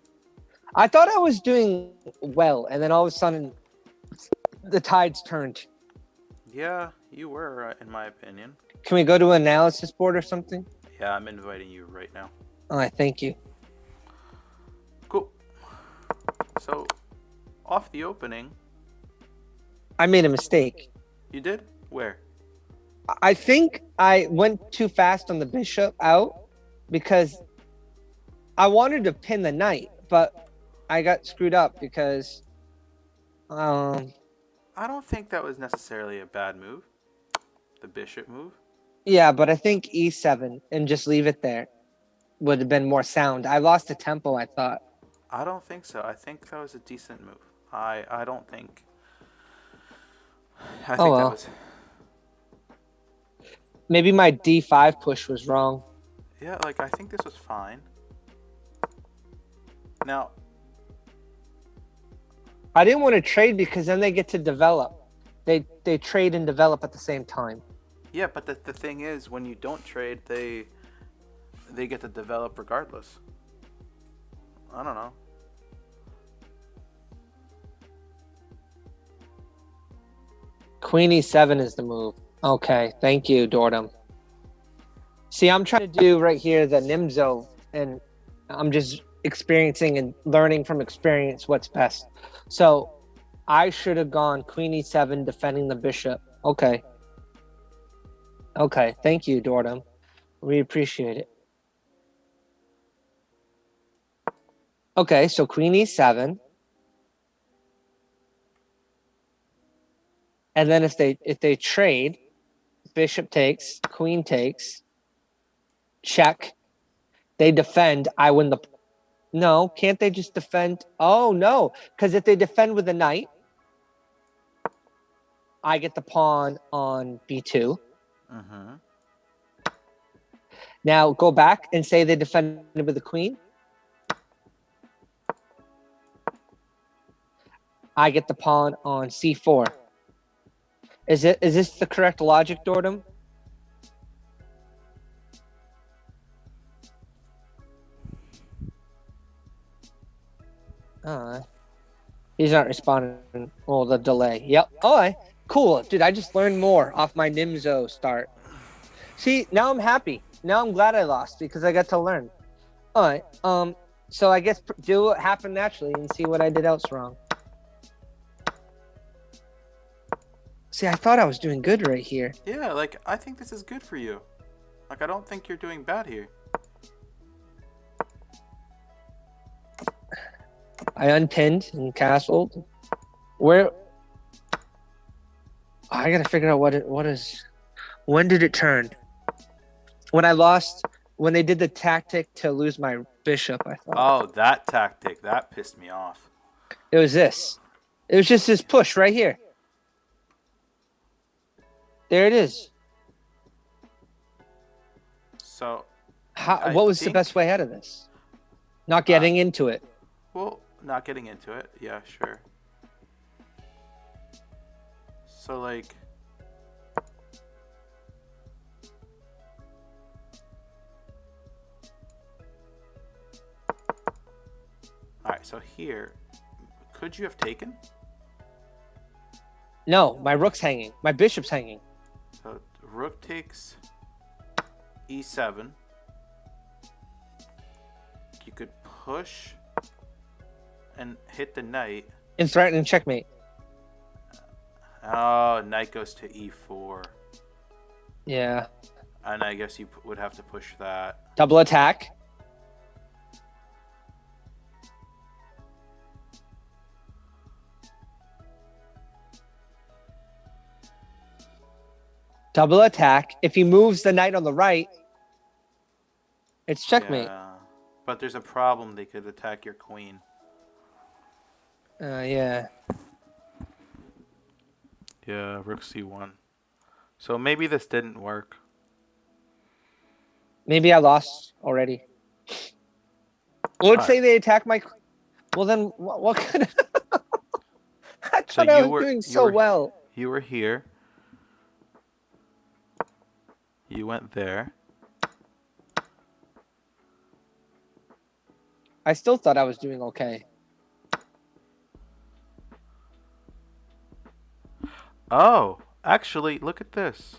I thought I was doing well, and then all of a sudden, the tides turned. Yeah, you were, in my opinion. Can we go to an analysis board or something? Yeah, I'm inviting you right now. All right, thank you. Cool. So, off the opening, I made a mistake. you did? Where? I think I went too fast on the bishop out because I wanted to pin the knight, but I got screwed up because I don't think that was necessarily a bad move. The bishop move. yeah, but I think E7 and just leave it there would have been more sound. I lost the tempo, I thought. I don't think so. I think that was a decent move. I don't think. I think well. that was. Maybe my D5 push was wrong. Yeah, like I think this was fine. Now, I didn't want to trade because then they get to develop. They trade and develop at the same time. yeah, but the thing is, when you don't trade, they get to develop regardless. I don't know. Queen E7 is the move. Okay, thank you, Dordum. See, I'm trying to do right here the Nimzo, and I'm just experiencing and learning from experience what's best. So I should have gone Queen E7 defending the bishop. Okay. Okay, thank you, Dordum. We appreciate it. Okay, so Queen E7. And then if they trade, bishop takes, queen takes, check. They defend, I win the. No, can't they just defend? Oh no, because if they defend with a knight, I get the pawn on b2. Mm-hmm. Now go back and say they defended with the queen. I get the pawn on c4. Is this the correct logic, Dordum? He's not responding. Well, the delay. Yep. All right. Cool. Dude, I just learned more off my Nimzo start. See, now I'm happy. Now I'm glad I lost because I got to learn. All right. So I guess do what happened naturally and see what I did else wrong. See, I thought I was doing good right here. Yeah, like, I think this is good for you. Like, I don't think you're doing bad here. I unpinned and castled. Where? I gotta figure out what is. When did it turn? When I lost. When they did the tactic to lose my bishop, I thought. Oh, that tactic. That pissed me off. It was this. It was just this push right here. There it is. So, What was the best way out of this? Not getting into it. well, not getting into it. Yeah, sure. So, like... Alright, so here... Could you have taken? No, my rook's hanging. My bishop's hanging. So, rook takes e7. You could push and hit the knight. And threaten checkmate. Oh, knight goes to e4. Yeah. And I guess you would have to push that. Double attack. Double attack. If he moves the knight on the right, it's checkmate. Yeah. But there's a problem. They could attack your queen. Yeah. Yeah, rook c1. So maybe this didn't work. Maybe I lost already. Let's say they attack my... Well, then what kind of... I thought I was doing so well. You were here. You went there. I still thought I was doing okay. Oh, actually, look at this.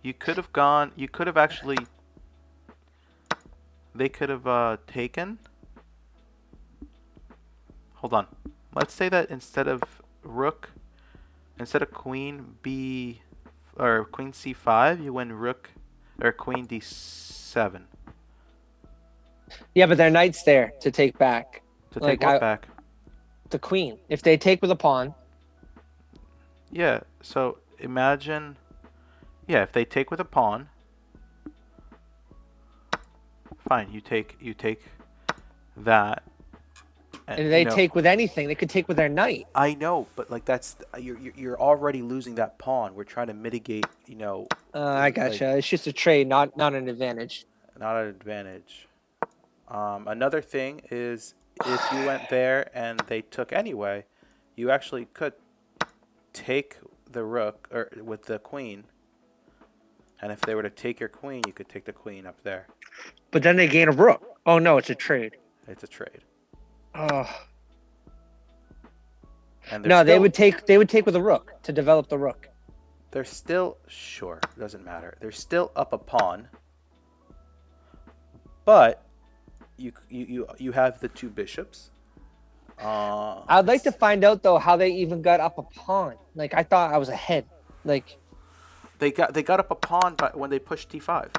You could have gone... You could have actually... They could have taken... Hold on. Let's say that instead of rook... Instead of queen b... Or queen c5, you win rook... Or queen d7. Yeah, but their knight's there to take back. To take what back? The queen. If they take with a pawn... Yeah, so imagine... Yeah, if they take with a pawn... Fine, you take that. And they take with anything. They could take with their knight. I know, but like that's you're already losing that pawn. We're trying to mitigate, you know. I gotcha. Like, it's just a trade, not an advantage. Not an advantage. Another thing is if you went there and they took anyway, you actually could take the rook or with the queen. And if they were to take your queen, you could take the queen up there. But then they gain a rook. Oh no, it's a trade. It's a trade. Oh. And no, they would take with a rook to develop the rook. They're still sure, doesn't matter. They're still up a pawn. But you have the two bishops. I'd like to find out though how they even got up a pawn. Like I thought I was ahead. Like they got up a pawn but when they pushed d5.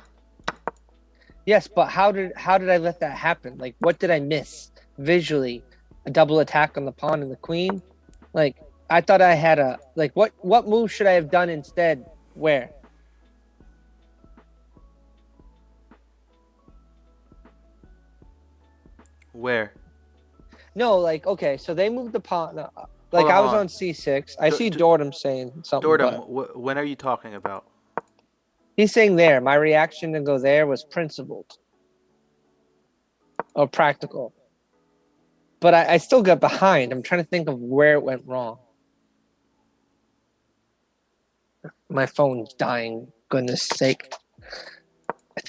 Yes, but how did I let that happen? Like what did I miss visually? A double attack on the pawn and the queen? Like I thought I had a like what move should I have done instead? Where? Where? No, like okay, so they moved the pawn. Like I was on c6. I see Dordom saying something. Dordom, when are you talking about? He's saying there. My reaction to go there was principled or practical. But I still got behind. I'm trying to think of where it went wrong. My phone's dying. Goodness sake. I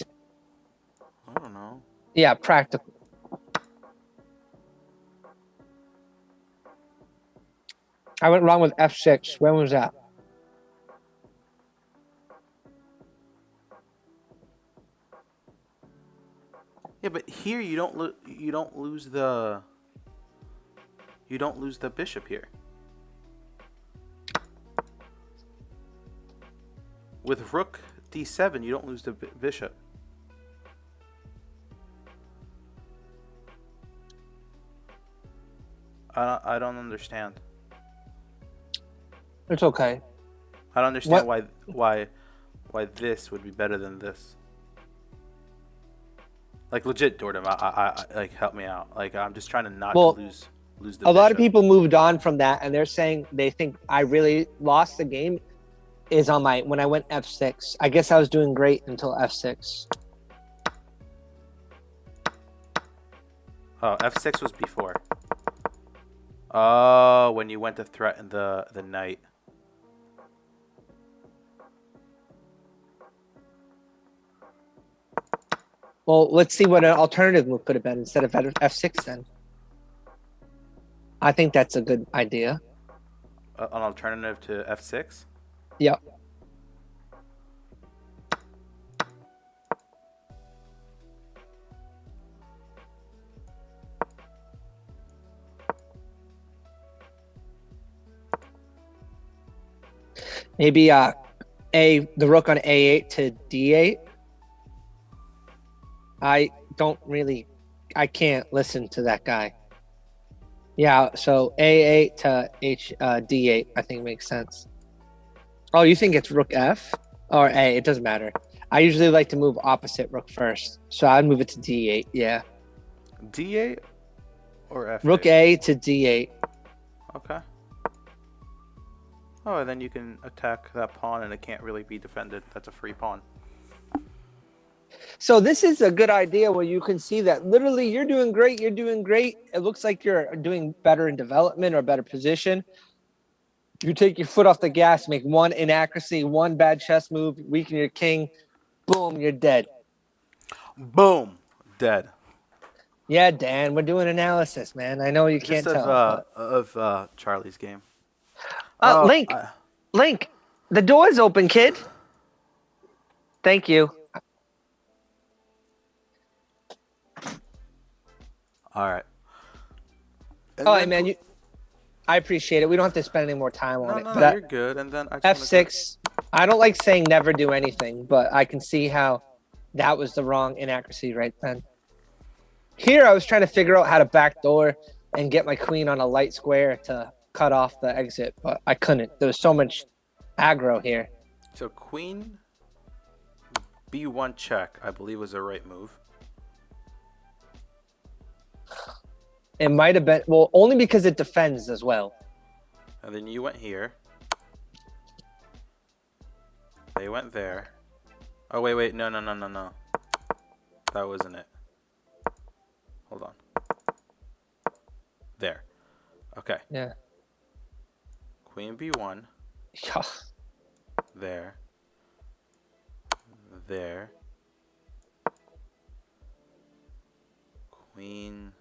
don't know. Yeah, practical. I went wrong with f6. When was that? Yeah, but here you don't lose the bishop here. With rook d7, you don't lose the bishop. I don't understand. It's okay. I don't understand What? why this would be better than this. Like legit, Dordom, I like help me out. Like I'm just trying to not to Well, lose the a lot of bishop. people moved on from that, and they're saying they think I really lost the game is on my when I went f6. I guess I was doing great until f6. Oh, f6 was before. Oh, when you went to threaten the knight. Well, let's see what an alternative move could have been instead of f6 then. I think that's a good idea. An alternative to f6? Yep. Maybe the rook on a8 to d8. I can't listen to that guy. Yeah, so a8 to d8 I think makes sense. Oh, you think it's rook f or a? It doesn't matter. I usually like to move opposite rook first, so I'd move it to d8. Yeah, d8 or f8? rook a to d8. Okay. Oh, and then you can attack that pawn, and it can't really be defended. That's a free pawn. So this is a good idea where you can see that literally you're doing great. You're doing great. It looks like you're doing better in development or better position. You take your foot off the gas, make one inaccuracy, one bad chess move, weaken your king. Boom, you're dead. Boom, dead. Yeah, Dan, we're doing analysis, man. I know you Just can't tell, but of Charlie's game. Oh, Link, the door's open, kid. Thank you. all right. And All right, then man. I appreciate it. We don't have to spend any more time on No, it. no, But no, you're good. And then I just wanna F6, I don't like saying never do anything, but I can see how that was the wrong inaccuracy right then. Here, I was trying to figure out how to backdoor and get my queen on a light square to cut off the exit, but I couldn't. There was so much aggro here. So queen b1 check, I believe, was the right move. It might have been, well, only because it defends as well. And then you went here. They went there. Oh, wait. No. That wasn't it. Hold on. There. Okay. Yeah. Queen b1. Yeah. There. There. Queen.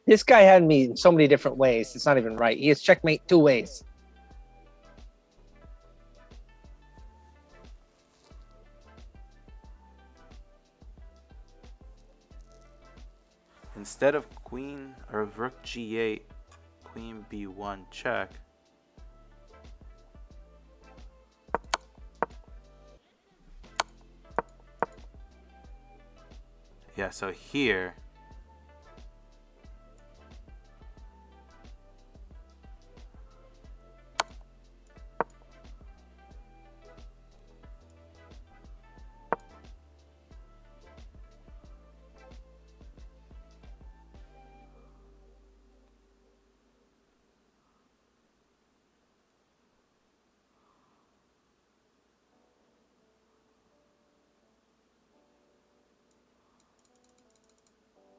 This guy had me in so many different ways. It's not even right. He has checkmate 2 ways. Instead of queen or rook g8, queen b1 check. Yeah, so here.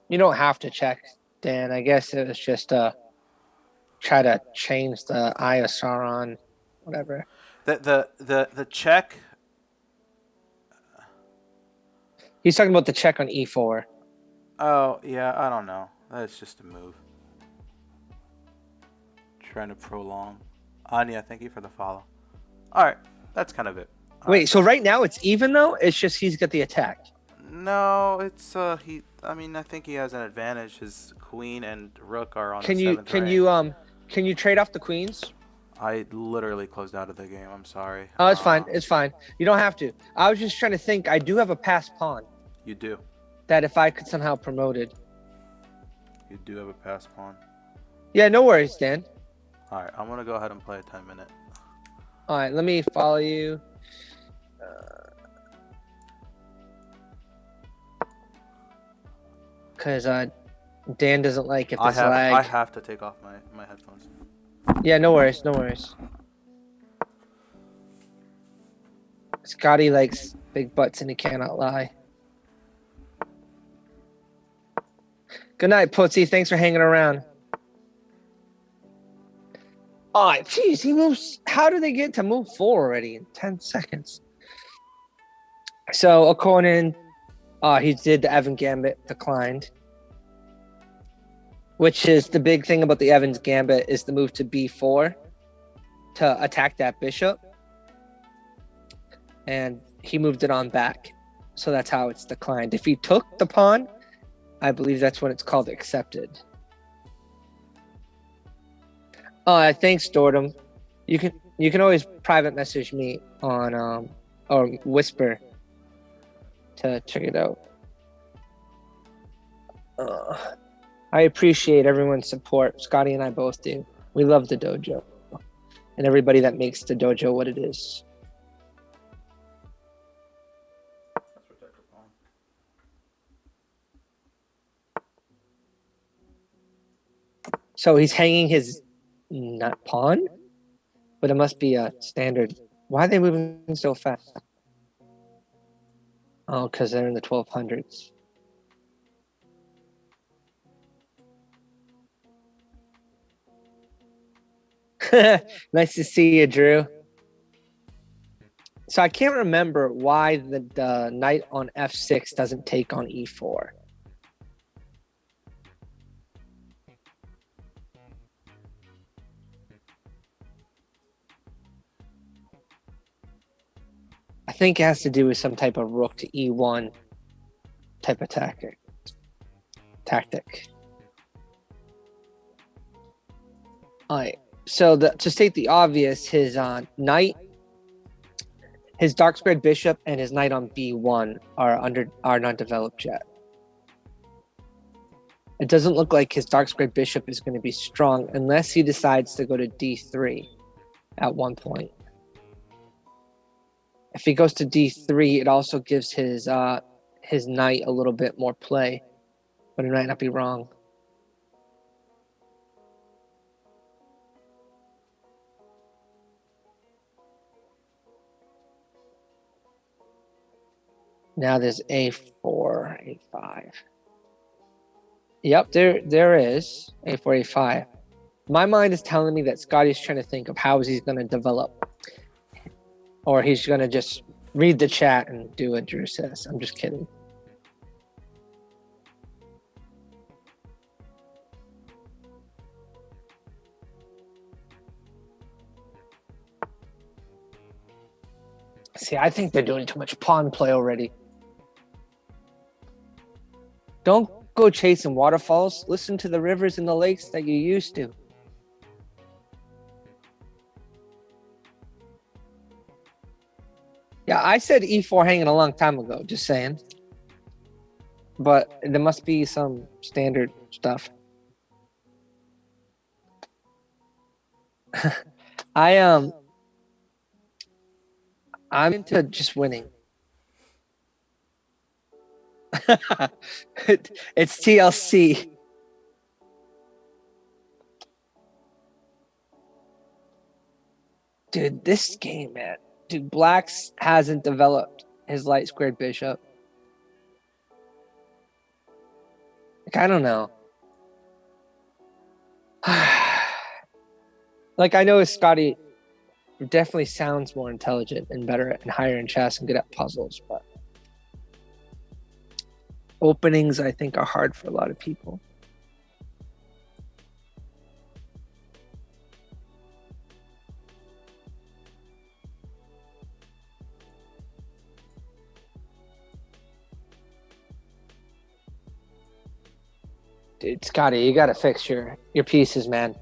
You don't have to check, Dan. I guess it was just try to change the ISR on whatever. The check. He's talking about the check on E4. Oh yeah, I don't know. That's just a move. trying to prolong. Anya, thank you for the follow. All right, that's kind of it. All Wait, right. so right now it's even though? It's just he's got the attack. No, it's he. I mean, I think he has an advantage. His queen and rook are on Can the you seventh can rank. you can you trade off the queens? I literally closed out of the game. I'm sorry. Oh, it's fine. It's fine. You don't have to. I was just trying to think. I do have a passed pawn You do. that if I could somehow promote it. You do have a pass pawn. Yeah, no worries, Dan. All right, I'm gonna go ahead and play a 10-minute. All right, let me follow you. Because Dan doesn't like if I there's lag. have to take off my headphones. Yeah, no worries, no worries. Scotty likes big butts and he cannot lie. Good night, Putzi. Thanks for hanging around. Oh, jeez, he moves. How do they get to move 4 already in 10 seconds? So, Okonin, he did the Evan Gambit, declined. Which is the big thing about the Evans Gambit is the move to b4 to attack that bishop. And he moved it on back. So that's how it's declined. If he took the pawn, I believe that's when it's called accepted. Thanks, Dordom. You can always private message me on or whisper to check it out. I appreciate everyone's support. Scotty and I both do. We love the dojo and everybody that makes the dojo what it is. So he's hanging his nut pawn, but it must be a standard. Why are they moving so fast? Oh, because they're in the 1200s. Nice to see you, Drew. So I can't remember why the knight on f6 doesn't take on e4. I think it has to do with some type of rook to e1 type of tactic. All right. So to state the obvious, his knight, his dark squared bishop, and his knight on b1 are not developed yet. It doesn't look like his dark squared bishop is going to be strong unless he decides to go to d3 at one point. If he goes to d3, it also gives his knight a little bit more play, but he might not be wrong. Now there's a4, a5. Yep, there is a4, a5. My mind is telling me that Scotty's trying to think of how he's going to develop. Or he's going to just read the chat and do what Drew says. I'm just kidding. See, I think they're doing too much pawn play already. Don't go chasing waterfalls. Listen to the rivers and the lakes that you used to. Yeah, I said e4 hanging a long time ago, just saying. But there must be some standard stuff. I'm into just winning. It's TLC. Dude, this game, man. Dude, Black's hasn't developed his light squared bishop. Like, I don't know. Like, I know Scotty definitely sounds more intelligent and better and higher in chess and good at puzzles, but openings, I think, are hard for a lot of people. Dude, Scotty, you gotta fix your pieces, man.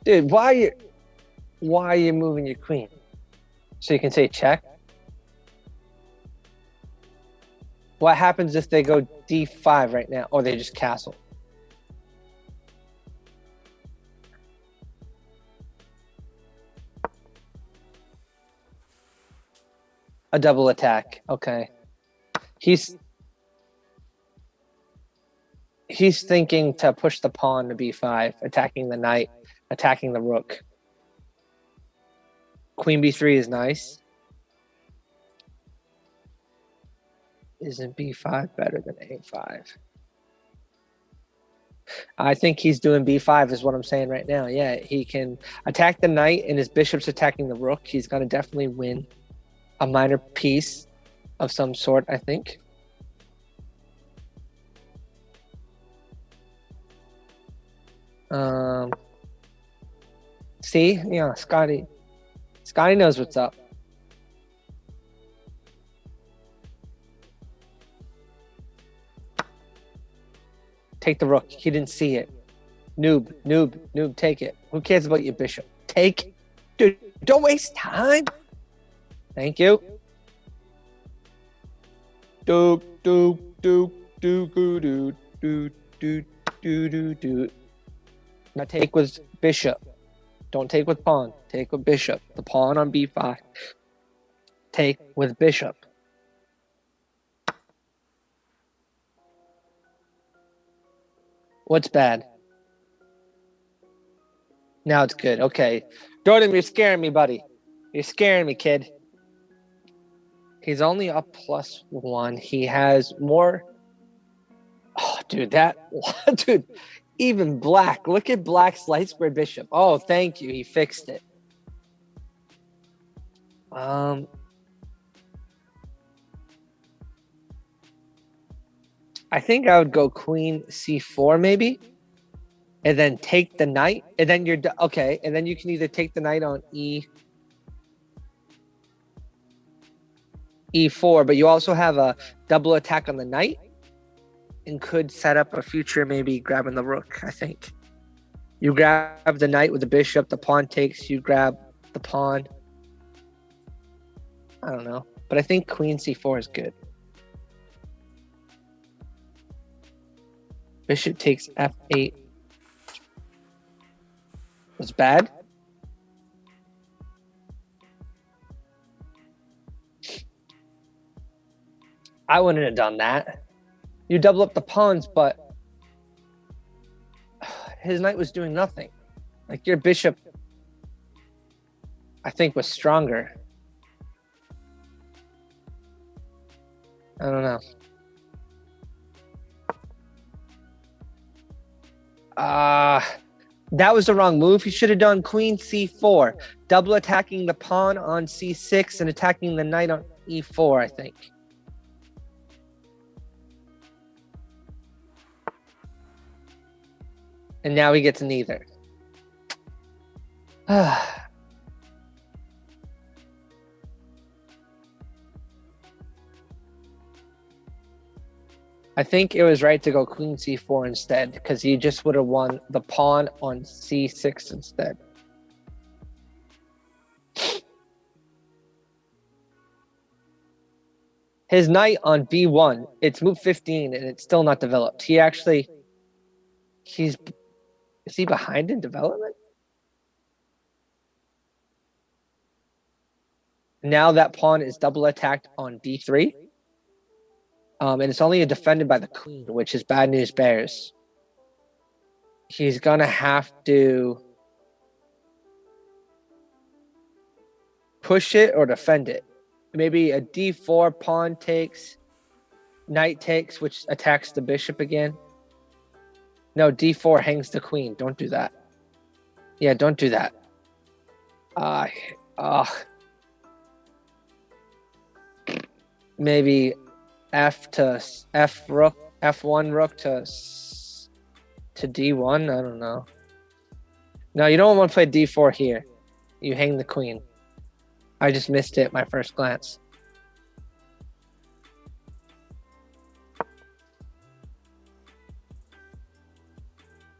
Dude, why are you moving your queen? So you can say check. What happens if they go d5 right now, or they just castle? A double attack. Okay. He's thinking to push the pawn to b5, attacking the knight, attacking the rook. Queen b3 is nice. Isn't b5 better than a5? I think he's doing b5 is what I'm saying right now. Yeah, he can attack the knight and his bishop's attacking the rook. He's going to definitely win a minor piece of some sort, I think. See? Yeah, Scotty knows what's up. Take the rook. He didn't see it. Noob, take it. Who cares about your bishop? Take. Dude, don't waste time. Thank you. Do. Now take with bishop. Don't take with pawn. Take with bishop. The pawn on b5. Take with bishop. What's bad? Now it's good. Okay. Jordan, you're scaring me, buddy. You're scaring me, kid. He's only up +1. He has more. Oh, dude, dude, even black. Look at black's light square bishop. Oh, thank you. He fixed it. I think I would go queen c4 maybe, and then take the knight, and then you're okay, and then you can either take the knight on e4, but you also have a double attack on the knight, and could set up a future maybe grabbing the rook. I think you grab the knight with the bishop, the pawn takes, you grab the pawn. I don't know, but I think queen c4 is good. Bishop takes f8. Was bad. I wouldn't have done that. You double up the pawns, but his knight was doing nothing. Like your bishop, I think, was stronger. I don't know. That was the wrong move. He should have done queen c4, double attacking the pawn on c6 and attacking the knight on e4, I think. And now he gets neither. I think it was right to go queen c4 instead, because he just would have won the pawn on c6 instead. His knight on b1, it's move 15 and it's still not developed. Is he behind in development? Now that pawn is double attacked on b3. And it's only defended by the queen, which is bad news bears. He's going to have to push it or defend it. Maybe a d4 pawn takes, knight takes, which attacks the bishop again. No, d4 hangs the queen. Don't do that. Yeah, don't do that. Maybe f1 rook to d1. I don't know. No, you don't want to play d4 here. You hang the queen. I just missed it my first glance.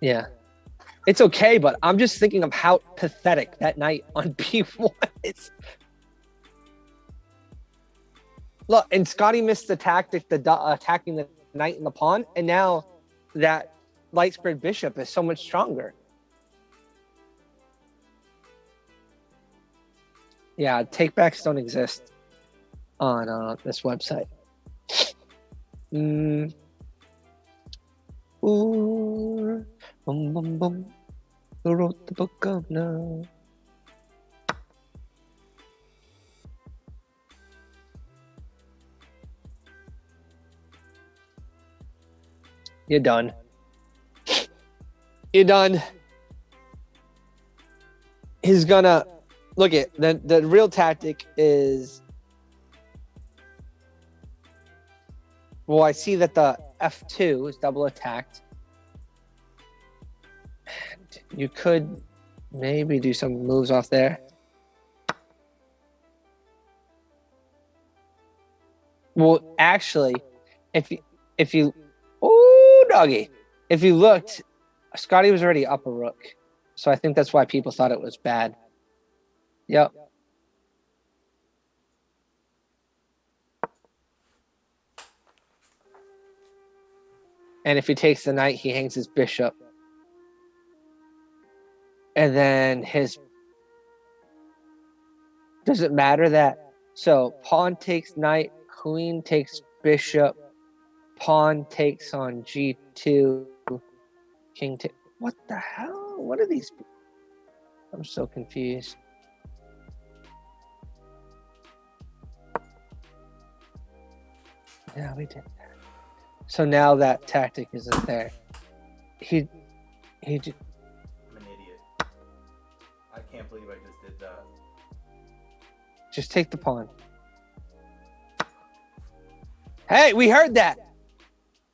Yeah. It's okay, but I'm just thinking of how pathetic that knight on B1 is. Look, and Scotty missed the tactic, attacking the knight and the pawn, and now that light squared bishop is so much stronger. Yeah, takebacks don't exist on this website. Ooh, bum, bum, bum. Who wrote the book of no? You're done. You're done. He's gonna look at the real tactic is. Well, I see that the F2 is double attacked. You could maybe do some moves off there. Well, actually, if you oh doggy, if you looked, Scotty was already up a rook, so I think that's why people thought it was bad. Yep. And if he takes the knight, he hangs his bishop. And then his... Does it matter that... So, pawn takes knight, queen takes bishop, pawn takes on G2, king takes... What the hell? What are these... I'm so confused. Yeah, we did that. So now that tactic isn't there. He I'm an idiot. I can't believe I just did that. just take the pawn. Hey, we heard that.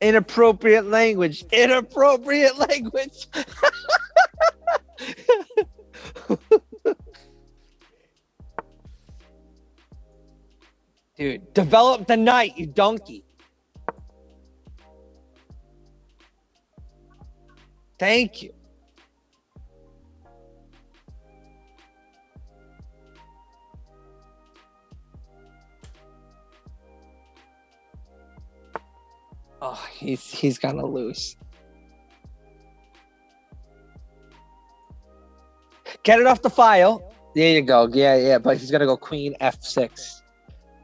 Inappropriate language. Inappropriate language. Dude, develop the knight, you donkey. Thank you. Oh, he's gonna lose. Get it off the file. There you go. Yeah. But he's gonna go queen F6.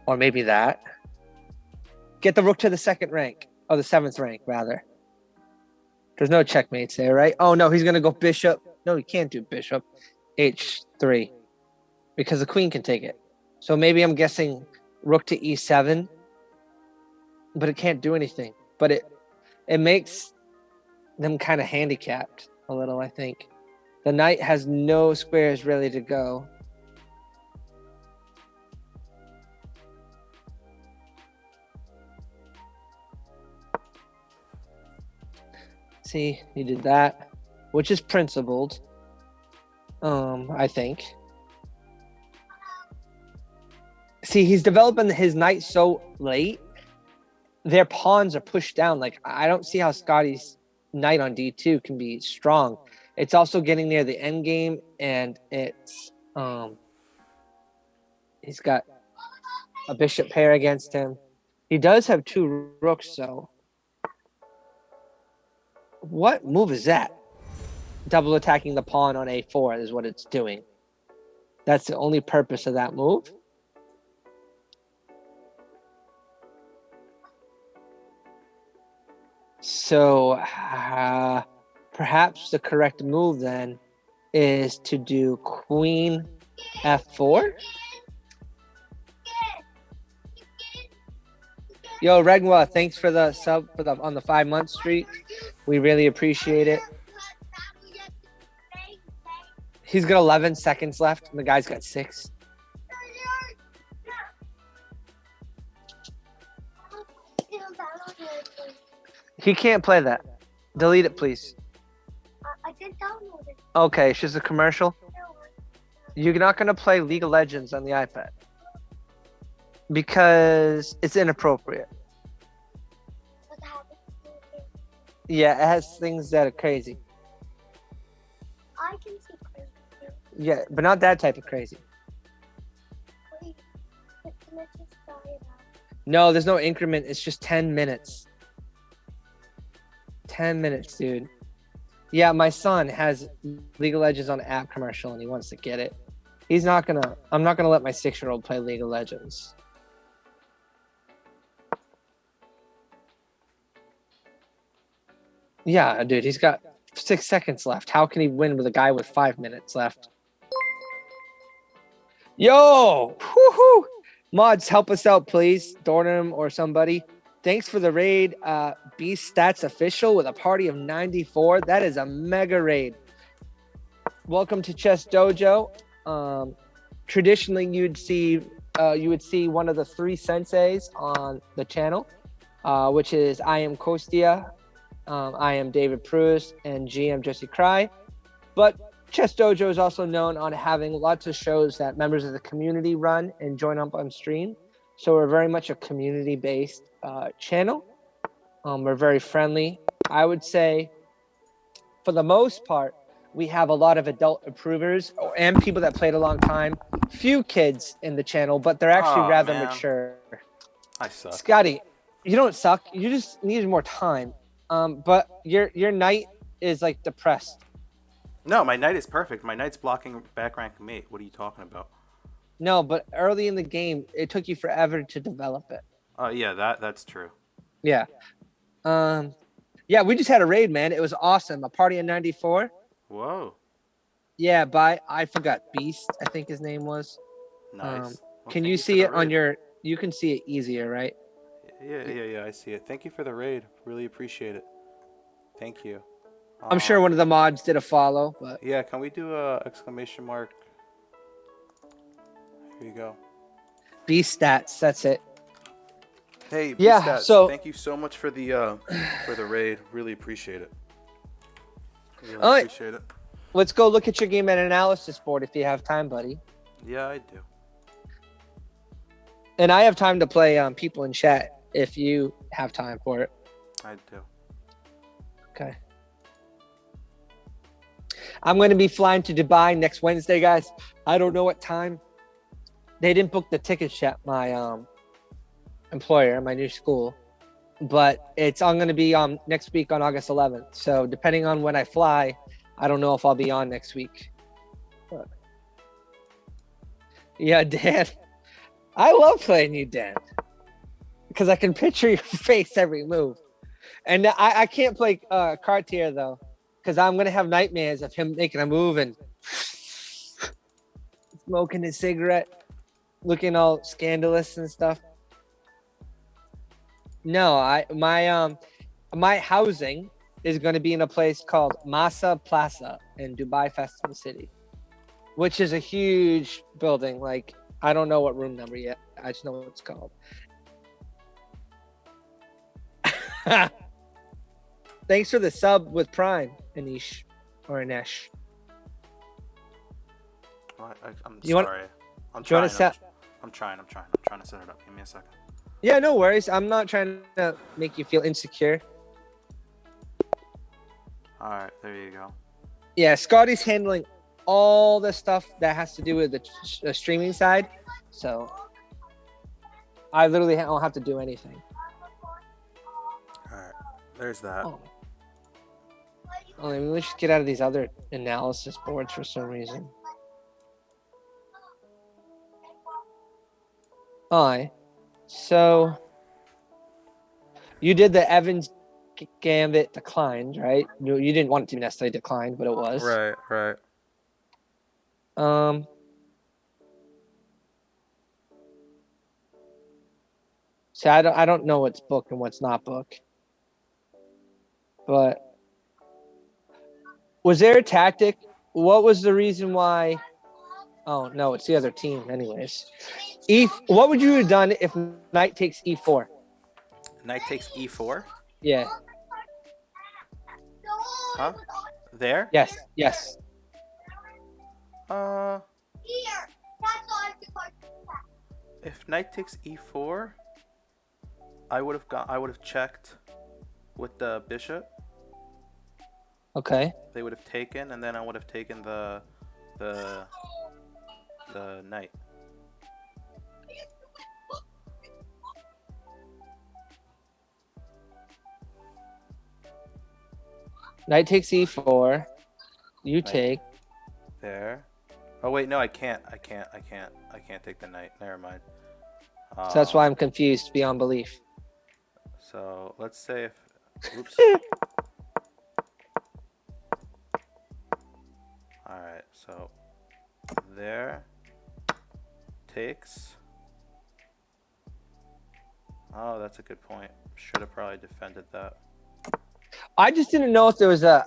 Or maybe that. Get the rook to the second rank. Oh, the seventh rank, rather. There's no checkmates there, right? Oh, no, he's going to go bishop. No, he can't do bishop. H3. Because the queen can take it. So maybe I'm guessing rook to E7. But it can't do anything. But it makes them kind of handicapped a little, I think. The knight has no squares ready to go. See, he did that, which is principled. I think. See, he's developing his knight so late. Their pawns are pushed down. Like, I don't see how Scotty's knight on D2 can be strong. It's also getting near the end game, and it's he's got a bishop pair against him. He does have two rooks, though. What move is that? Double attacking the pawn on A4 is what it's doing. That's the only purpose of that move. So perhaps the correct move then is to do queen F4. Yo, Regwa, thanks for the sub on the 5-month streak. We really appreciate it. He's got 11 seconds left, and the guy's got 6. He can't play that. Delete it, please. I did download it. Okay, it's just a commercial. You're not going to play League of Legends on the iPad. Because it's inappropriate. Yeah, it has things that are crazy. Yeah, but not that type of crazy. Wait, can I just die now? No, there's no increment. It's just 10 minutes. 10 minutes, dude. Yeah, my son has League of Legends on an app commercial and he wants to get it. I'm not gonna let my 6-year-old play League of Legends. Yeah, dude, he's got 6 seconds left. How can he win with a guy with 5 minutes left? Yo! Woohoo! Mods, help us out, please. Dornum or somebody. Thanks for the raid. Beast Stats Official with a party of 94. That is a mega raid. Welcome to Chess Dojo. Traditionally, you would see one of the 3 senseis on the channel, which is I am Kostia, I am David Pruis, and GM Jesse Cry. But Chess Dojo is also known on having lots of shows that members of the community run and join up on stream. So we're very much a community-based channel. We're very friendly. I would say, for the most part, we have a lot of adult approvers and people that played a long time. Few kids in the channel, but they're actually Aw, rather man. mature. I suck. Scotty, you don't suck. You just need more time. But your knight is like depressed. No, my knight is perfect. My knight's blocking back rank mate. What are you talking about? No, but early in the game, it took you forever to develop it. Yeah, that's true. Yeah. Yeah, we just had a raid, man. It was awesome. A party in 94. Whoa, Yeah, I forgot Beast, I think his name was. nice. Well, Can thank you for see the it on raid. you can see it easier, right? Yeah, I see it. Thank you for the raid. Really appreciate it. Thank you. I'm sure one of the mods did a follow, but Yeah, can we do a exclamation mark? Here you go. Beast Stats, that's it. Hey, Yeah, Beastats, so- thank you so much for the raid. Really appreciate it. Really All right. appreciate it. Let's go look at your game and analysis board if you have time, buddy. Yeah, I do. And I have time to play people in chat if you have time for it. I do. Okay. I'm going to be flying to Dubai next Wednesday, guys. I don't know what time. They didn't book the tickets yet, my employer, my new school. But I'm going to be next week on August 11th. So depending on when I fly, I don't know if I'll be on next week. But... Yeah, Dan. I love playing you, Dan. Because I can picture your face every move. And I can't play Cartier, though. Because I'm going to have nightmares of him making a move and smoking his cigarette, looking all scandalous and stuff. No, my housing is going to be in a place called Masa Plaza in Dubai Festival City, which is a huge building. Like, I don't know what room number yet. I just know what it's called. Thanks for the sub with Prime, Anish or Anesh. I'm You want- sorry. I'm Do you want trying. to set? I'm trying to set it up. Give me a second. Yeah, no worries. I'm not trying to make you feel insecure. All right, there you go. Yeah, Scotty's handling all the stuff that has to do with the streaming side. So I literally don't have to do anything. All right, there's that. Oh, let me just get out of these other analysis boards for some reason. Alright. So you did the Evans Gambit declined, right? You didn't want it to be necessarily declined, but it was. Right. So I don't know what's booked and what's not booked. But was there a tactic? What was the reason why? Oh no, it's the other team, anyways. What would you have done if knight takes e4? Knight takes e4. Yeah. Huh? There? Yes. Here. That's all I do. If knight takes e4, I would have checked with the bishop. Okay. They would have taken, and then I would have taken the the knight. Knight takes e4. You Knight. take. There. Oh wait, no, I can't take the knight. Never mind. So that's why I'm confused beyond belief. So let's say if. Oops. All right. So there. Takes. Oh, that's a good point. Should have probably defended that. I just didn't know if there was a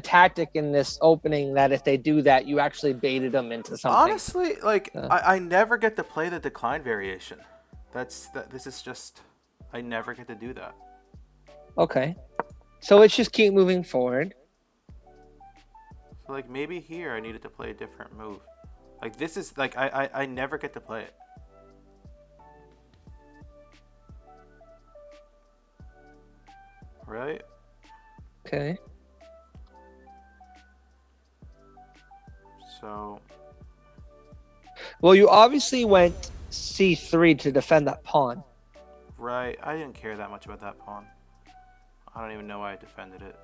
tactic in this opening that if they do that, you actually baited them into something. Honestly, like I never get to play the decline variation. This is just I never get to do that. Okay. So let's just keep moving forward. So like maybe here I needed to play a different move. Like this is like I never get to play it. Right? Okay. So Well, you obviously went c3 to defend that pawn. right, I didn't care that much about that pawn. I don't even know why I defended it.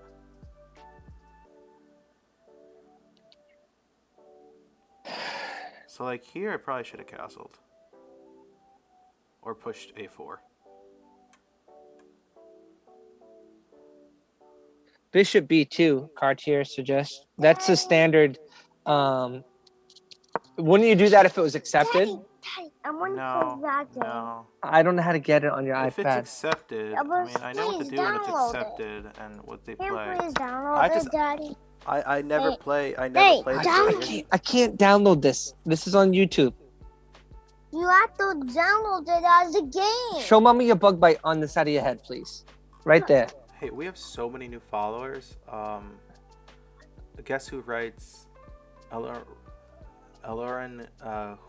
So like here I probably should have castled. Or pushed a4. Bishop b2, Cartier suggests. That's the standard. Wouldn't you do that if it was accepted? Daddy, I want to No, play that game. no. I don't know how to get it on your If it's iPad. accepted, Yeah, I but mean, I know what to please do when it's download it. accepted and what they Can play. you please download I just- it, Daddy? I never Hey, play. I hey, never play. download I can't download this. This is on YouTube. You have to download it as a game. Show mommy a bug bite on the side of your head, please. Right there. Hey, we have so many new followers. Guess who writes? Eloran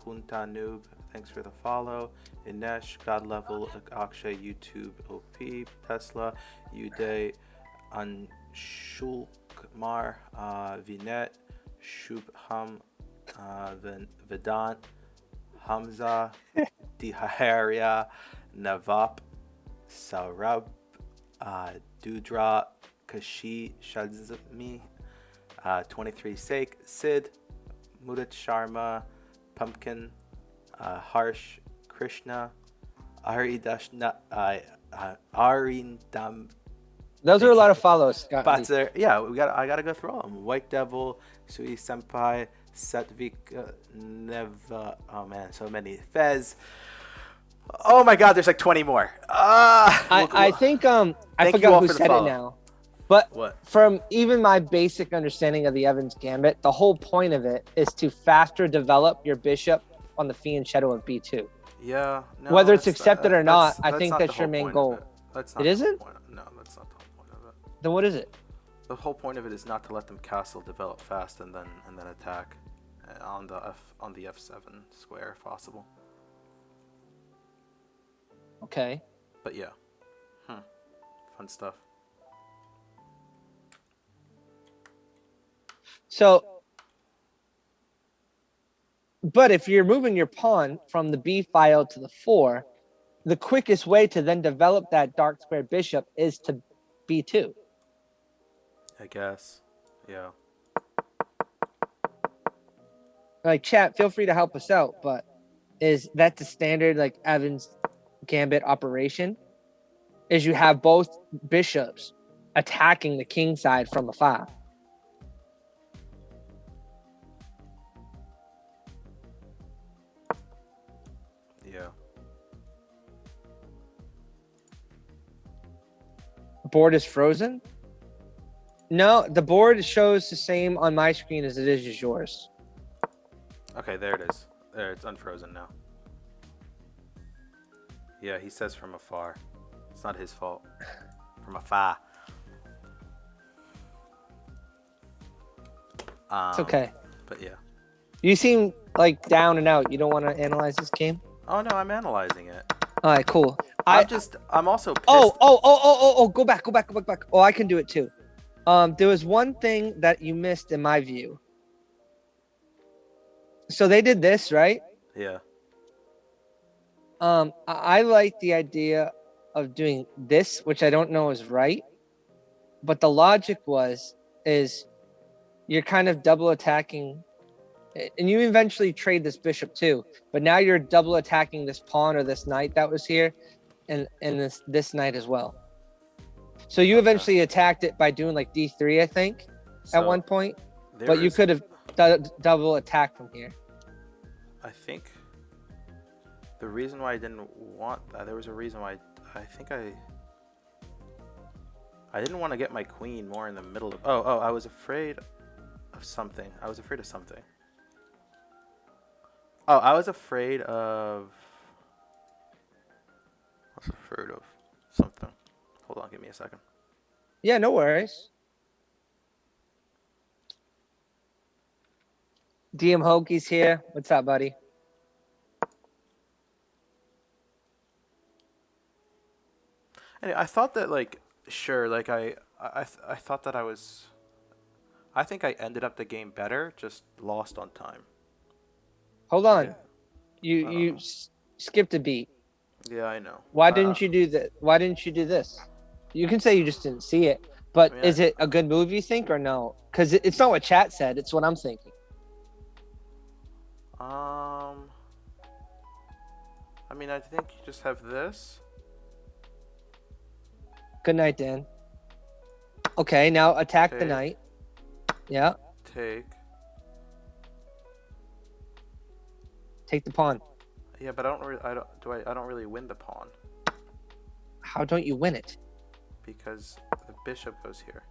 Junta Noob. Thanks for the follow. Inesh, God Level, Akshay, YouTube, OP, Tesla, Uday, Anshulkmar, Vinet, Shubham, Vedant, Hamza, Diharia, Navap, Saurab, Dudra, Kashi, Shadzmi, 23 Sake, Sid, Mudat Sharma, Pumpkin, Harsh, Krishna, Aridashna, Arindam, Those are a lot of follows, Scott. Batzer. Yeah, I gotta go through all of them. White Devil, Sui Senpai, Satvik, Neva. Oh man, so many. Fez. Oh my God, there's like 20 more. I think I Thank you forgot all who for the said it follow. now. But What? from even my basic understanding of the Evans Gambit, the whole point of it is to faster develop your bishop on the fiend shadow of b2. Yeah. No, Whether it's that's- accepted or not, that's- I that's think not that's the your whole main point of goal. it. That's It not the isn't? whole point. No, that's not the whole point of it. Then what is it? The whole point of it is not to let them castle develop fast and then attack on the f7 square if possible. Okay. But yeah, fun stuff. So, but if you're moving your pawn from the b file to the 4, the quickest way to then develop that dark square bishop is to b2. I guess. Yeah. Like, chat, feel free to help us out, but is that the standard, like, Evans Gambit operation? Is you have both bishops attacking the king side from afar. Yeah. Board is frozen? No, the board shows the same on my screen as it is as yours. Okay, there it is. There, it's unfrozen now. Yeah, he says from afar. It's not his fault. From afar. It's okay. But yeah. You seem like down and out. You don't want to analyze this game? Oh no, I'm analyzing it. All right, cool. I'm also pissed. Oh, go back. Oh, I can do it too. There was one thing that you missed in my view. So they did this, right? Yeah. I like the idea of doing this, which I don't know is right, but the logic is you're kind of double attacking, and you eventually trade this bishop too. But now you're double attacking this pawn or this knight that was here, and this knight as well. So you Okay. eventually attacked it by doing like d3, I think, So at one point. there But you is- could have double attacked from here. I think the reason why I didn't want that, there was a reason why I think I didn't want to get my queen more in the middle of. Oh, I was afraid of something. I was afraid of something. Oh, I was afraid of. I was afraid of something. Hold on, give me a second. Yeah, no worries. DM Hokey's here. What's up, buddy? Anyway, I thought that like sure, like I thought that I was. I think I ended up the game better, just lost on time. Hold on. Yeah. You I don't you know. skipped a beat. Yeah, I know. Why didn't you do that? Why didn't you do this? You can say you just didn't see it, but I mean, is it a good move, you think, or no? Because it's not what chat said. It's what I'm thinking. I mean, I think you just have this. Good night, Dan. Okay, now attack the Okay. knight. Yeah, Take. take the pawn. Yeah, but I don't really. I don't really win the pawn How don't you win it? because the bishop goes here.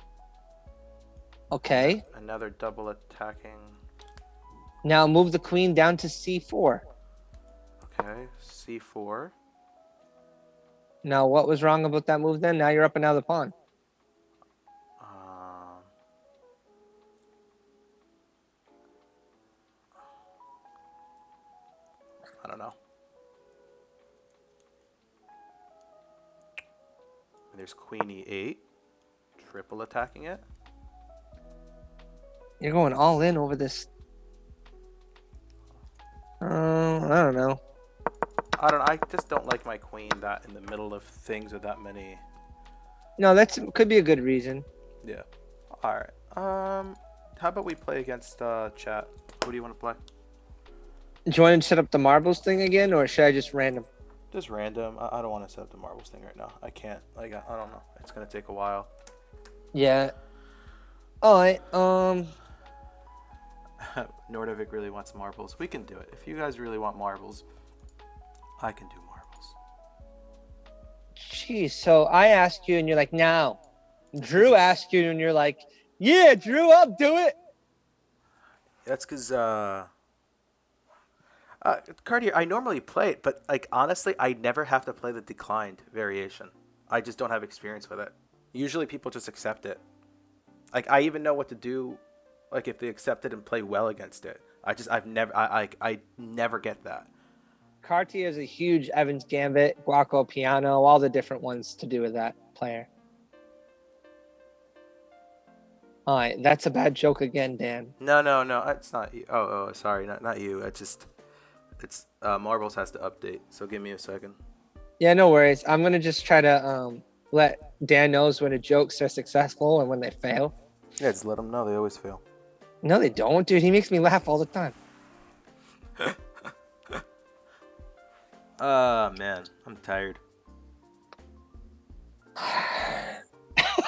Okay, Another double attacking. now move the queen down to c4. Okay, c4. Now, what was wrong about that move then? Now you're up another pawn. I don't know. There's queen e8, triple attacking it. You're going all in over this. I don't know. I just don't like my queen that in the middle of things with that many. No, that's could be a good reason. Yeah. All right. How about we play against chat? Who do you want to play? Do you want to set up the marbles thing again, or should I just random? Just random. I don't want to set up the marbles thing right now. I can't. Like I don't know. It's gonna take a while. Yeah. All right. Nordovic really wants marbles. We can do it. If you guys really want marbles, I can do marbles. Jeez. So I asked you, and you're like, "No." Drew asked you, and you're like, "Yeah, Drew, I'll do it." That's because Cartier, I normally play it, but like honestly, I never have to play the declined variation. I just don't have experience with it. Usually, people just accept it. Like I even know what to do, like if they accept it and play well against it. I never get that. Cartier is a huge Evans Gambit, Guaco Piano, all the different ones to do with that player. All right, that's a bad joke again, Dan. No, it's not you. Oh, sorry, not you. It's Marbles has to update. So give me a second. Yeah, no worries. I'm gonna just try to let Dan knows when the jokes are successful and when they fail. Yeah, just let them know. They always fail. No, they don't, dude. He makes me laugh all the time. Man, I'm tired.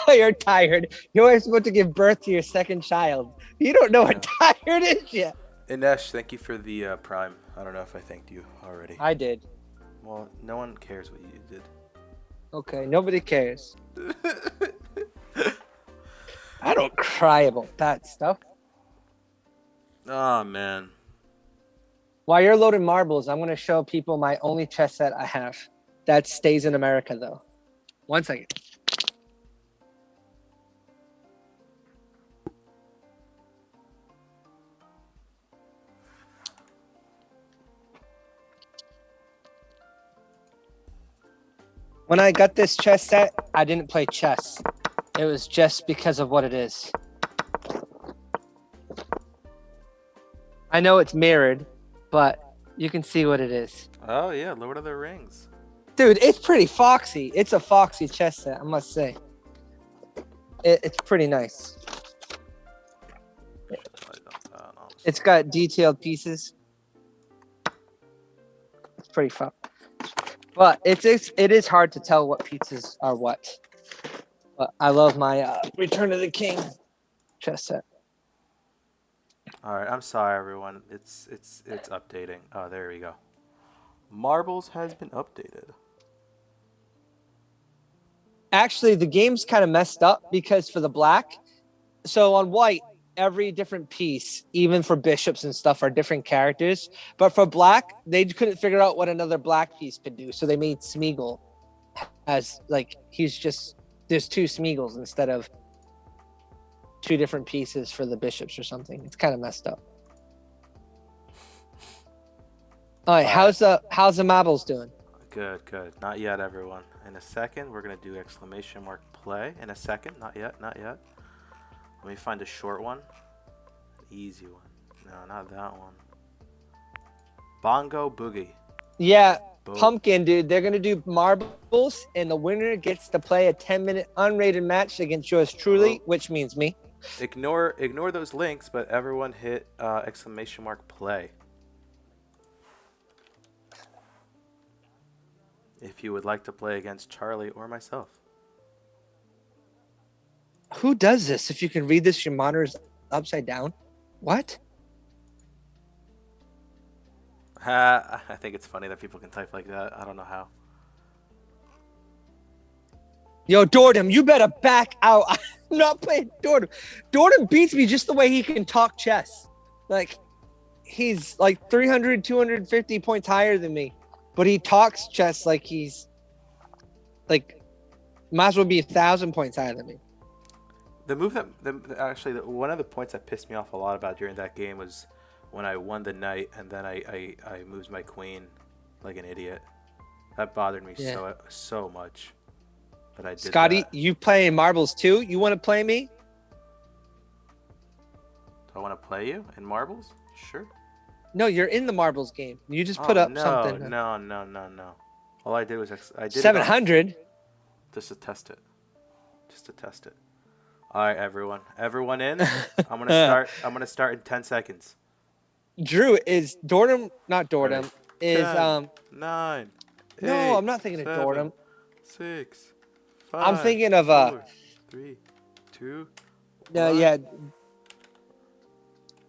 You're tired. You're supposed to give birth to your second child. You don't know what tired is yet. Inesh, thank you for the prime. I don't know if I thanked you already. I did. Well, no one cares what you did. Okay, nobody cares. I don't cry about that stuff. Oh, man. While you're loading marbles, I'm going to show people my only chess set I have. That stays in America, though. 1 second. When I got this chess set, I didn't play chess. It was just because of what it is. I know it's mirrored, but you can see what it is. Oh yeah, Lord of the Rings. Dude, it's pretty foxy. It's a foxy chess set, I must say. It's pretty nice. Should probably dump that, honestly. It's got detailed pieces. It's pretty fun. But it is hard to tell what pieces are what. But I love my Return of the King chess set. All right, I'm sorry, everyone. It's updating. Oh, there we go. Marbles has been updated. Actually, the game's kind of messed up because for the black, so on white, every different piece, even for bishops and stuff, are different characters. But for black, they couldn't figure out what another black piece could do, so they made Smeagol as like there's two Smeagol's instead of two different pieces for the bishops or something. It's kind of messed up. All right, how's the marbles doing? Good. Not yet, everyone. In a second, we're gonna do exclamation mark play. In a second, not yet. Let me find a short one, easy one. No, not that one. Bongo Boogie. Yeah, Boom. Pumpkin, dude. They're gonna do marbles, and the winner gets to play a 10-minute unrated match against yours truly, which means me. Ignore those links, but everyone hit exclamation mark play. If you would like to play against Charlie or myself. Who does this? If you can read this, your monitor's upside down. What? I think it's funny that people can type like that. I don't know how. Yo, Dordam, you better back out. I'm not playing Dordam. Dordam beats me just the way he can talk chess. Like, he's like 300, 250 points higher than me. But he talks chess like he's like might as well be 1,000 points higher than me. The move that one of the points that pissed me off a lot about during that game was when I won the knight and then I moved my queen like an idiot. That bothered me so much that I did. Scotty, that. you playing marbles too? You want to play me? Do I want to play you in marbles? Sure. No, you're in the marbles game. You just put up something. No. All I did was I did 700. Just to test it. All right, everyone in. I'm gonna start in 10 seconds. Drew is Dordam, not Dordam. Is 10, 9. No, 8, I'm not thinking 7, of Dordam. 6, 5. I'm thinking of 4, 3, 2. yeah.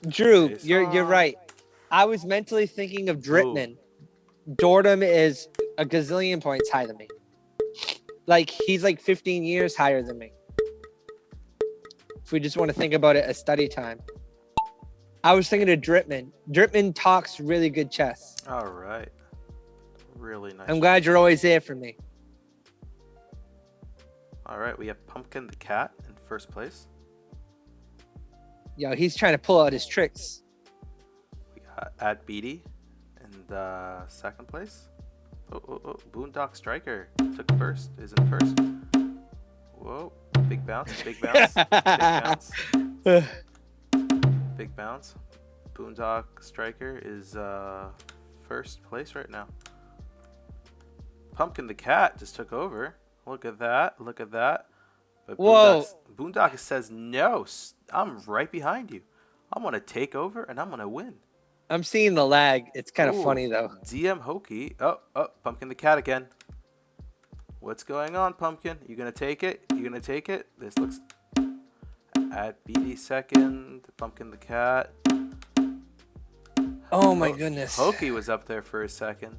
Drew, Face you're off. right. I was mentally thinking of Dritman. Dordam is a gazillion points higher than me. Like, he's like 15 years higher than me. If we just want to think about it as study time. I was thinking of Dritman. Dritman talks really good chess. All right. Really nice. I'm glad you're always there for me. All right, we have Pumpkin the cat in first place. Yo, he's trying to pull out his tricks. We got At Beatty in the second place. Oh, Boondock Striker is in first. Whoa, big bounce. Big bounce. Boondock Striker is first place right now. Pumpkin the cat just took over. Look at that. But Whoa. Boondock says, no, I'm right behind you. I'm going to take over and I'm going to win. I'm seeing the lag. It's kind of funny, though. DM Hokey. Oh, Pumpkin the cat again. What's going on, Pumpkin? You going to take it? This looks... At BD second. Pumpkin the cat. Oh, my goodness. Hokey was up there for a second.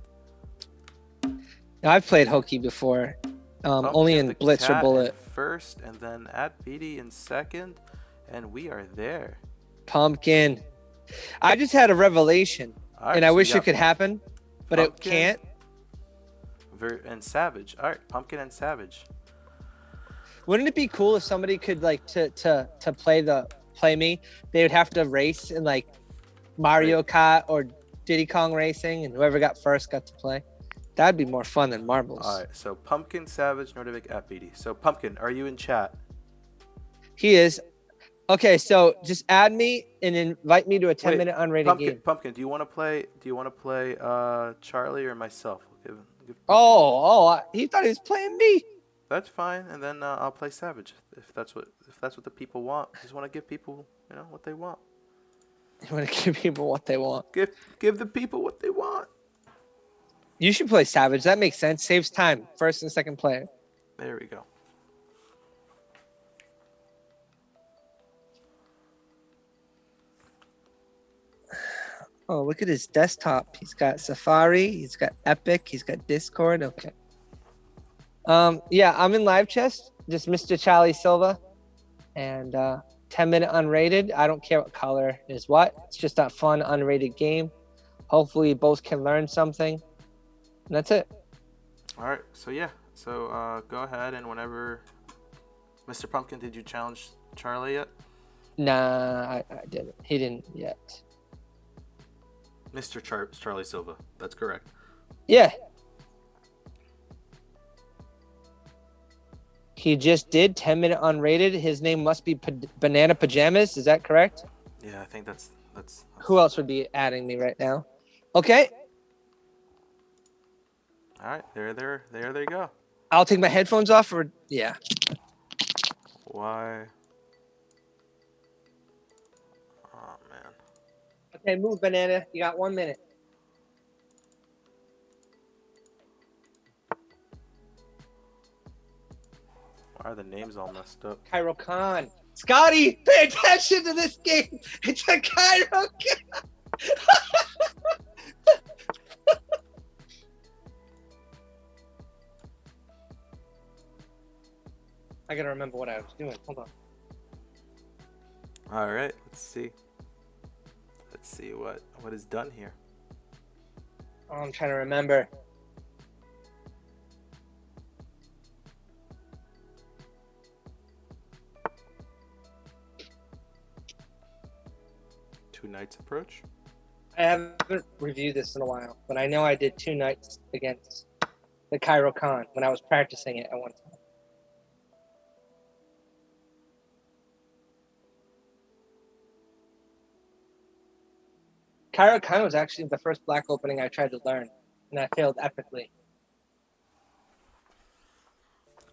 Now, I've played Hokey before. Only in Blitz or Bullet. First, and then At BD in second. And we are there. Pumpkin. I just had a revelation, Right, and I so wish we it could happen, but Pumpkin, it can't. And Savage. All right, Pumpkin and Savage. Wouldn't it be cool if somebody could like to play me? They would have to race in like Mario Kart or Diddy Kong Racing, and whoever got first got to play. That'd be more fun than marbles. All right, so Pumpkin, Savage, Nordivik, At BD. So Pumpkin, are you in chat? He is. Okay, so just add me and invite me to a 10-minute Wait, unrated Pumpkin, game. Pumpkin, do you want to play? Do you want to play Charlie or myself? Give Pumpkin. He thought he was playing me. That's fine, and then I'll play Savage if that's what the people want. Just want to give people what they want. You want to give people what they want. Give the people what they want. You should play Savage. That makes sense. Saves time. First and second player. There we go. Oh, look at his desktop. He's got Safari. He's got Epic. He's got Discord. Okay. Yeah, I'm in live chess. Just Mr. Charlie Silva, and 10-minute unrated. I don't care what color is what. It's just a fun unrated game. Hopefully, both can learn something. And that's it. All right. So yeah. So go ahead and whenever. Mr. Pumpkin, did you challenge Charlie yet? Nah, I didn't. He didn't yet. Mr. Charlie Silva. That's correct. Yeah. He just did 10-minute unrated. His name must be Banana Pajamas. Is that correct? Yeah, I think that's. Who else would be adding me right now? Okay. All right, there they go. I'll take my headphones off or yeah. Why? Oh man. Okay, move, Banana. You got 1 minute. Why are the names all messed up? Cairo Khan. Scotty, pay attention to this game. It's a Cairo Khan. I gotta remember what I was doing. Hold on. All right, let's see. Let's see what is done here. Oh, I'm trying to remember. Two knights approach. I haven't reviewed this in a while, but I know I did 2 nights against the Cairo Khan when I was practicing it at one time. Cairo Khan was actually the first black opening I tried to learn, and I failed epically.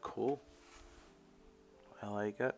Cool. I like it.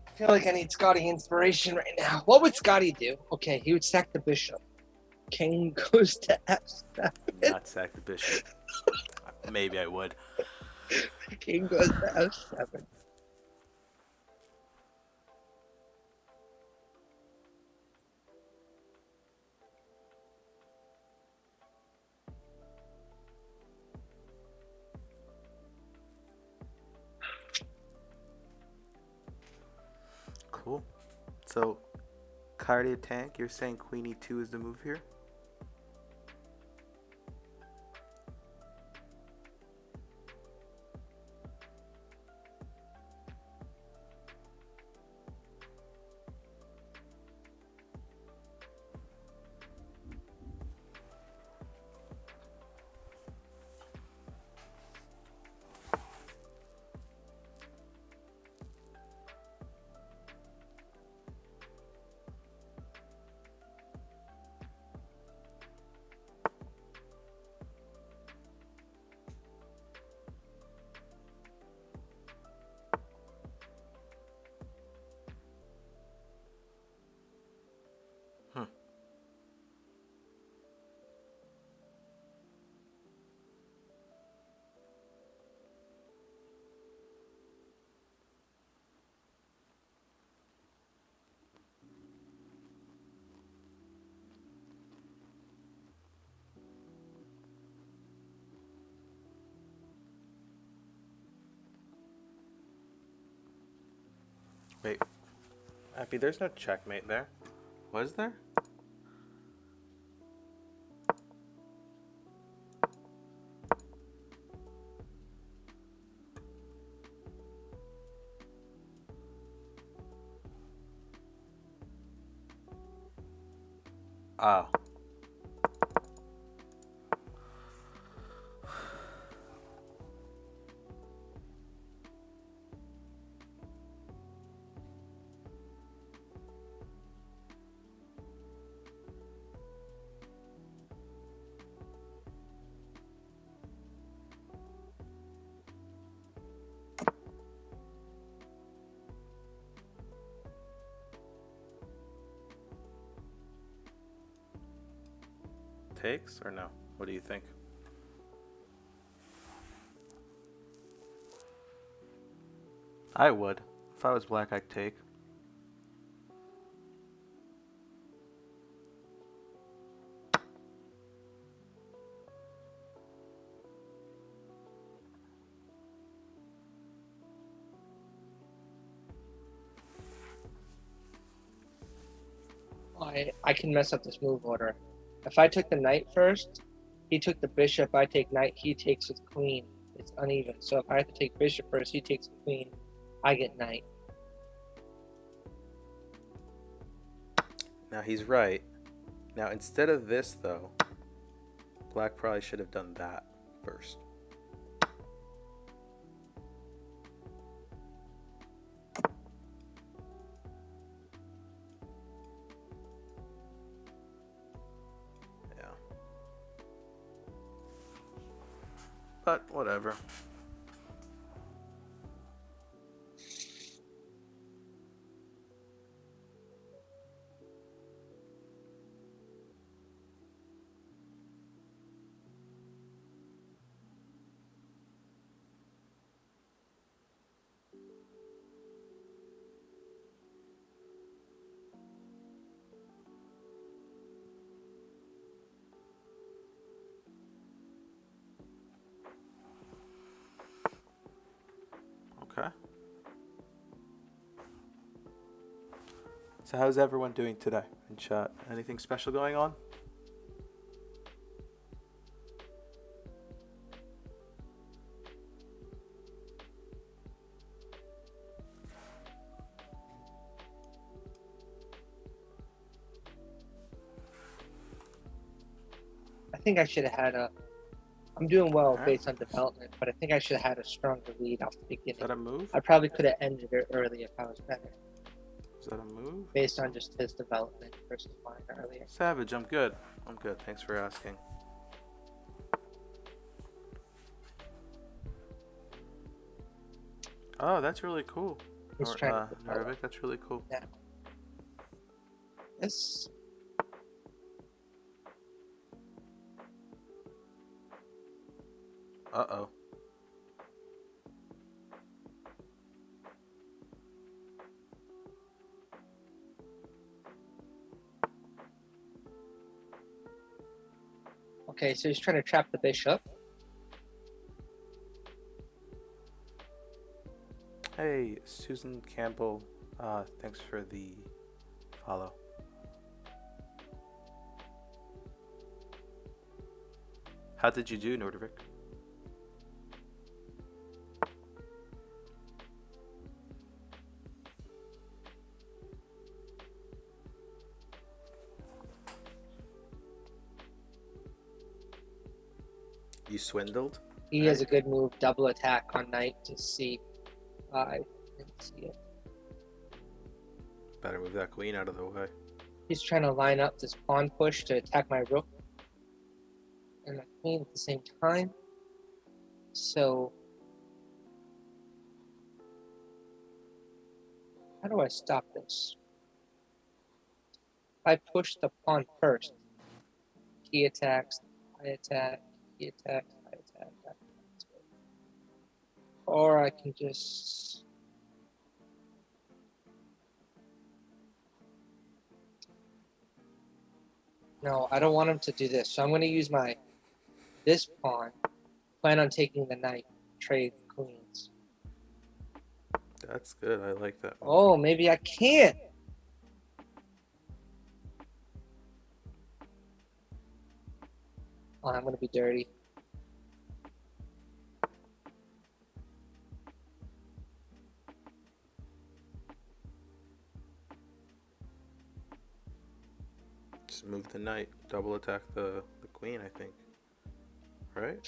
I feel like I need Scotty inspiration right now. What would Scotty do? Okay, he would sack the bishop. King goes to F7. Not sack the bishop. Maybe I would. King goes to F7. Cool. So, Cardia tank, you're saying Queen E2 is the move here? Wait, Happy, there's no checkmate there. Was there? Oh. Takes or no? What do you think? I would. If I was black, I'd take. I can mess up this move order. If I took the knight first, he took the bishop. I take knight. He takes with queen. It's uneven. So if I have to take bishop first, he takes queen. I get knight. Now he's right. Now instead of this though, black probably should have done that first. Yeah. But whatever. Okay. So how's everyone doing today in chat? Anything special going on? I think I should have had a. I'm doing well Alright. based on development, but I think I should have had a stronger lead off the Is beginning. that a move? I probably could have ended it early if I was better, Is that a move? based on just his development versus mine earlier. Savage, I'm good. I'm good. Thanks for asking. Oh, that's really cool. He's trying to develop. Narvik, that's really cool. Yeah. Yes. Uh-oh. Okay, so he's trying to trap the bishop. Hey, Susan Campbell. Thanks for the follow. How did you do, Nordvik? You swindled? He has a good move, double attack on knight to c5. Didn't see it. Better move that queen out of the way. He's trying to line up this pawn push to attack my rook and my queen at the same time. So how do I stop this? If I push the pawn first, he attacks, I attack, he attacks, I attack. That's good. Or I can just. No, I don't want him to do this. So I'm going to use this pawn. Plan on taking the knight, trade queens. That's good. I like that. Move. Oh, maybe I can't. Oh, I'm gonna be dirty. Just move the knight. Double attack the queen, I think. Right?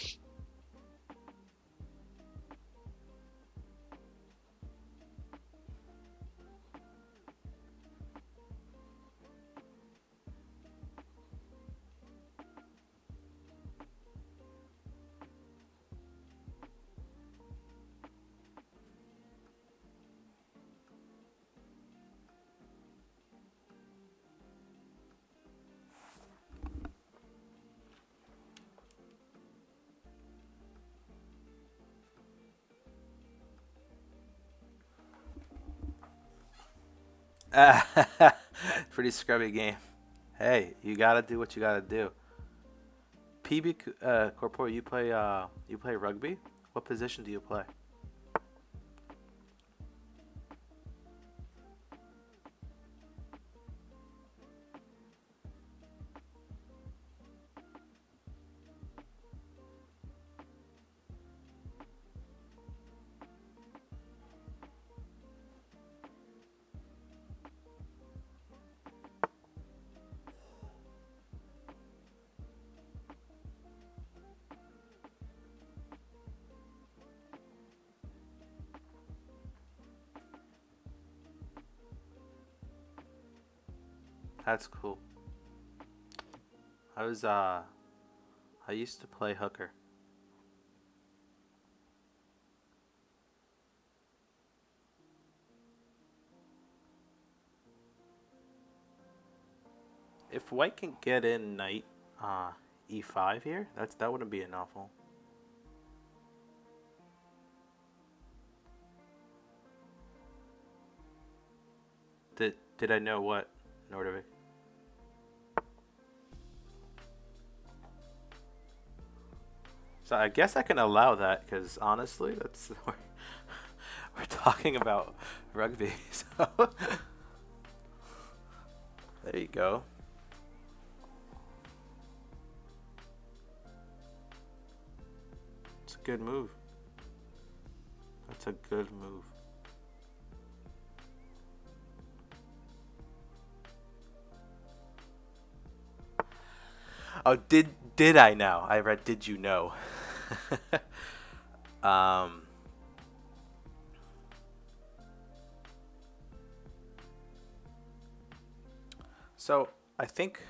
Pretty scrubby game. Hey, you gotta do what you gotta do. PB Corporal, you play rugby? What position do you play? That's cool. I was I used to play hooker. If white can get in knight e5 here, that wouldn't be an awful. Did I know what, Nordovic? So I guess I can allow that because honestly, that's we're talking about rugby. So there you go. It's a good move. That's a good move. Oh, did I know? I read did you know? um so I think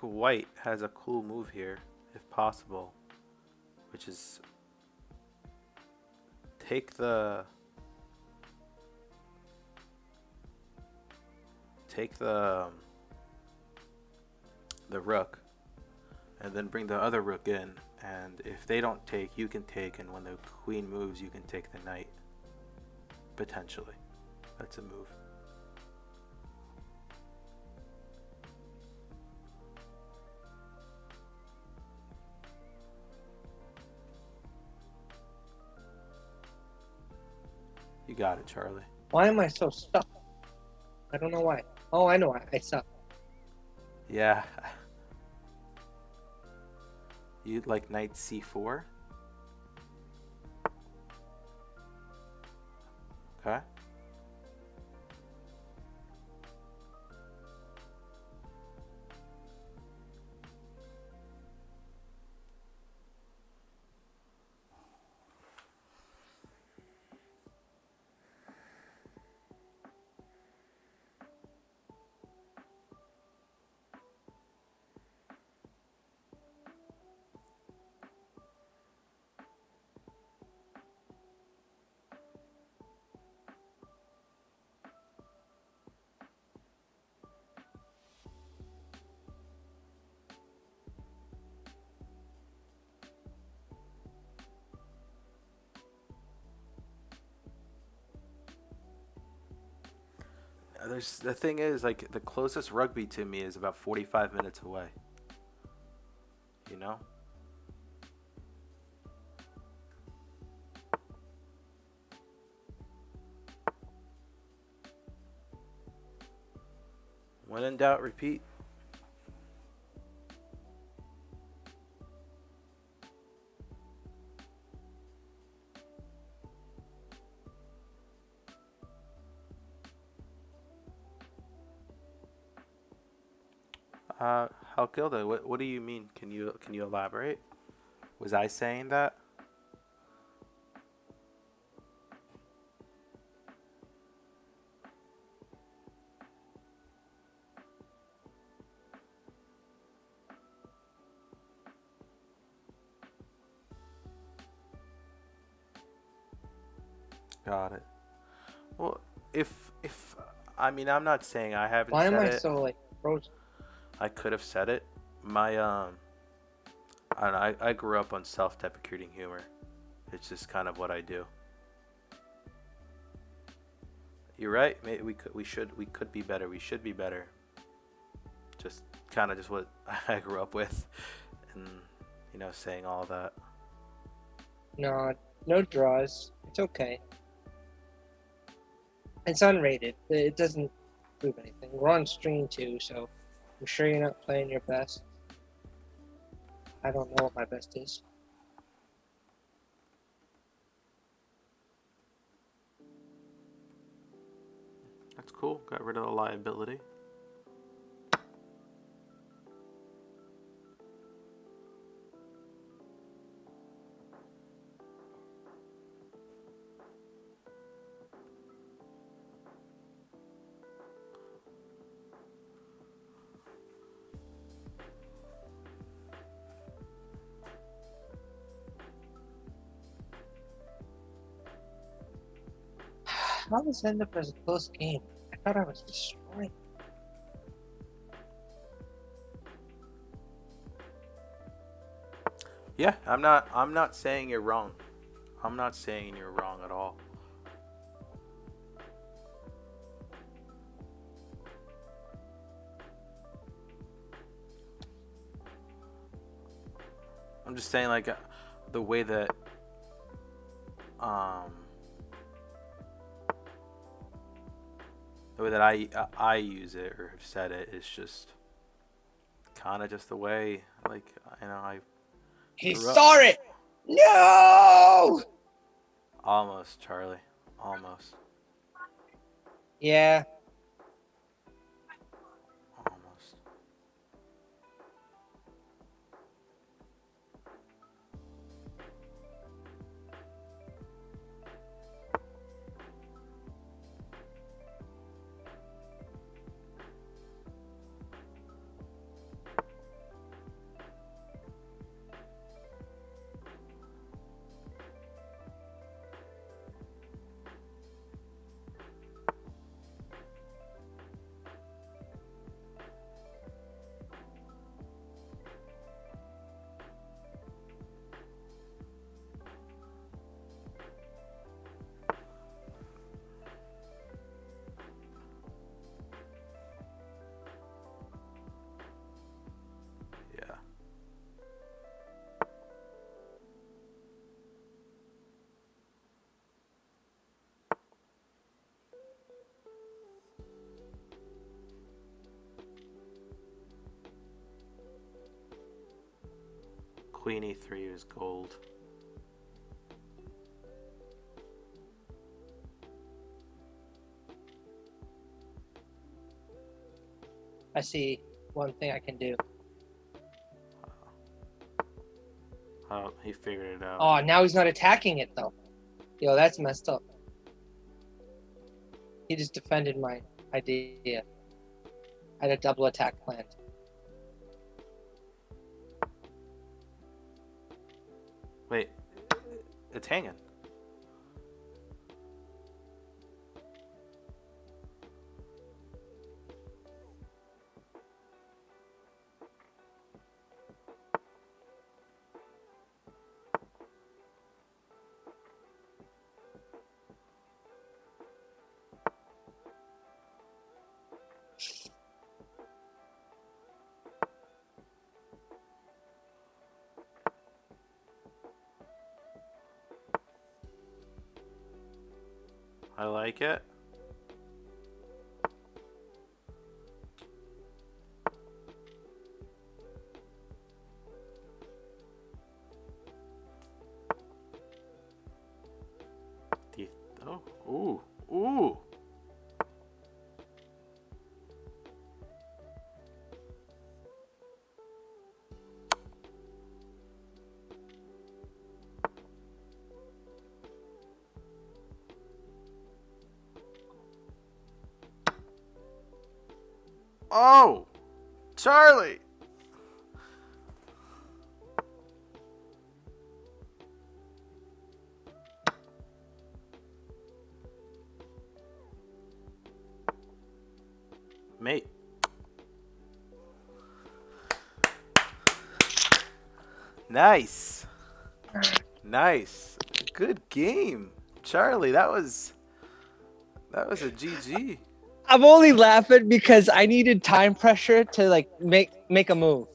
white has a cool move here if possible, which is take the rook and then bring the other rook in, and if they don't take, you can take, and when the queen moves, you can take the knight. Potentially. That's a move. You got it, Charlie. Why am I so stuck? I don't know why. Oh, I know why. I suck. Yeah. You'd like knight c4? Okay. There's the thing is, like, the closest rugby to me is about 45 minutes away. You know? When in doubt, repeat. Halkilda, what do you mean? Can you elaborate? Was I saying that? Got it. Well, if I mean, I'm not saying I haven't Why am said I it. so like frozen? I could have said it. My I don't know. I grew up on self-deprecating humor. It's just kind of what I do. You're right. Maybe we could be better. We should be better. Just kind of just what I grew up with, and saying all that. No, no draws. It's okay. It's unrated. It doesn't prove anything. We're on stream too, so I'm sure you're not playing your best. I don't know what my best is. That's cool. Got rid of the liability. How does it end up as a close game? I thought I was destroying. Yeah, I'm not saying you're wrong. I'm not saying you're wrong at all. I'm just saying like the way that um the way that I use it or have said it is just kind of just the way like I He grew up. saw it! No! Almost, Charlie. Almost. Yeah. Almost. Yeah. Queen E3 is gold. I see one thing I can do. Oh, he figured it out. Oh, now he's not attacking it though. Yo, that's messed up. He just defended my idea. I had a double attack planned. Wait, it's hanging. I like it. Oh, Charlie. Mate. Nice. Nice. Good game. Charlie, that was a GG. I'm only laughing because I needed time pressure to like make a move,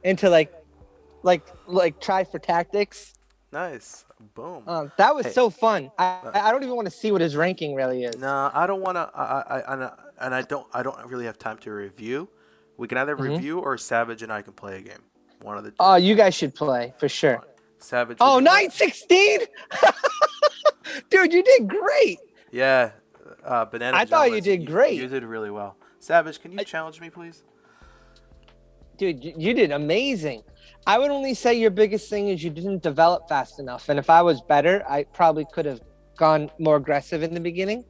and to like try for tactics. Nice. Boom. That was Hey, so fun. I don't even want to see what his ranking really is. no, I don't want to. And I don't really have time to review. We can either review or Savage and I can play a game. One of the two. Oh, you guys should play for sure. Savage. Oh, would you like- 916? Dude, you did great. Yeah. Banana. I thought you Pajamas, did great. You did really well. Savage, can you challenge me, please? Dude, you did amazing. I would only say your biggest thing is you didn't develop fast enough. And if I was better, I probably could have gone more aggressive in the beginning.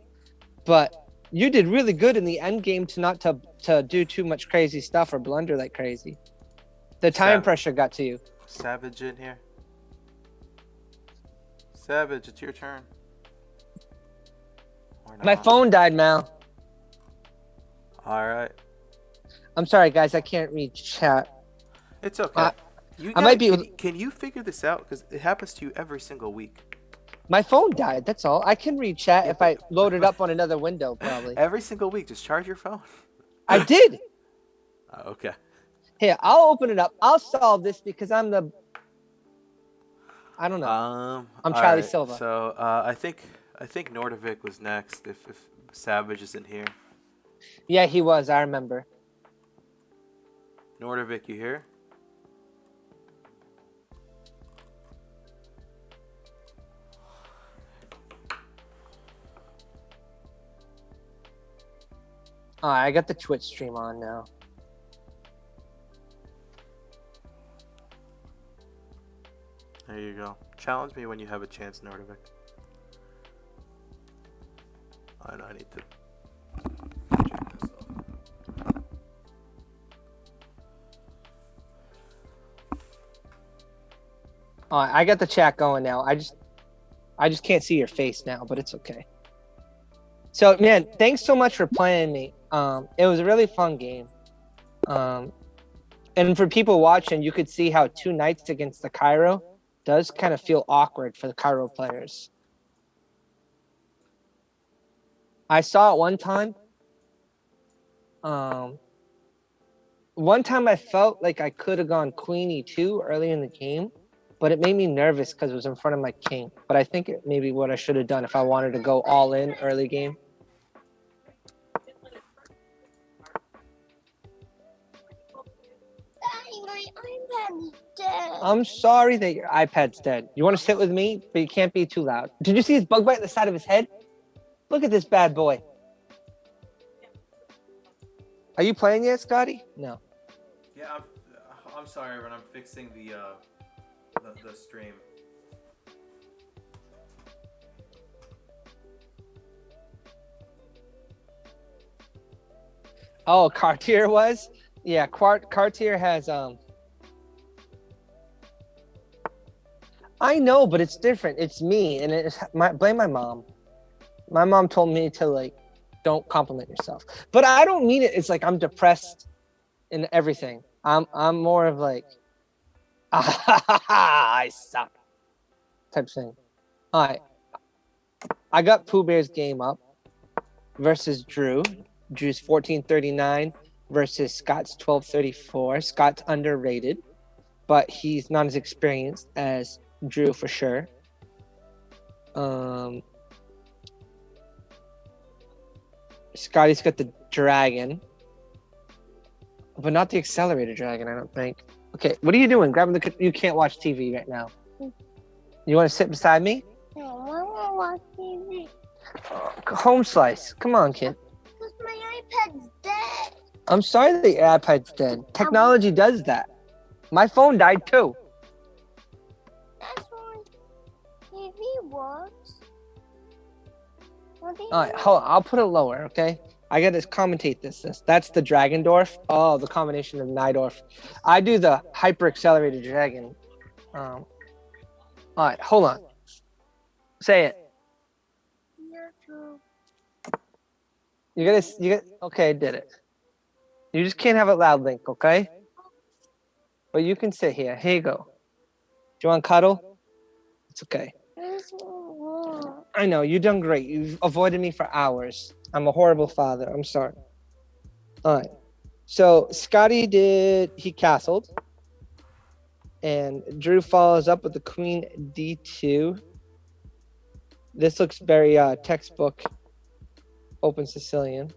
But you did really good in the end game to do too much crazy stuff or blunder like crazy. The time pressure got to you. Savage in here. Savage, it's your turn. Or My not. phone died, Mal. All right. I'm sorry, guys. I can't read chat. It's okay. I might be. Can you figure this out? Because it happens to you every single week. My phone died. That's all. I can read chat if I load it up on another window, probably. Every single week, just charge your phone. I did. Okay. Here, I'll open it up. I'll solve this because I'm the. I don't know. I'm all Charlie right, Silva. So I think Nordovic was next. If Savage isn't here, Yeah, he was. I remember. Nordovic, you here? All right, I got the Twitch stream on now. There you go. Challenge me when you have a chance, Nordovic. I need to check this off. All right, I got the chat going now. I just can't see your face now, but it's okay. So, man, thanks so much for playing me. It was a really fun game. And for people watching, you could see how 2 nights against the Cairo does kind of feel awkward for the Cairo players. I saw it one time. One time I felt like I could have gone Queen E2 early in the game, but it made me nervous because it was in front of my king. But I think it maybe what I should have done if I wanted to go all in early game. Daddy, my iPad's dead. I'm sorry that your iPad's dead. You want to sit with me, but you can't be too loud. Did you see his bug bite at the side of his head? Look at this bad boy. Are you playing yet, Scotty? No. Yeah, I'm sorry, when I'm fixing the stream. Oh, Cartier was? Yeah, Cartier has I know, but it's different. It's me, and blame my mom. My mom told me to like don't compliment yourself. But I don't mean it. It's like I'm depressed in everything. I'm more of like I suck type thing. All right. I got Pooh Bear's game up versus Drew. Drew's 1439 versus Scott's 1234. Scott's underrated, but he's not as experienced as Drew for sure. Scotty's got the dragon, but not the accelerator dragon, I don't think. Okay, what are you doing? Grabbing you can't watch TV right now. You want to sit beside me? No, I want to watch TV. Home slice. Come on, kid. Because my iPad's dead. I'm sorry that your iPad's dead. Technology does that. My phone died too. That's why TV works. All right, hold on. I'll put it lower, okay? I gotta commentate this. That's the Dragendorf. Oh, the combination of Nidorf. I do the hyper accelerated dragon. All right, hold on. Say it. YouTube. You got. Okay, I did it. You just can't have it loud, Link. Okay. But you can sit here. Here you go. Do you want cuddle? It's okay. I know you've done great. You've avoided me for hours. I'm a horrible father. I'm sorry. All right. So Scotty he castled, and Drew follows up with the Queen D2. This looks very textbook Open Sicilian.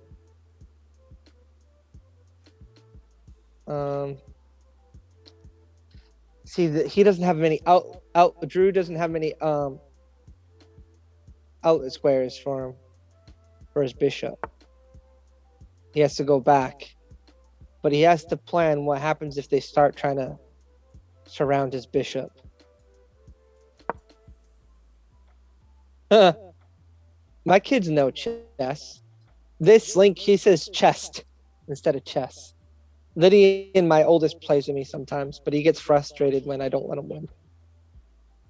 See that he doesn't have many Drew doesn't have many outlet squares for his bishop. He has to go back, but he has to plan what happens if they start trying to surround his bishop. My kids know chess. This Link, he says chest instead of chess. Lydian, my oldest, plays with me sometimes, but he gets frustrated when I don't let him win.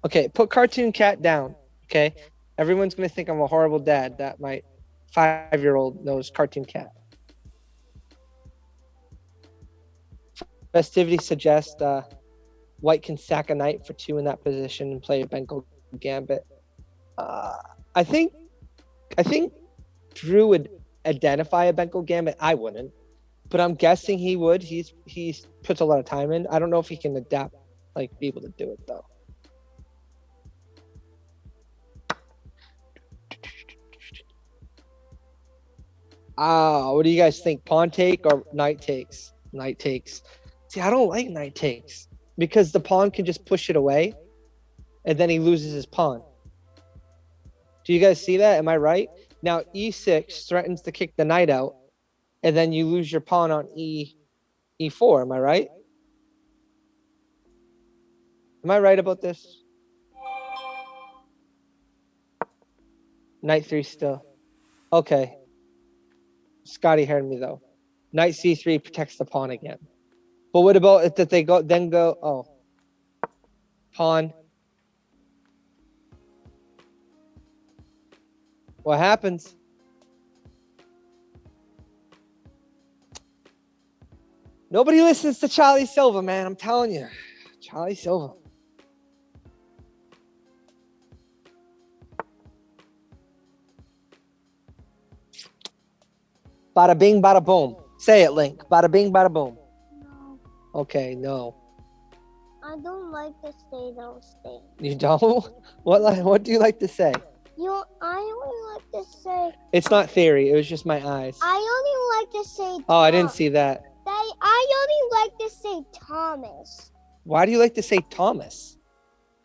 Okay, put Cartoon Cat down. Okay, everyone's gonna think I'm a horrible dad that my 5-year-old knows Cartoon Cat. Festivity suggests White can sack a knight for 2 in that position and play a Bengal Gambit. I think Drew would identify a Bengal Gambit. I wouldn't, but I'm guessing he would. He's puts a lot of time in. I don't know if he can adapt, like be able to do it though. What do you guys think? Pawn take or knight takes? Knight takes. See, I don't like knight takes because the pawn can just push it away, and then he loses his pawn. Do you guys see that? Am I right? Now e6 threatens to kick the knight out, and then you lose your pawn on e4. Am I right? Am I right about this? Knight 3 still. Okay. Scotty heard me though. Knight c3 protects the pawn again. But what about if they go pawn? What happens? Nobody listens to Charlie Silva, man. I'm telling you. Charlie Silva. Bada bing, bada boom. Say it, Link. Bada bing, bada boom. No, Okay, no. I don't like to say those things. You don't? What do you like to say? I only like to say. It's not theory. It was just my eyes. I only like to say. Oh, I didn't see that. I only like to say Thomas. Why do you like to say Thomas?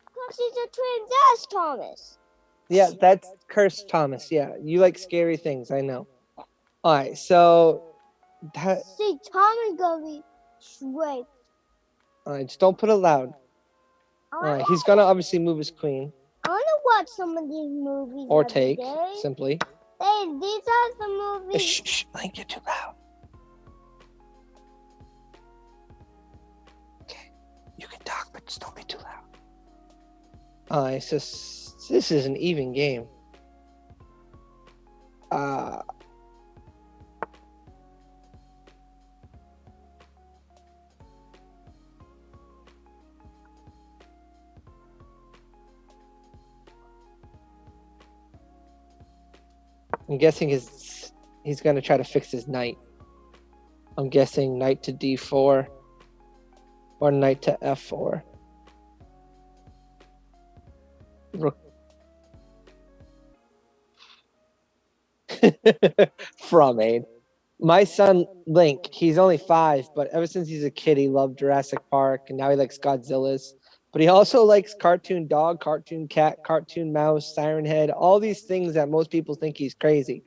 Because he's a twin Thomas. Yeah, that's cursed Thomas. Yeah, you like scary things. I know. All right, so See, Thomas gonna be straight. all right, just don't put it loud. All right, he's gonna obviously move his queen I want to watch some of these movies. or every take day. simply. Hey, these are the movies. Shh, Link, you're too loud. Okay, you can talk, but just don't be too loud. All right, so this is an even game. I'm guessing he's gonna try to fix his knight. I'm guessing knight to d4 or knight to f4. Rook. From aid. My son Link, he's only 5, but ever since he's a kid, he loved Jurassic Park, and now he likes Godzilla's. But he also likes cartoon dog, cartoon cat, cartoon mouse, siren head, all these things that most people think he's crazy.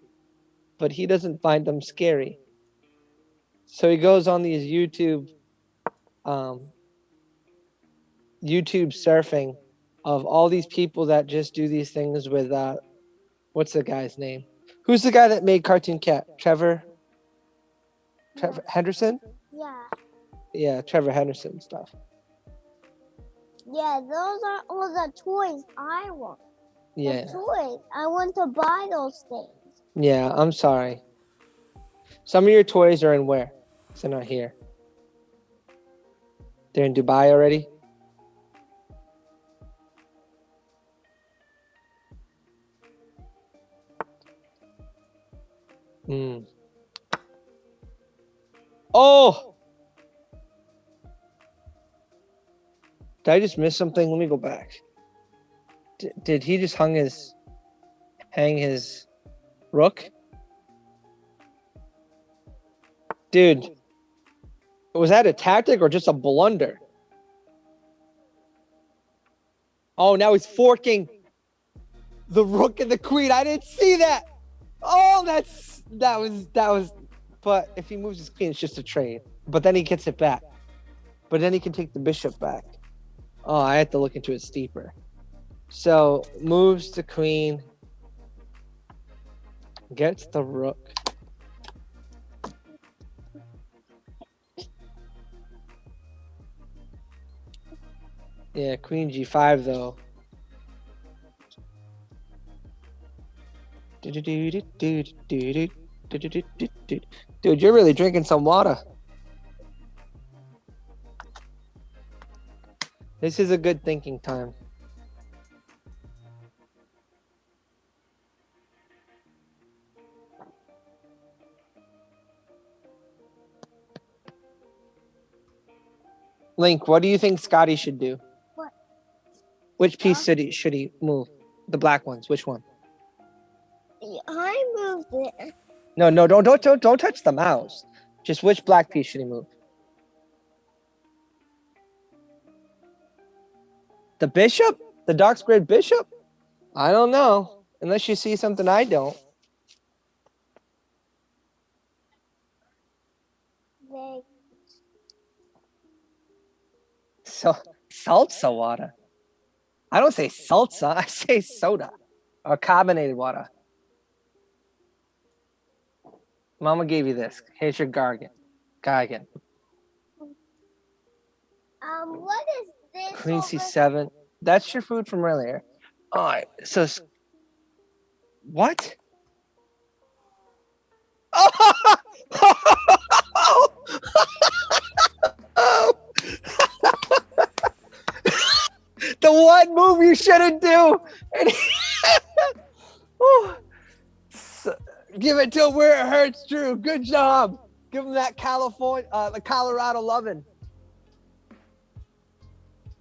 But he doesn't find them scary. So he goes on these YouTube surfing of all these people that just do these things with what's the guy's name? Who's the guy that made Cartoon Cat? Trevor Henderson? Yeah. Yeah, Trevor Henderson stuff. Yeah, those are all the toys I want. Yeah. The toys. I want to buy those things. Yeah, I'm sorry. Some of your toys are in where? They're not here. They're in Dubai already? Hmm. Oh! Did I just miss something? Let me go back. Did he just hang his rook? Dude, was that a tactic or just a blunder? Oh, now he's forking the rook and the queen. I didn't see that. Oh, that was. But if he moves his queen, it's just a trade. But then he gets it back. But then he can take the bishop back. Oh, I have to look into it steeper. So moves the queen, gets the rook. Yeah, queen g5 though. Dude, you're really drinking some water. This is a good thinking time. Link, what do you think Scotty should do? What? Which piece should he move? The black ones. Which one? I moved it. No, don't touch the mouse. Just which black piece should he move? The bishop? The dark squared bishop? I don't know. Unless you see something I don't. They So salsa water. I don't say salsa, I say soda. Or carbonated water. Mama gave you this. Here's your Geigen. what is this? Queen over- C7. That's your food from earlier. All right. So, what? The one move you shouldn't do. Give it to him where it hurts, Drew. Good job. Give him that the Colorado loving.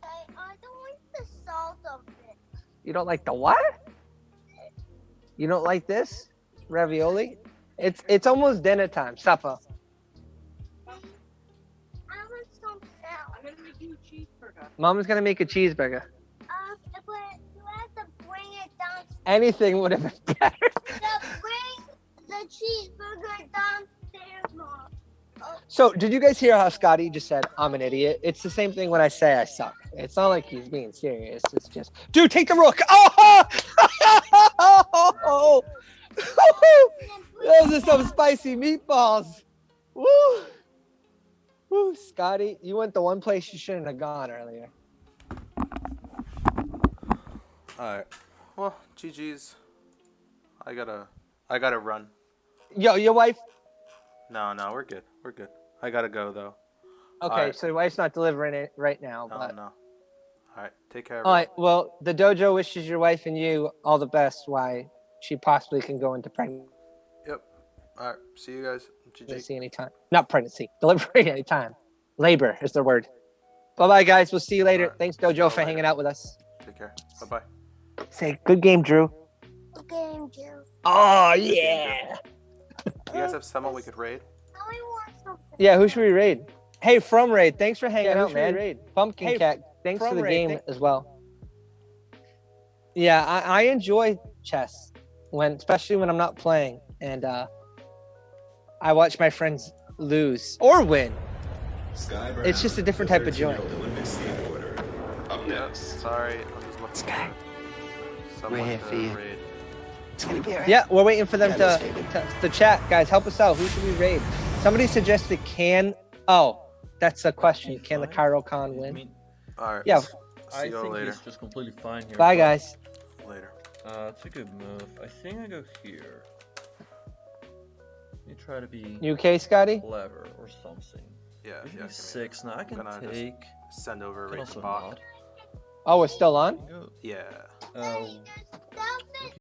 I don't like the salt of it. You don't like the what? You don't like this? Ravioli? It's almost dinner time. Supper. I want something else. Mama's gonna make a cheeseburger. But you have to bring it down. Anything would have been better. Bring the cheeseburger downstairs, Mom. So, did you guys hear how Scotty just said, I'm an idiot? It's the same thing when I say I suck. It's not like he's being serious. It's just, dude, take the rook. Oh! Those are some spicy meatballs. Woo! Woo, Scotty, you went the one place you shouldn't have gone earlier. Alright. Well, GG's. I gotta run. Yo, your wife? No, we're good. We're good. I gotta go though. Okay, Alright. so your wife's not delivering it right now. No, but... no. Alright, take care. All right, well, the dojo wishes your wife and you all the best why she possibly can go into pregnancy Yep. Alright, see you guys. GG. anytime. Not pregnancy, delivery anytime. Labor is the word. Bye-bye, guys. We'll see you later. Alright. Thanks, Dojo, for Later. hanging out with us. Take care. Bye-bye. Say, good game, Drew. Okay, Joe. Oh, yeah. You guys have someone we could raid? I want something. Yeah, who should we raid? Hey, From Raid, thanks for hanging Yeah, who out, should we man. raid? Pumpkin Hey, Cat, thanks for From the Raid, game as well. Yeah, I enjoy chess, especially when I'm not playing. And I watch my friends lose or win. It's just a different type of joy. Yeah, sorry. I'm just looking. Sky, Someone we're here to for you. raid. Yeah, we're waiting for them to chat. Guys, help us out. Who should we raid? Somebody suggested can. Oh, that's the question. Can the Cairo Khan I win? mean, All right. Yeah. See I you all think later. he's just completely fine here. Bye, but, guys. Later. It's a good move. I think I go here. You try to be You okay, Scotty? clever or something. Yeah. If you Yeah. be 6, now I can Gonna just take. Send over I can raid the also bot. not. Oh, we're still You on? can go, Yeah. uh, Stop it.